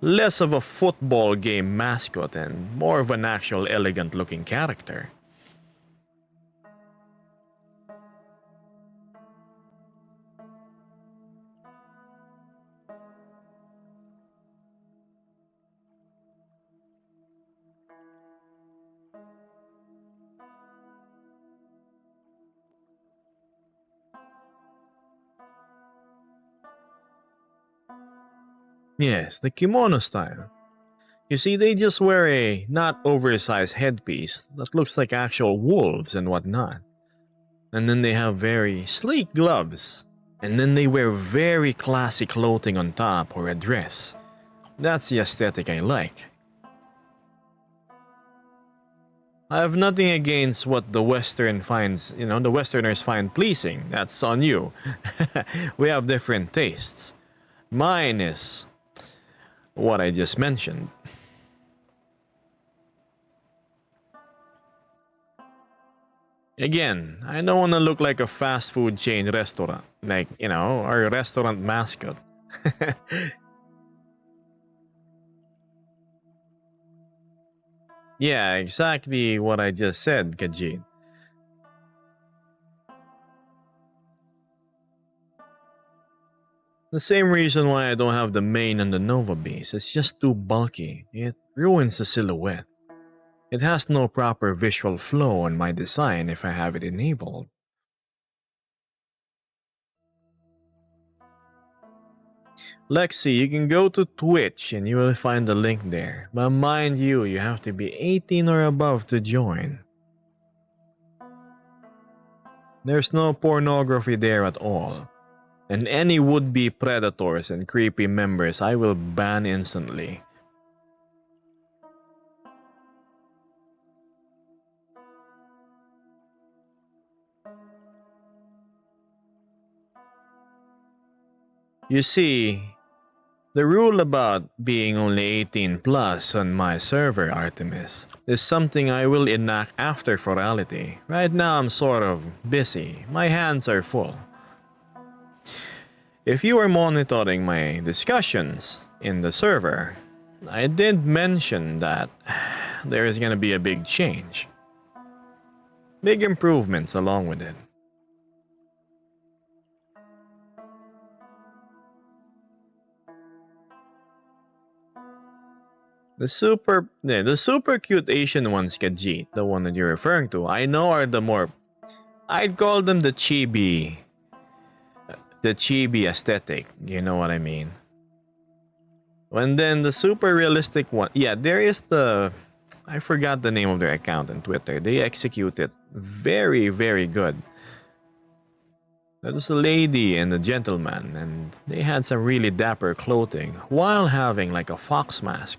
Less of a football game mascot and more of an actual elegant looking character. Yes, the kimono style. You see, they just wear a not oversized headpiece that looks like actual wolves and whatnot. And then they have very sleek gloves. And then they wear very classy clothing on top or a dress. That's the aesthetic I like. I have nothing against what the the Westerners find pleasing. That's on you. We have different tastes. Mine is what I just mentioned. Again, I don't want to look like a fast food chain restaurant, like, or a restaurant mascot. Yeah, exactly what I just said, Kajit. The same reason why I don't have the mane on the Nova base. It's just too bulky. It ruins the silhouette. It has no proper visual flow on my design if I have it enabled. Lexi, you can go to Twitch and you will find the link there. But mind you, you have to be 18 or above to join. There's no pornography there at all. And any would-be predators and creepy members I will ban instantly. You see, the rule about being only 18 plus on my server, Artemis, is something I will enact after Furality. Right now I'm sort of busy. My hands are full. If you are monitoring my discussions in the server, I did mention that there is going to be a big change. Big improvements along with it. The super cute Asian ones, Kajit, the one that you're referring to, I know are the more, I'd call them the chibi aesthetic, you know what I mean? And then the super realistic one, yeah, there is I forgot the name of their account on Twitter. They execute it very, very good. There was a lady and a gentleman, and they had some really dapper clothing while having like a fox mask.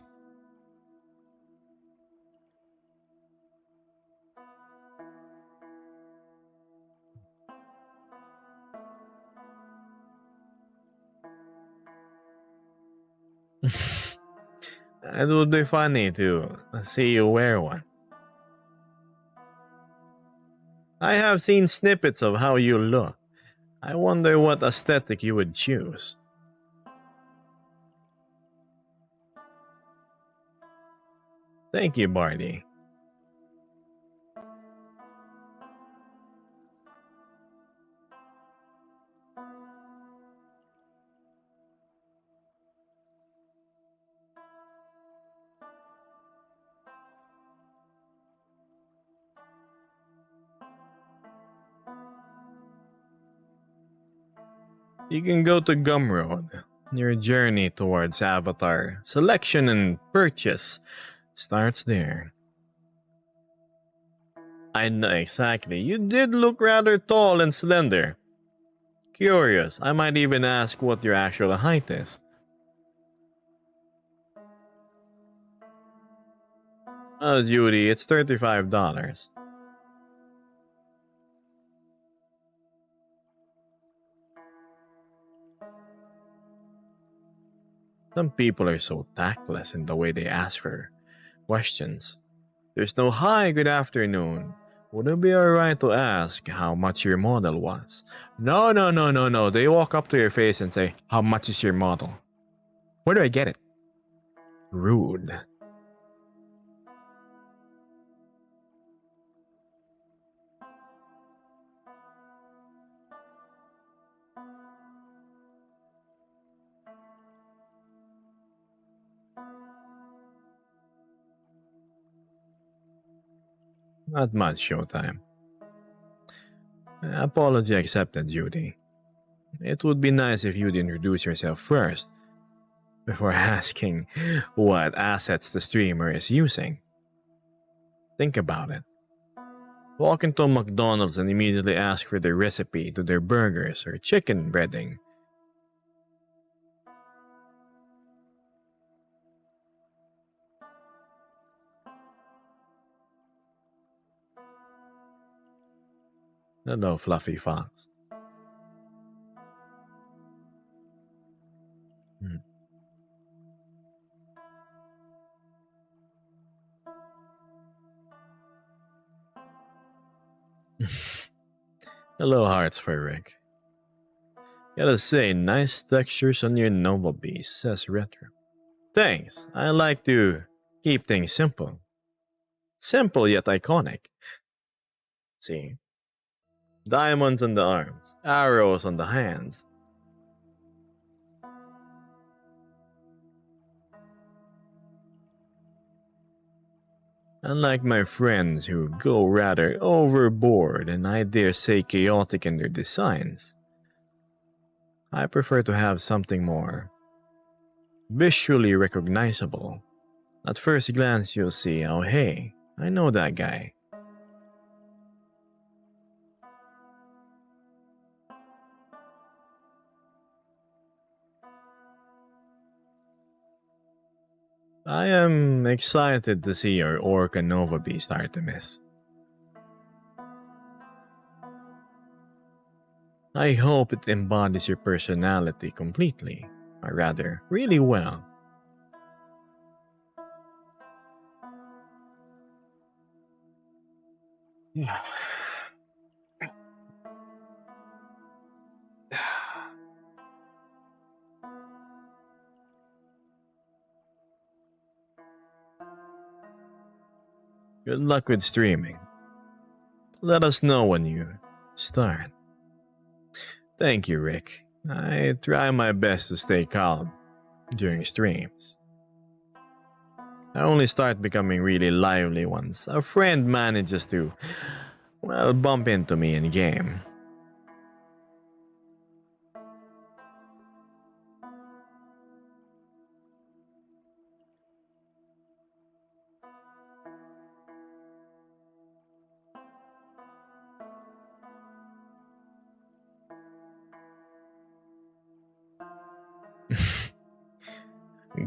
It would be funny to see you wear one. I have seen snippets of how you look. I wonder what aesthetic you would choose. Thank you, Barty. You can go to Gumroad. Your journey towards Avatar selection and purchase starts there. I know exactly. You did look rather tall and slender. Curious, I might even ask what your actual height is. Oh, Judy, it's $35. Some people are so tactless in the way they ask for questions. There's no hi, good afternoon. Would it be alright to ask how much your model was? No, no, no, no, no. They walk up to your face and say, how much is your model? Where do I get it? Rude. Not much showtime. Apology accepted, Judy. It would be nice if you'd introduce yourself first. before asking what assets the streamer is using. Think about it. Walk into a McDonald's and immediately ask for the recipe to their burgers or chicken breading. Hello, Fluffy Fox. Hmm. Hello, Hearts for Rick. Gotta say, nice textures on your Nova Beast, says Retro. Thanks, I like to keep things simple. Simple yet iconic. See? Diamonds on the arms, arrows on the hands. Unlike my friends who go rather overboard and I dare say chaotic in their designs, I prefer to have something more visually recognizable. At first glance, you'll see, oh hey, I know that guy. I am excited to see your Orca Nova Beast, Artemis. I hope it embodies your personality completely, or rather, really well. Yeah. Good luck with streaming. Let us know when you start. Thank you, Rick. I try my best to stay calm during streams. I only start becoming really lively once a friend manages to, well, bump into me in game.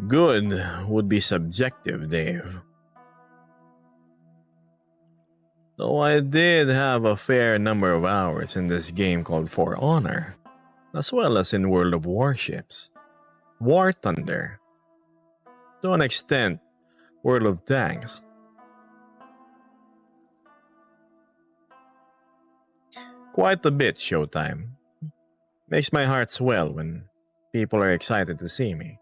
Good would be subjective, Dave. Though I did have a fair number of hours in this game called For Honor, as well as in World of Warships, War Thunder, to an extent, World of Tanks. Quite a bit, Showtime. Makes my heart swell when people are excited to see me.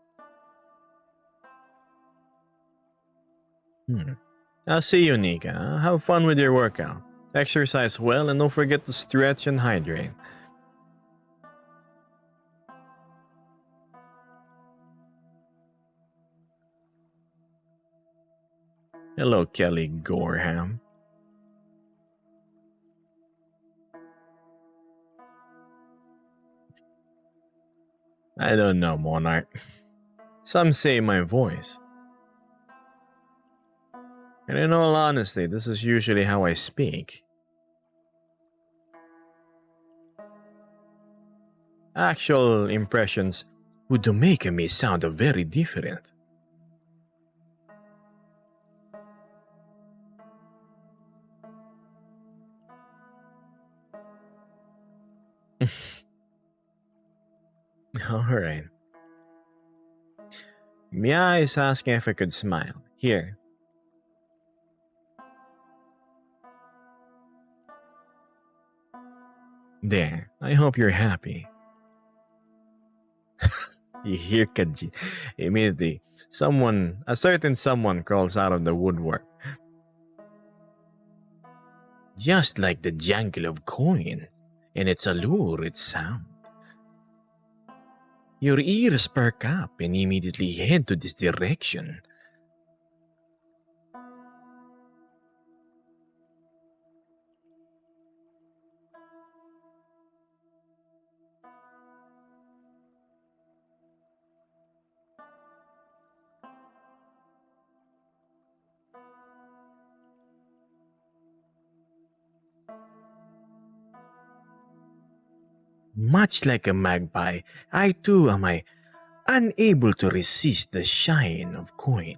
I'll see you, Nika. Have fun with your workout. Exercise well and don't forget to stretch and hydrate. Hello, Kelly Gorham. I don't know, Monarch. Some say my voice. And in all honesty, this is usually how I speak. Actual impressions would make me sound very different. Alright. Mia is asking if I could smile. Here. There. I hope you're happy. You hear Kaji. Immediately, a certain someone crawls out of the woodwork. Just like the jangle of coin, and its allure, its sound. Your ears perk up and immediately head to this direction. Much like a magpie, I too am unable to resist the shine of coin.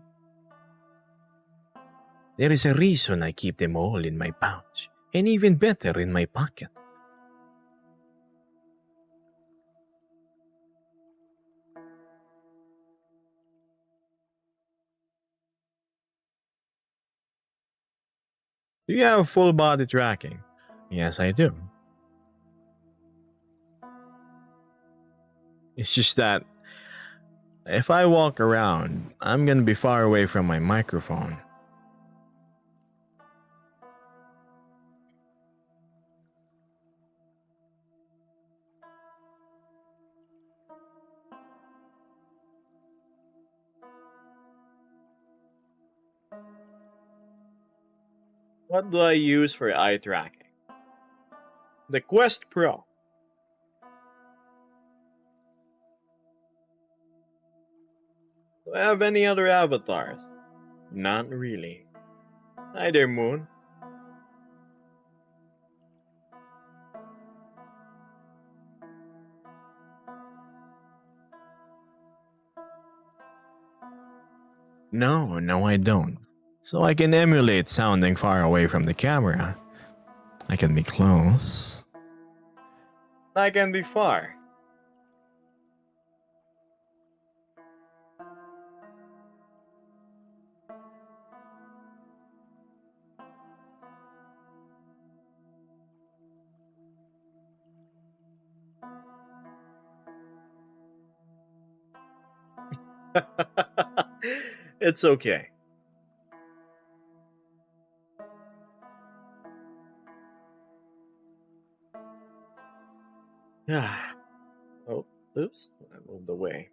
There is a reason I keep them all in my pouch, and even better in my pocket. Do you have full body tracking? Yes, I do. It's just that if I walk around, I'm gonna be far away from my microphone. What do I use for eye tracking? The Quest Pro. Do I have any other avatars? Not really. Hi there, Moon. No, I don't. So I can emulate sounding far away from the camera. I can be close. I can be far. It's okay. Oh, oops. I moved away.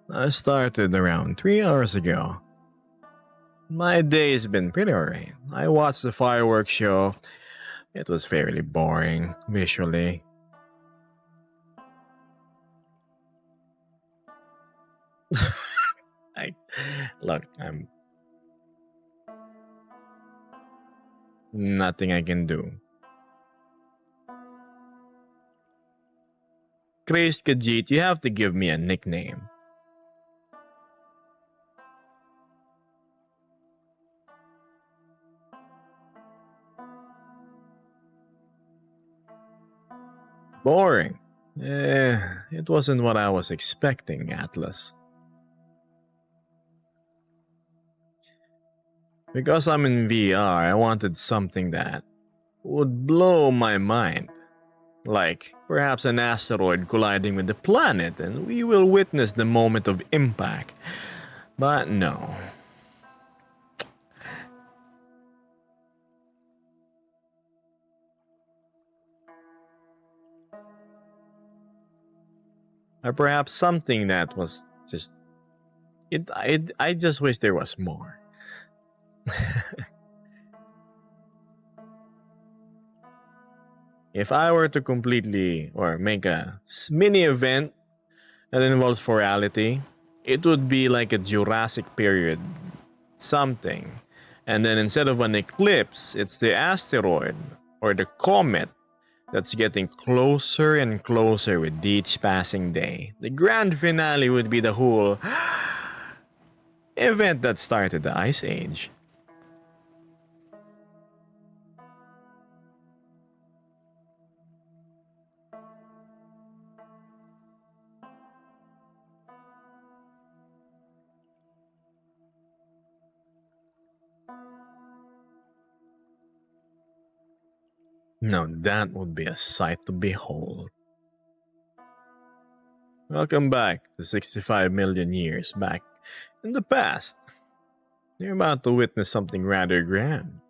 I started around 3 hours ago. My day's been pretty alright. I watched the fireworks show. It was fairly boring, visually. I'm nothing I can do. Chris Kajit, you have to give me a nickname. Boring. It wasn't what I was expecting, Atlas. Because I'm in VR, I wanted something that would blow my mind. Like perhaps an asteroid colliding with the planet and we will witness the moment of impact. But no. Or perhaps something that was just I just wish there was more. If I were to completely or make a mini event that involves Furality, it would be like a Jurassic period something. And then instead of an eclipse, it's the asteroid or the comet that's getting closer and closer with each passing day. The grand finale would be the whole event that started the Ice Age. Now that would be a sight to behold. Welcome back to 65 million years back in the past. You're about to witness something rather grand.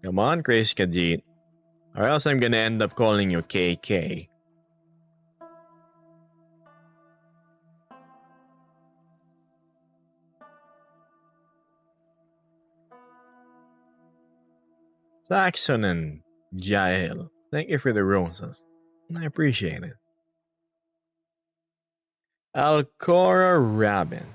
Come on, Chris Kajit, or else I'm gonna end up calling you KK. Saxon and Jael. Thank you for the roses. I appreciate it. Alcora Rabin.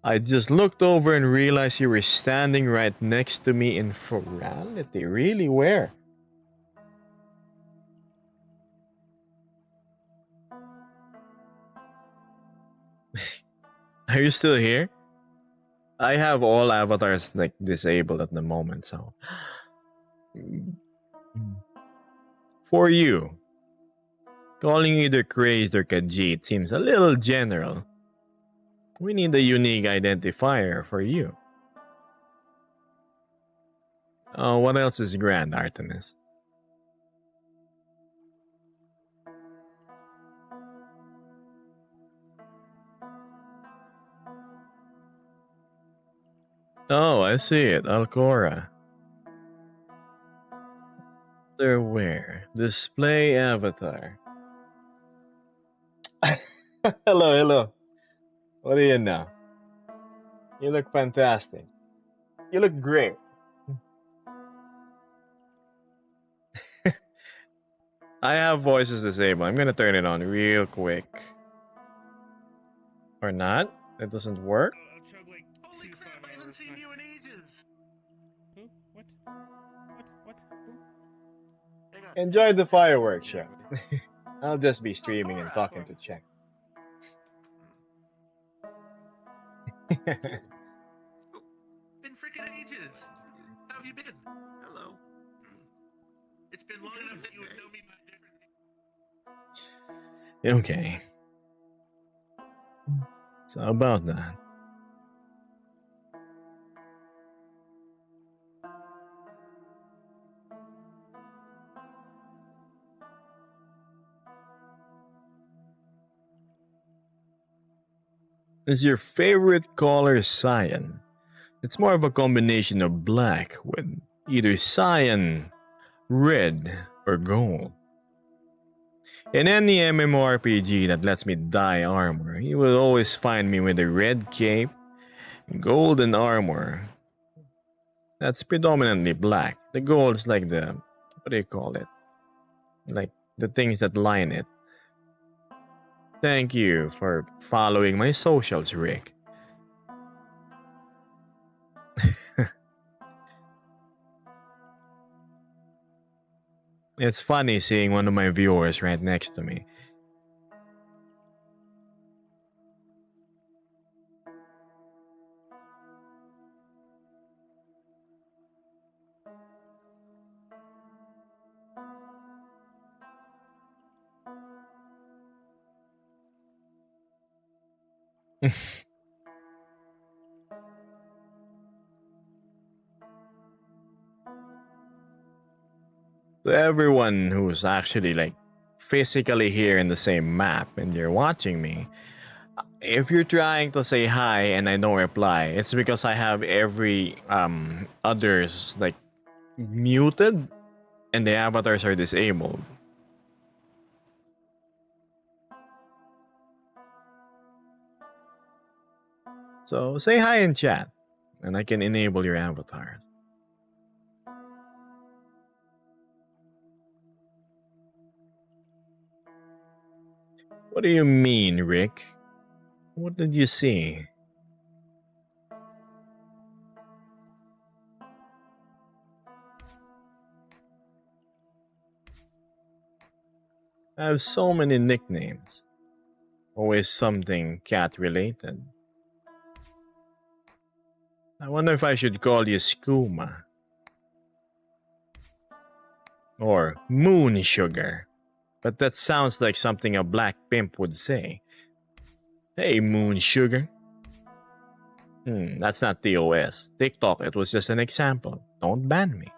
I just looked over and realized you were standing right next to me in Furality. Really? Where? Are you still here? I have all avatars like disabled at the moment, so for you, calling you either crazed or Khajiit seems a little general. We need a unique identifier for you. Oh, what else is grand, Artemis? Oh, I see it. Alcora. There where? Display avatar. Hello. What do you know? You look fantastic. You look great. I have voices disabled. I'm gonna turn it on real quick. Or not? It doesn't work? Holy crap, I haven't seen you in ages! Who? What? Enjoy the fireworks show. I'll just be streaming and talking to Check. Been freaking ages! How have you been? Hello. It's been long enough that you would know me by different Okay. So about that. Is your favorite color cyan? It's more of a combination of black with either cyan, red, or gold. In any MMORPG that lets me dye armor, you will always find me with a red cape, golden armor. That's predominantly black. The gold is like the, what do you call it? Like the things that line it. Thank you for following my socials, Rick. It's funny seeing one of my viewers right next to me. To everyone who's actually like physically here in the same map and you're watching me, if you're trying to say hi and I don't reply, it's because I have every others like muted and the avatars are disabled. So say hi in chat and I can enable your avatars. What do you mean, Rick? What did you see? I have so many nicknames. Always something cat related. I wonder if I should call you Skooma. Or Moon Sugar. But that sounds like something a black pimp would say. Hey, Moon Sugar. That's not TOS. TikTok, it was just an example. Don't ban me.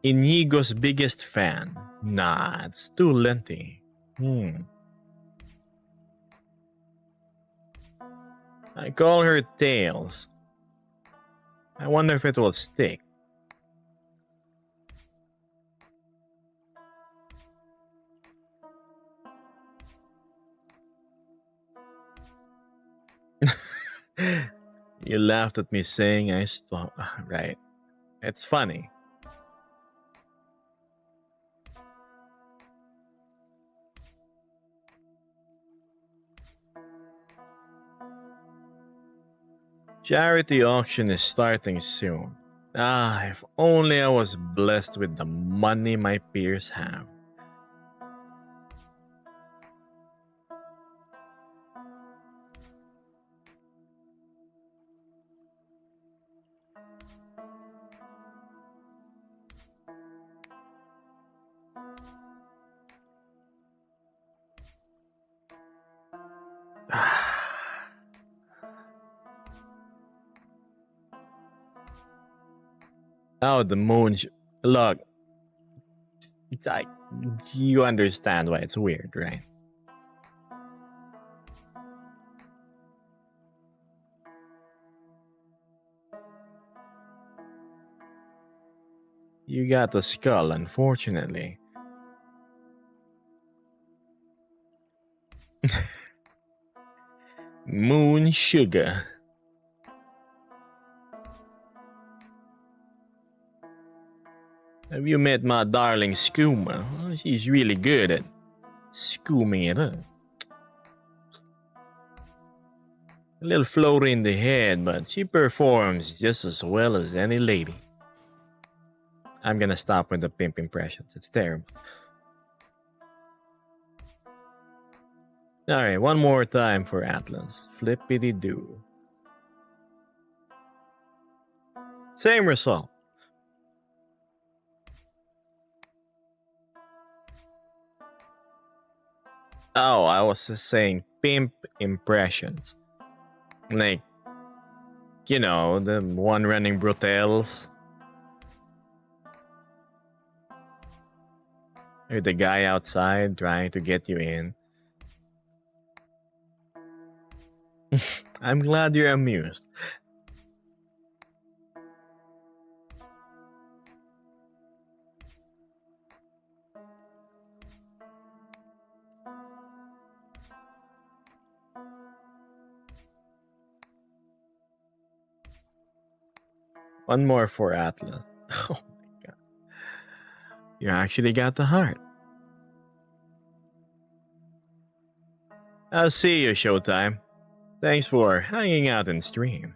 Inigo's biggest fan. Nah, it's too lengthy. I call her Tails. I wonder if it will stick. You laughed at me saying I stole. Right. It's funny. Charity auction is starting soon. Ah, if only I was blessed with the money my peers have. Oh, the moon. Look, I, you understand why it's weird, right? You got the skull, unfortunately. Moon sugar. Have you met my darling Skooma? Well, she's really good at scooming it up. A little floaty in the head, but she performs just as well as any lady. I'm gonna stop with the pimp impressions. It's terrible. Alright, one more time for Atlas. Flippity doo. Same result. Oh, I was just saying pimp impressions. Like, you know, the one running brutels. Or the guy outside trying to get you in. I'm glad you're amused. One more for Atlas. Oh my god. You actually got the heart. I'll see you, Showtime. Thanks for hanging out in stream.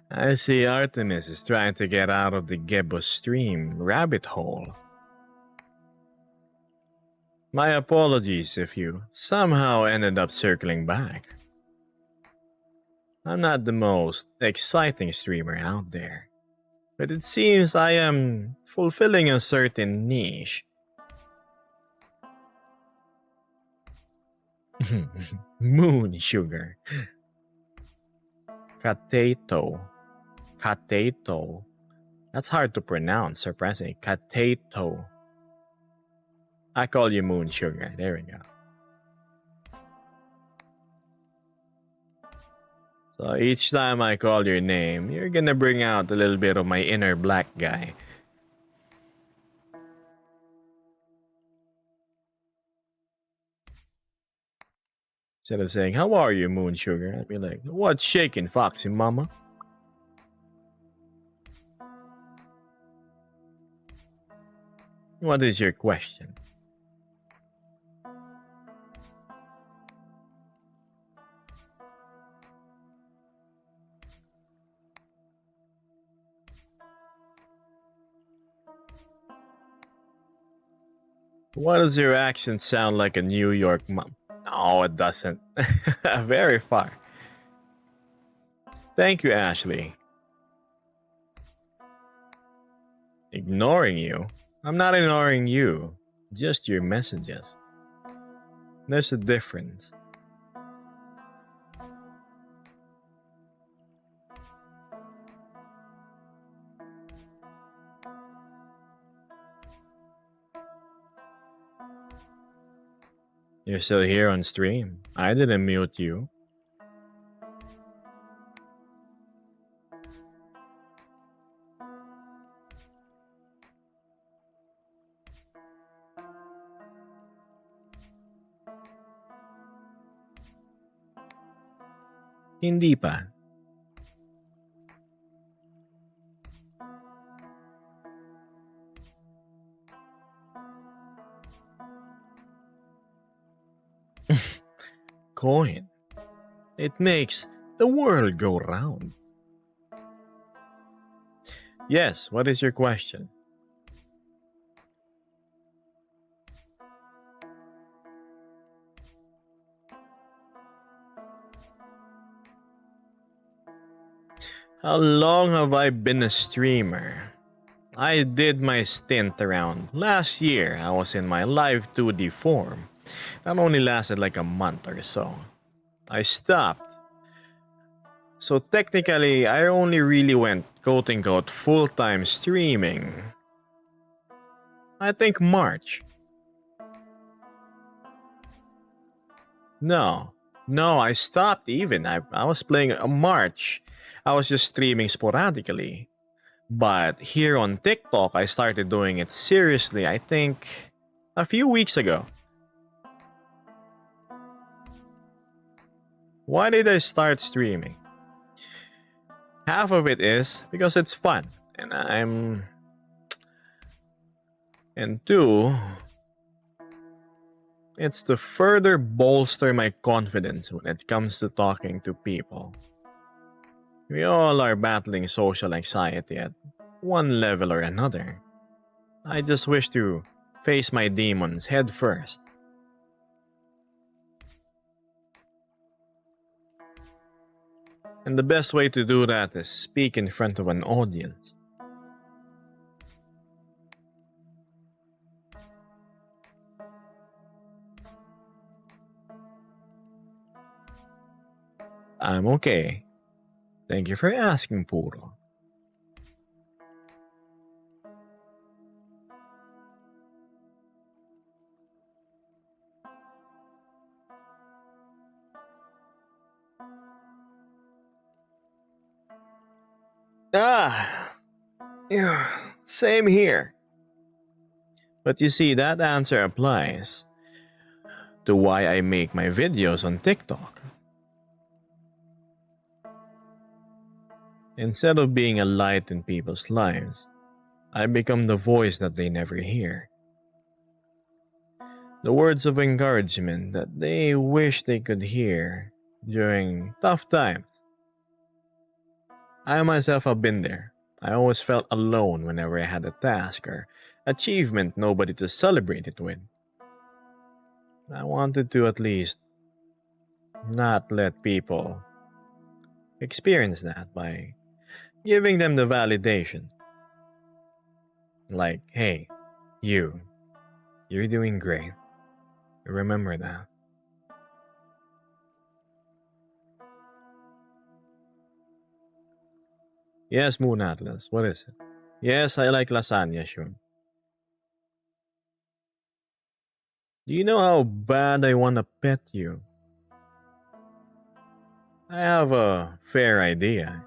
I see Artemis is trying to get out of the Gebo stream rabbit hole. My apologies if you somehow ended up circling back. I'm not the most exciting streamer out there, but it seems I am fulfilling a certain niche. Moon sugar. Kateto. Kateto. That's hard to pronounce, surprisingly. Kateto. I call you Moon Sugar. There we go. So each time I call your name, you're gonna bring out a little bit of my inner black guy. Instead of saying, "How are you, Moon Sugar?" I'd be like, "What's shaking, Foxy Mama?" What is your question? Why does your accent sound like a New York mom? No, it doesn't. Very far. Thank you, Ashley. Ignoring you? I'm not ignoring you. Just your messages. There's a difference. You're still here on stream. I didn't mute you. Hindi pa. Coin. It makes the world go round. Yes, what is your question? How long have I been a streamer? I did my stint around last year. I was in my live 2D form. That only lasted like a month or so. I stopped. So technically, I only really went quote-unquote full-time streaming. I think March. No, I stopped even. I was playing March. I was just streaming sporadically. But here on TikTok, I started doing it seriously, I think, a few weeks ago. Why did I start streaming? Half of it is because it's fun, and two, it's to further bolster my confidence when it comes to talking to people. We all are battling social anxiety at one level or another. I just wish to face my demons head first. And the best way to do that is speak in front of an audience. I'm okay. Thank you for asking, Puro. Yeah, same here. But you see, that answer applies to why I make my videos on TikTok. Instead of being a light in people's lives, I become the voice that they never hear. The words of encouragement that they wish they could hear during tough times. I myself have been there. I always felt alone whenever I had a task or achievement nobody to celebrate it with. I wanted to at least not let people experience that by giving them the validation. Like, hey, you're doing great. Remember that. Yes, Moon Atlas, what is it? Yes, I like lasagna, sure. Do you know how bad I want to pet you? I have a fair idea.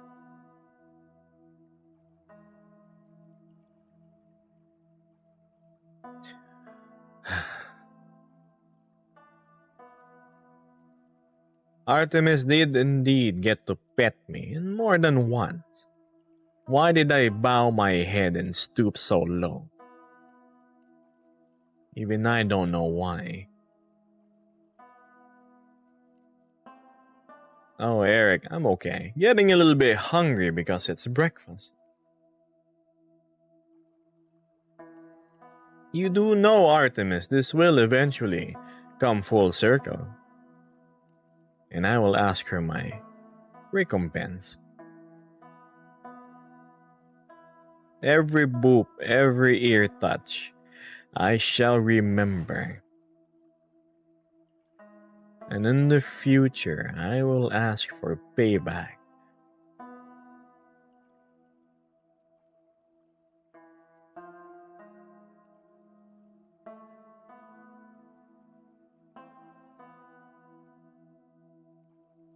Artemis did indeed get to pet me, and more than once. Why did I bow my head and stoop so low? Even I don't know why. Oh, Eric, I'm okay. Getting a little bit hungry because it's breakfast. You do know, Artemis, this will eventually come full circle. and I will ask her my recompense. Every boop, every ear touch, I shall remember. And in the future, I will ask for payback.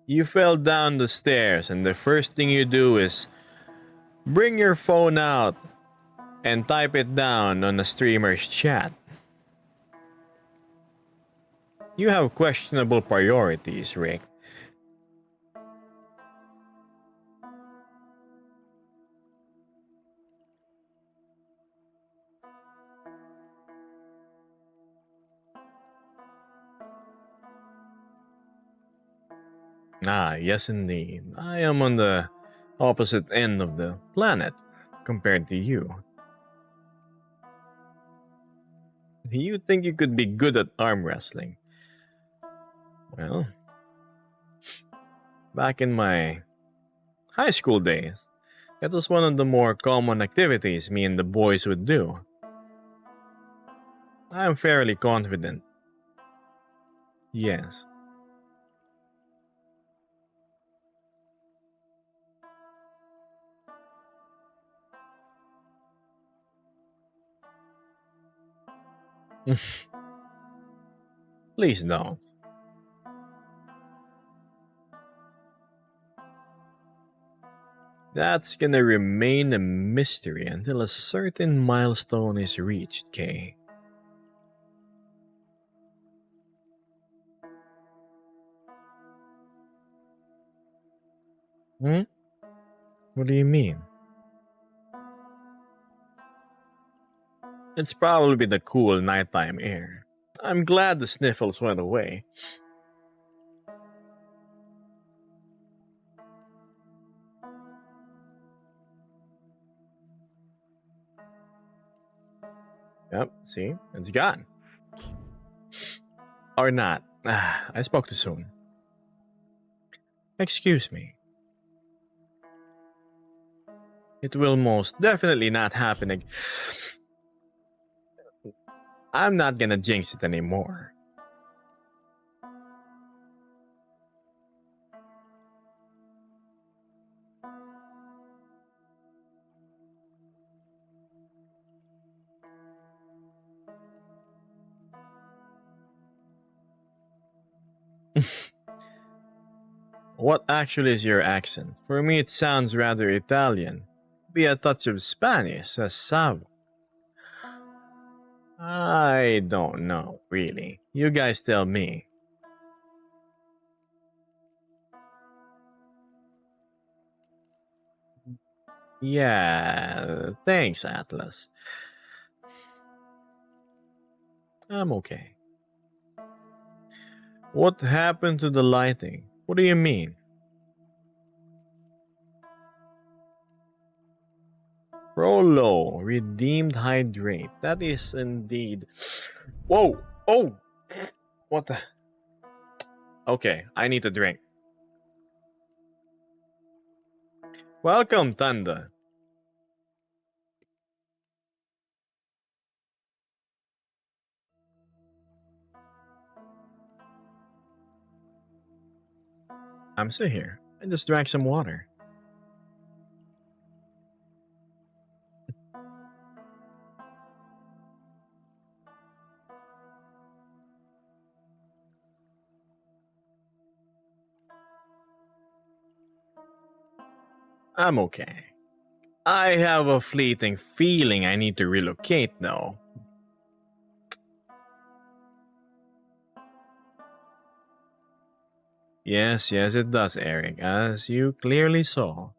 You fell down the stairs, and the first thing you do is bring your phone out and type it down on a streamer's chat. You have questionable priorities, Rick. Ah, yes, indeed. I am on the opposite end of the planet compared to you. You think you could be good at arm wrestling? Well, back in my high school days, it was one of the more common activities me and the boys would do. I am fairly confident. Yes. Please don't. That's gonna remain a mystery until a certain milestone is reached, Kay. Hmm? What do you mean? It's probably the cool nighttime air. I'm glad the sniffles went away. Yep, see? It's gone. Or not. I spoke too soon. Excuse me. It will most definitely not happen again. I'm not gonna jinx it anymore. What actually is your accent? For me, it sounds rather Italian. Be a touch of Spanish, as sabo. I don't know, really. You guys tell me. Yeah, thanks, Atlas. I'm okay. What happened to the lighting? What do you mean? Rolo, redeemed hydrate. That is indeed. Whoa! Oh! What the? Okay, I need a drink. Welcome, Thunder. I'm still here. I just drank some water. I'm okay. I have a fleeting feeling I need to relocate, though. Yes, it does, Eric, as you clearly saw.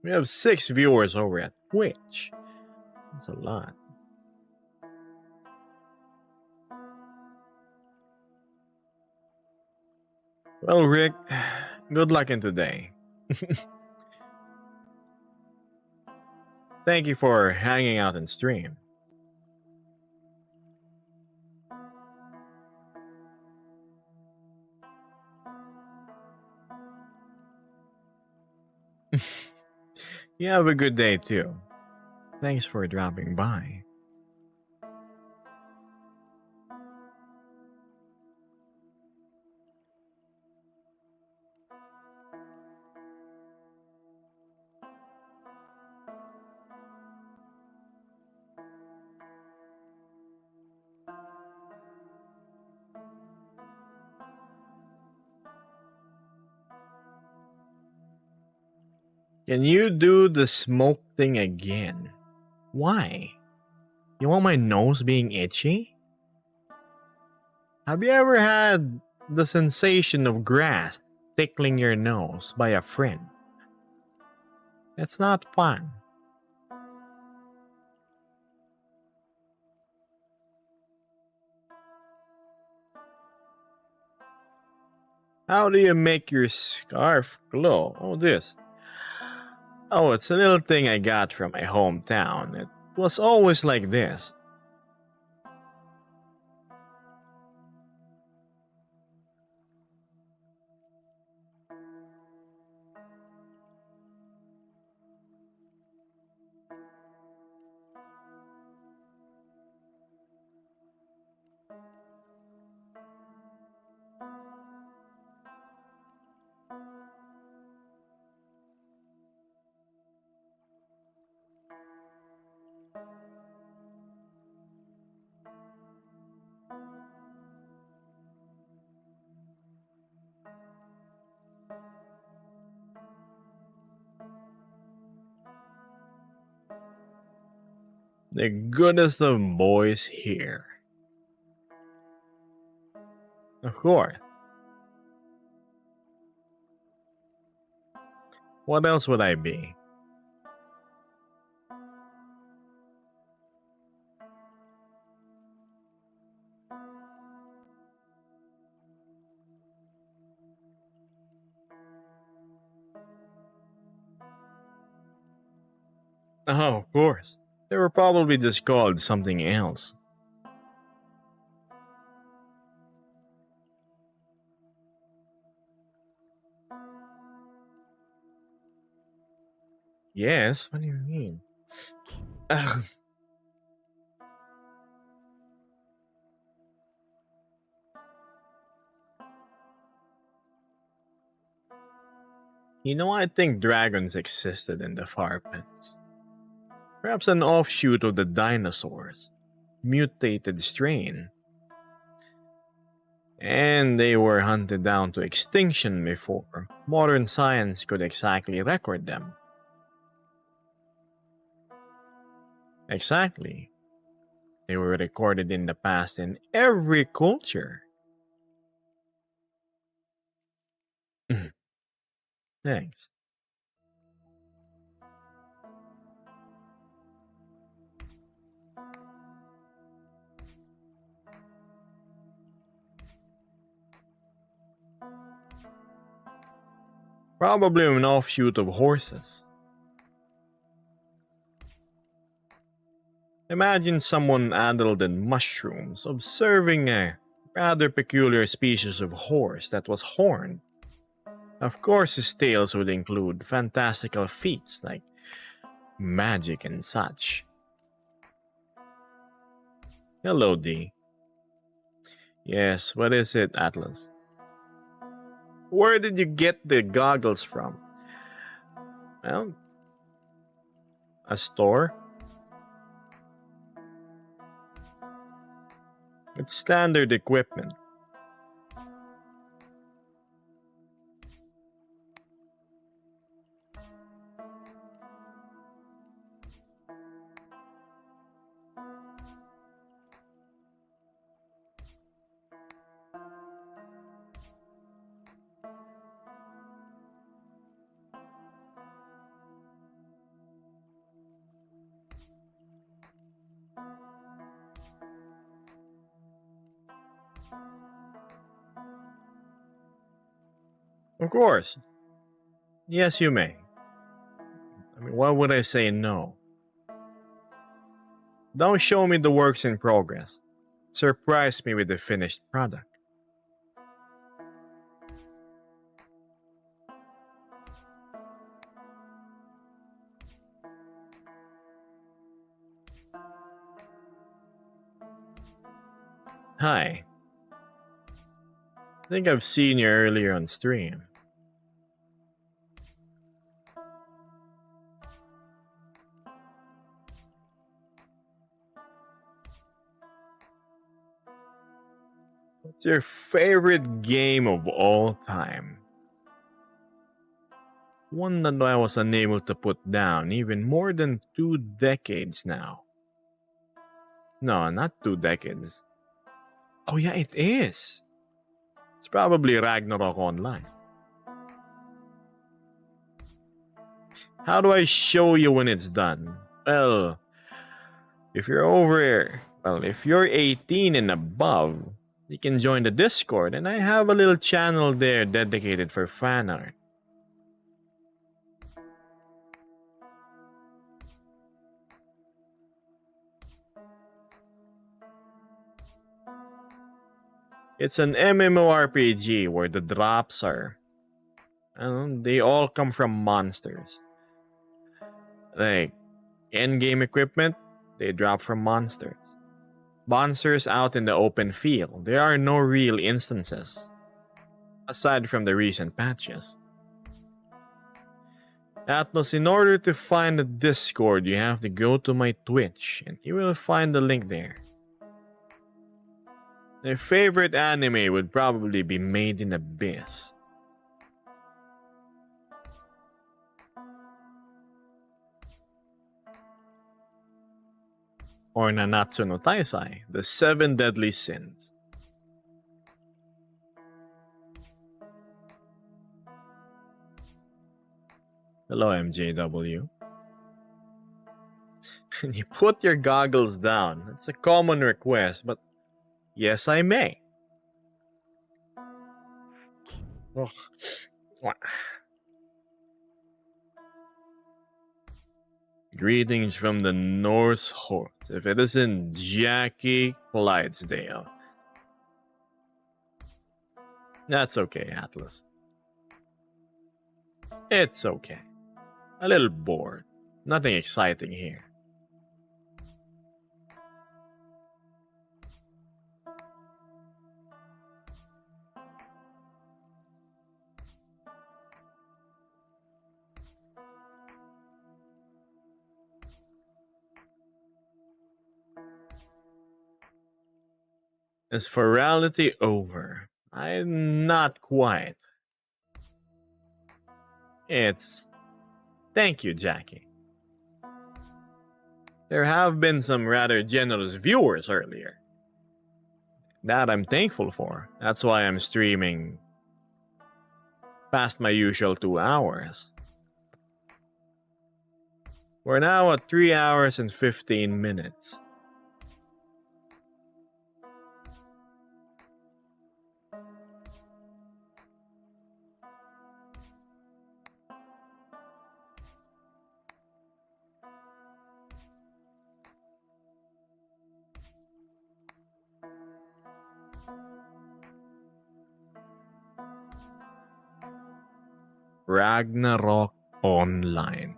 We have 6 viewers over at Twitch. That's a lot. Well, Rick, good luck in today. Thank you for hanging out and stream. You have a good day too. Thanks for dropping by. Can you do the smoke thing again? Why? You want my nose being itchy? Have you ever had the sensation of grass tickling your nose by a friend? It's not fun. How do you make your scarf glow? Oh, this. Oh, it's a little thing I got from my hometown. It was always like this. The goodest of boys here. Of course. What else would I be? Oh, of course. They were probably just called something else. Yes, what do you mean? Ugh. You know, I think dragons existed in the far past. Perhaps an offshoot of the dinosaurs. Mutated strain. And they were hunted down to extinction before modern science could exactly record them. Exactly. They were recorded in the past in every culture. Thanks. Probably an offshoot of horses. Imagine someone addled in mushrooms observing a rather peculiar species of horse that was horned. Of course, his tales would include fantastical feats like magic and such. Hello, D. Yes, what is it, Atlas? Where did you get the goggles from? Well, a store? It's standard equipment. Of course. Yes, you may. I mean, why would I say no? Don't show me the works in progress. Surprise me with the finished product. Hi. I think I've seen you earlier on stream. What's your favorite game of all time? One that I was unable to put down even more than 2 decades now. No, not 2 decades. Oh yeah, it is. It's probably Ragnarok Online. How do I show you when it's done? Well, if you're 18 and above, you can join the Discord, and I have a little channel there dedicated for fan art. It's an MMORPG where the drops are, they all come from monsters. Like, end-game equipment, they drop from monsters. Monsters out in the open field, there are no real instances, aside from the recent patches. Atlas, in order to find the Discord, you have to go to my Twitch, and you will find the link there. Their favorite anime would probably be Made in Abyss. Or Nanatsu no Taisai, The 7 Deadly Sins. Hello, MJW. You put your goggles down. It's a common request, but yes, I may. Ugh. What? Greetings from the Norse Horse. If it isn't Jackie Clydesdale. That's okay, Atlas. It's okay. A little bored. Nothing exciting here. Is Furality over? I'm not quite. It's... Thank you, Jackie. There have been some rather generous viewers earlier. That I'm thankful for. That's why I'm streaming past my usual 2 hours. We're now at 3 hours and 15 minutes. Ragnarok Online.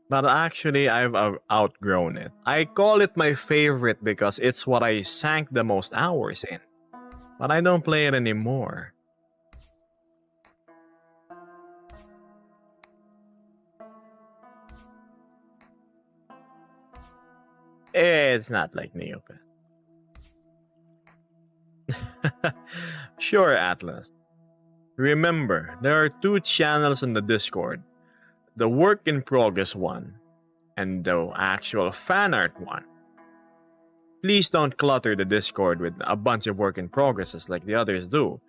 But actually, I've outgrown it. I call it my favorite because it's what I sank the most hours in. But I don't play it anymore. It's not like Neopet. Sure, Atlas. Remember, there are 2 channels on the Discord. The work in progress one, and the actual fan art one. Please don't clutter the Discord with a bunch of work in progresses like the others do.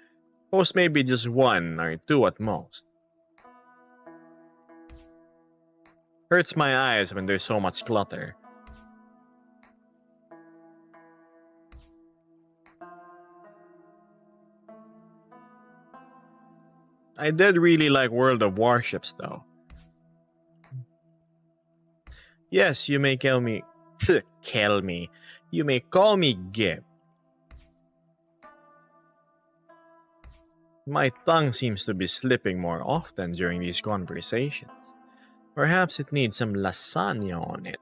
Post maybe just 1 or 2 at most. Hurts my eyes when there's so much clutter. I did really like World of Warships, though. Yes, you may call me... Kill me. You may call me Gib. My tongue seems to be slipping more often during these conversations. Perhaps it needs some lasagna on it.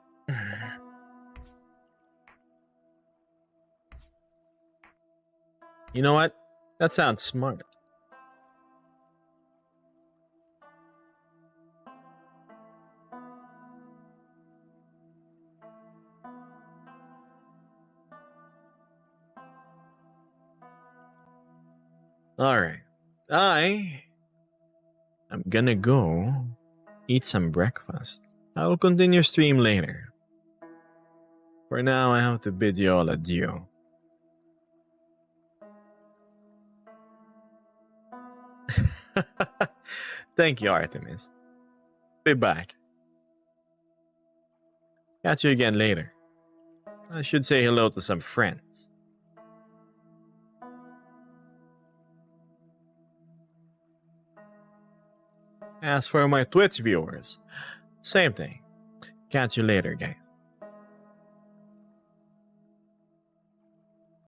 You know what? That sounds smart. Alright. I'm gonna go eat some breakfast. I will continue stream later. For now, I have to bid you all adieu. Thank you, Artemis. Be back. Catch you again later. I should say hello to some friends. As for my Twitch viewers, same thing. Catch you later, guys.